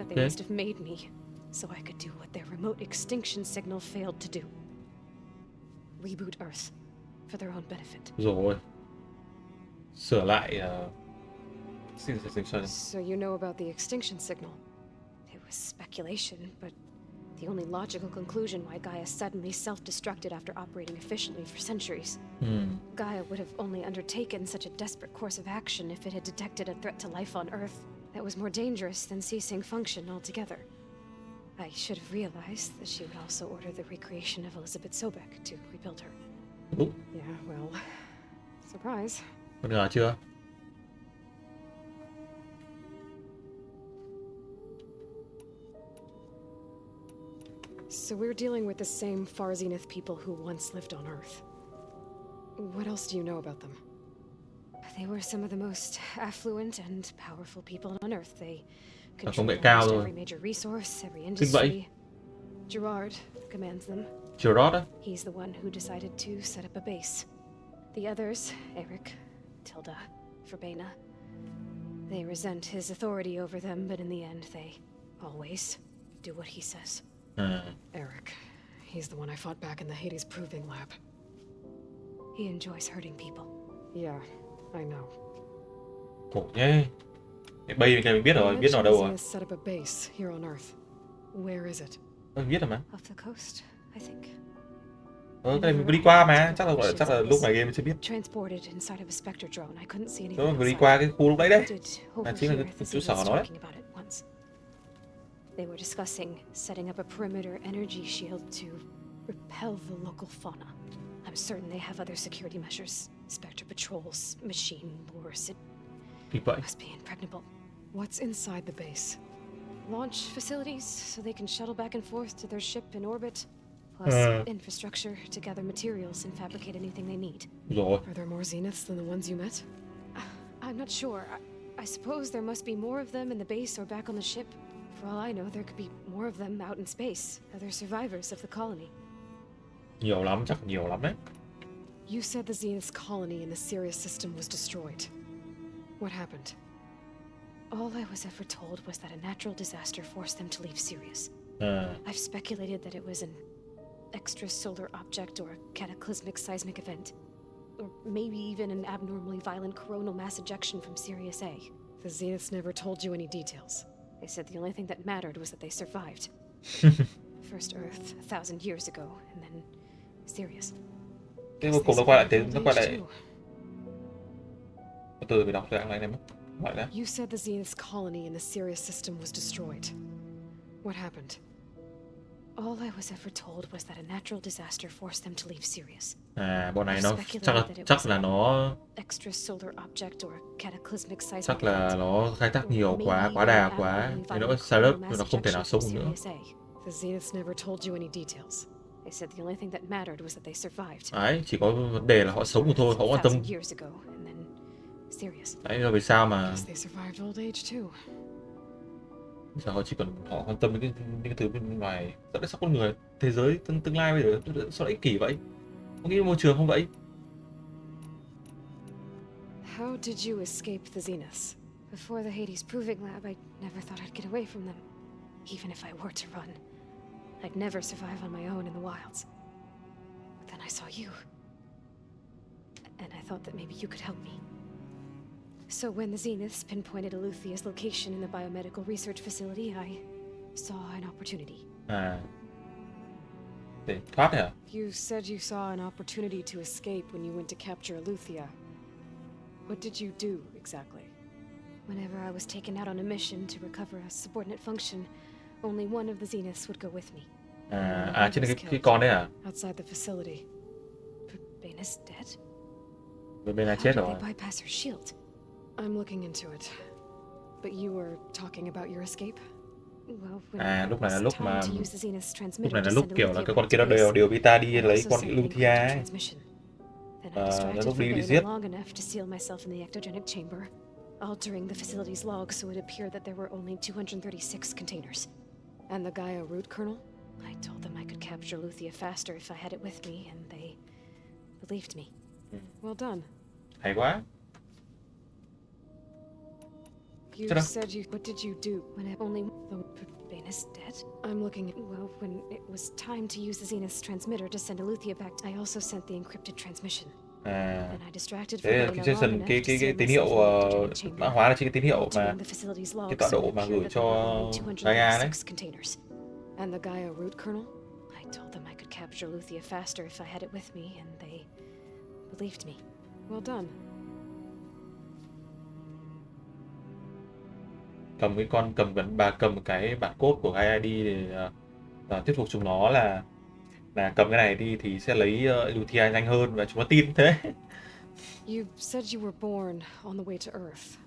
But they must have made me, so I could do what their remote extinction signal failed to do. Reboot Earth, for their own benefit. Rồi. Sửa lại So you know about the extinction signal? It was speculation, but the only logical conclusion why Gaia suddenly self-destructed after operating efficiently for centuries. Gaia would have only undertaken such a desperate course of action if it had detected a threat to life on Earth that was more dangerous than ceasing function altogether. I should have realized that she would also order the recreation of Elizabeth Sobek to rebuild her. Yeah, well, surprise. Bất ngờ chưa? So we're dealing with the same Far Zenith people who once lived on Earth. What else do you know about them? They were some of the most affluent and powerful people on Earth. They Công nghệ controlled cao almost rồi. every major resource, every Kinh vậy. industry. Gerard commands them. Gerard á? He's the one who decided to set up a base. The others, Eric, Tilda, Verbena, they resent his authority over them, but in the end, they always do what he says. Eric. He's the one I fought back in the Hades Proving Lab. He enjoys hurting people. Yeah, I know. Khổ nhé. Cái bay cái mình biết rồi, biết nó đâu rồi. Set up a base here on Earth. Where is it? Mình biết rồi mà. Off the coast, I think. Cái này mình vừa đi qua mà, chắc là lúc này game mình chưa biết. Transported inside of a Spectre drone. I couldn't see anything. Đó, mình vừa đi qua cái khu lúc đấy đấy. Là chính là cái trụ sở của nó đấy. They were discussing setting up a perimeter energy shield to repel the local fauna. I'm certain they have other security measures. Spectre patrols, machine lures. It must be impregnable. What's inside the base? Launch facilities so they can shuttle back and forth to their ship in orbit. Plus infrastructure to gather materials and fabricate anything they need. Rồi. Are there more Zeniths than the ones you met? I'm not sure. I suppose there must be more of them in the base or back on the ship. For all I know, there could be more of them out in space. Other survivors of the colony. Nhiều lắm, chắc nhiều lắm đấy. You said the Zenith's colony in the Sirius system was destroyed. What happened? All I was ever told was that a natural disaster forced them to leave Sirius. I've speculated that it was an extrasolar object or a cataclysmic seismic event. Or maybe even an abnormally violent coronal mass ejection from Sirius A. The Zeniths never told you any details. They said the only thing that mattered was that they survived. First Earth 1,000 years ago, and then Sirius. Thế cuối cùng nó quay lại. Từ từ đọc lại này mất. Lại đã. You said the Zenith's colony in the Sirius system was destroyed. What happened? All I was ever told was that a natural disaster forced them to leave Sirius. Bọn này nó chắc là nó extrasolar object or cataclysmic seismic chắc là nó khai thác nhiều quá đà quá, thì nó sai lớp nó không thể nào sống được nữa. The Zeniths never told you any details. They said the only thing that mattered was that they survived. Đấy, chỉ có vấn đề là họ sống được thôi, họ quan tâm. Đấy là vì sao mà giờ họ chỉ cần họ quan tâm đến những cái thứ bên ngoài. Tại sao con người thế giới tương lai bây giờ sao lại ích kỷ vậy? Có nghĩ môi trường không vậy? How did you escape the Zeniths? Before the Hades Proving Lab, I never thought I'd get away from them. Even if I were to run, I'd never survive on my own in the wilds. But then I saw you. And I thought that maybe you could help me. So when the Zeniths pinpointed Eluthia's location in the biomedical research facility, I saw an opportunity. Để thoát hả? You said you saw an opportunity to escape when you went to capture Eluthia. What did you do exactly? Whenever I was taken out on a mission to recover a subordinate function, only one of the Zeniths would go with me. Trên cái con đấy à? Outside the facility. Verbena's dead? Verbena chết rồi. How did they bypass her shield? I'm looking into it. But you were talking about your escape? Lúc này là lúc kiểu là cái con kia nó điều Vita đi lấy con Eluthia ấy. Là lúc đi giết. Altering the facility's log so it appeared that there were only 236 containers. And the Gaia root kernel? I told them I could capture Luthia faster if I had it with me, and they believed me. Well done. Hay quá. You said you... What did you do when I only... The Venus dead? I'm looking at... Well, when it was time to use the Zenith's transmitter to send Aletheia back, I also sent the encrypted transmission. And I distracted thế là cái Jason, cái tín hiệu mã hóa là chính cái tín hiệu mà cái tọa độ mà gửi cho Gaia đấy. And the Gaia root kernel? I told them I could capture Aletheia faster if I had it with me, and they believed me. Well done. Cầm cái bản code của Gaia đi để thuyết phục chúng nó là cầm cái này đi thì sẽ lấy Aletheia nhanh hơn, và chúng nó tin thế. You said you were born on the way to Earth.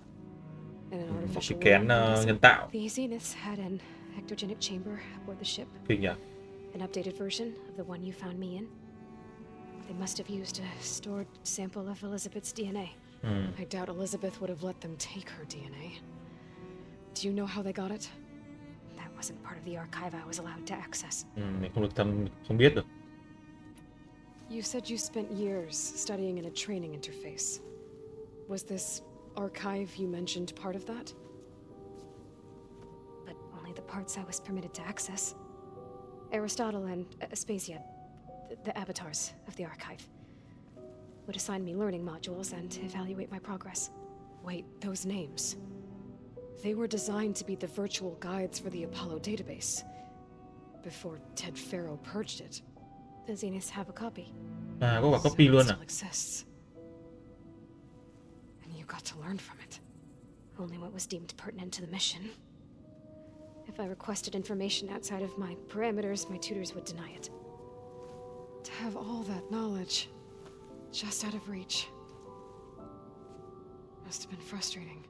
In an Một artificial cái kén nhân tạo. The Zeniths had an ectogenic chamber aboard the ship. Kinh nhỉ? An updated version of the one you found me in. They must have used a stored sample of Elizabeth's DNA. I doubt Elizabeth would have let them take her DNA. Do you know how they got it? That wasn't part of the archive I was allowed to access. Mình không biết được. You said you spent years studying in a training interface. Was this archive you mentioned part of that? But only the parts I was permitted to access. Aristotle and Aspasia, the avatars of the archive, would assign me learning modules and evaluate my progress. Wait, those names. They were designed to be the virtual guides for the Apollo database. Before Ted Faro purged it. The Zeniths have a copy. Có cả copy luôn à? Exists. And you got to learn from it. Only what was deemed pertinent to the mission. If I requested information outside of my parameters, my tutors would deny it. To have all that knowledge just out of reach must have been frustrating.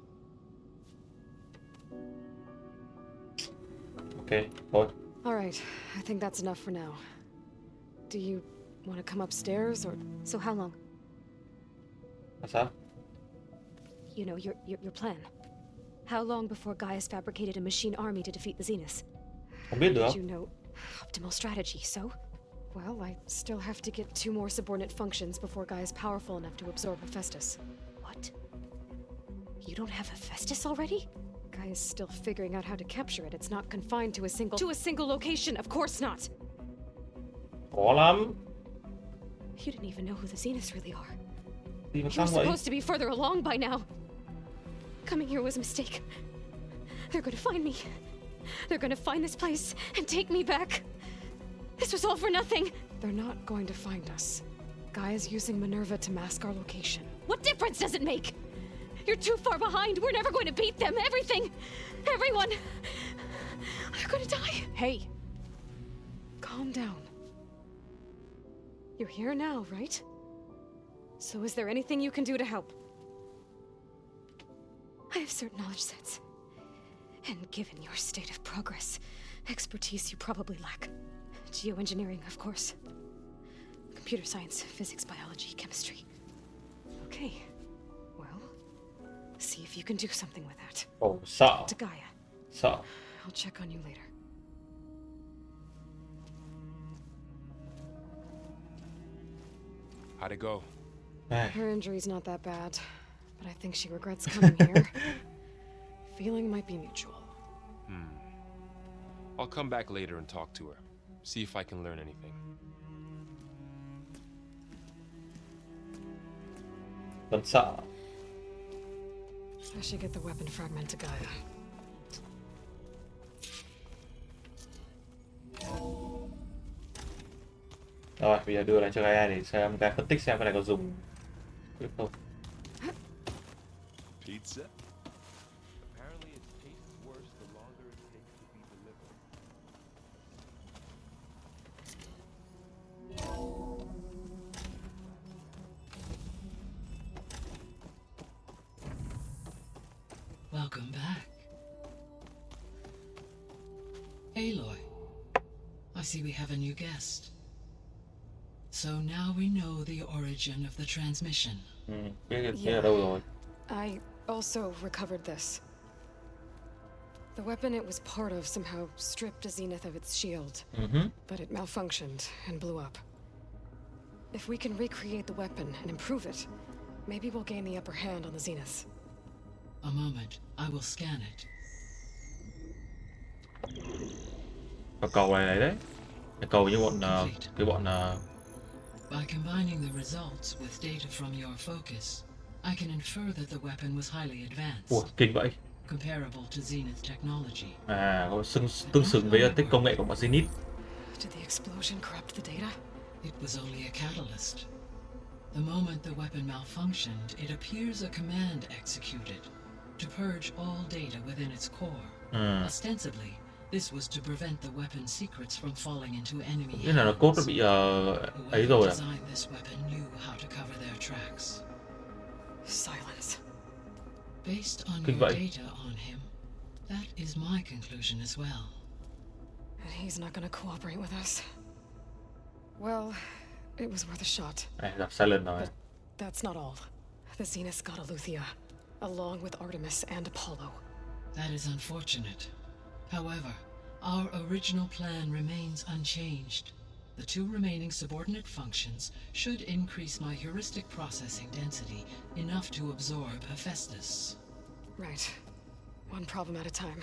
Okay, thôi. All right, I think that's enough for now. Do you want to come upstairs, or... So how long? What's up? You know, your plan. How long before Gaia's fabricated a machine army to defeat the Zeniths? Không biết được. You know, optimal strategy, so? Well, I still have to get 2 more subordinate functions before Gaia's powerful enough to absorb Hephaestus. What? You don't have Hephaestus already? Gaia's still figuring out how to capture it. It's not confined to a single... To a single location, of course not! Khó lắm. You didn't even know who the Zeniths really are. You're supposed to be further along by now. Coming here was a mistake. They're gonna find me. They're gonna find this place and take me back. This was all for nothing. They're not going to find us. Gaia's using Minerva to mask our location. What difference does it make? You're too far behind. We're never going to beat them. Everything. Everyone. They're gonna die. Hey. Calm down. You're here now, right? So is there anything you can do to help? I have certain knowledge sets. And given your state of progress, expertise you probably lack. Geoengineering, of course. Computer science, physics, biology, chemistry. Okay. Well, see if you can do something with that. Oh, sợ. To Gaia. Sợ. I'll check on you later. How'd it go? Her injury's not that bad, but I think she regrets coming here. Feeling might be mutual. I'll come back later and talk to her. See if I can learn anything. Vẫn sợ. I should get the weapon fragment to Gaia. Rồi, bây giờ đưa lại cho Gaia để xem Gaia phân tích xem cái này có dùng được không. Pizza? Apparently it tastes worse the longer it takes to be delivered. Welcome back. Aloy, I see we have a new guest. So now we know the origin of the transmission. Biết ở đâu rồi. I also recovered this. The weapon it was part of somehow stripped a Zenith of its shield, but it malfunctioned and blew up. If we can recreate the weapon and improve it, maybe we'll gain the upper hand on the Zeniths. A moment, I will scan it. Và cầu này đấy. Cái cầu như bọn By combining the results with data from your focus, I can infer that the weapon was highly advanced. Ủa, kinh vậy. Comparable to Zenith technology. À, tương xứng với tích công nghệ của bọn Zenith. Did the explosion corrupt the data? It was only a catalyst. The moment the weapon malfunctioned, it appears a command executed to purge all data within its core. Ostensibly, this was to prevent the weapon's secrets from falling into enemy hands. Nghĩa là code nó bị ấy rồi à? Whoever designed this weapon knew how to cover their tracks. Silence. Based on your data on him, that is my conclusion as well. And he's not gonna cooperate with us. Well, it was worth a shot. Gặp Silent rồi. But that's not all. The Zeniths got Aletheia, along with Artemis and Apollo. That is unfortunate. However, our original plan remains unchanged. The two remaining subordinate functions should increase my heuristic processing density enough to absorb Hephaestus. Right. One problem at a time.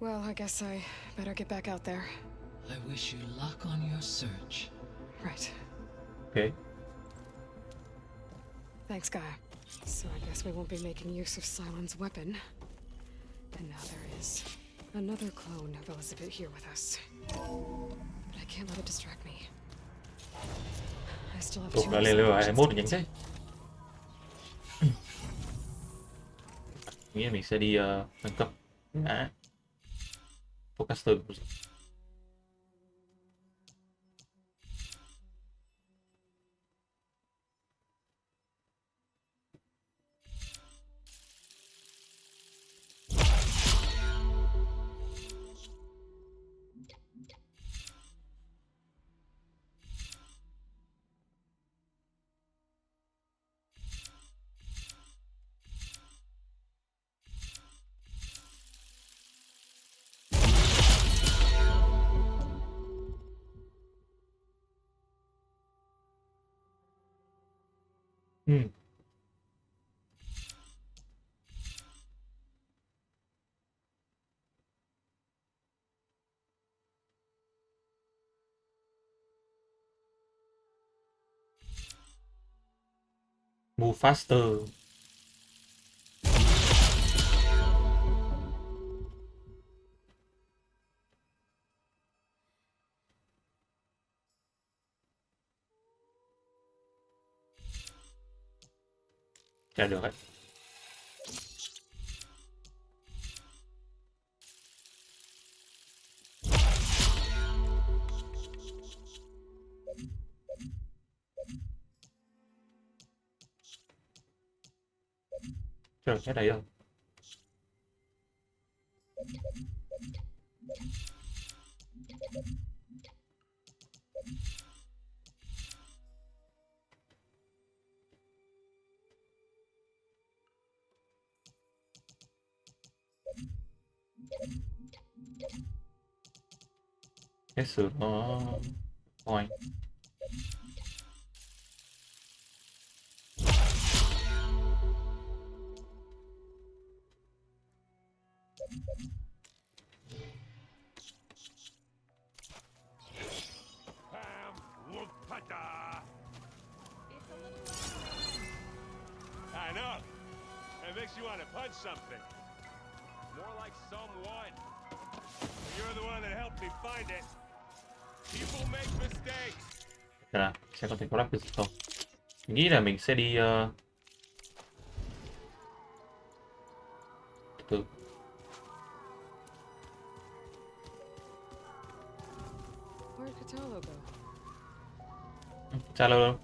Well, I guess I better get back out there. I wish you luck on your search. Right. Okay. Thanks, Gaia. So I guess we won't be making use of Cylon's weapon. And now there is another clone of Elizabeth here with us. But I can't let it distract me. I still have Tụi nó lên level 21 nhánh thế. Nghĩ mình sẽ đi nâng cấp. Focaster. Move faster. Dạ được đấy. Chưa cái đấy không? Cái sự nó thôi. I know. It makes you want to punch something. More like someone. You're the one that helped me find it. People make mistakes. Là sẽ có thể có lắp được không? Mình nghĩ là mình sẽ đi từ Where'd Patalo go? Chalo đâu?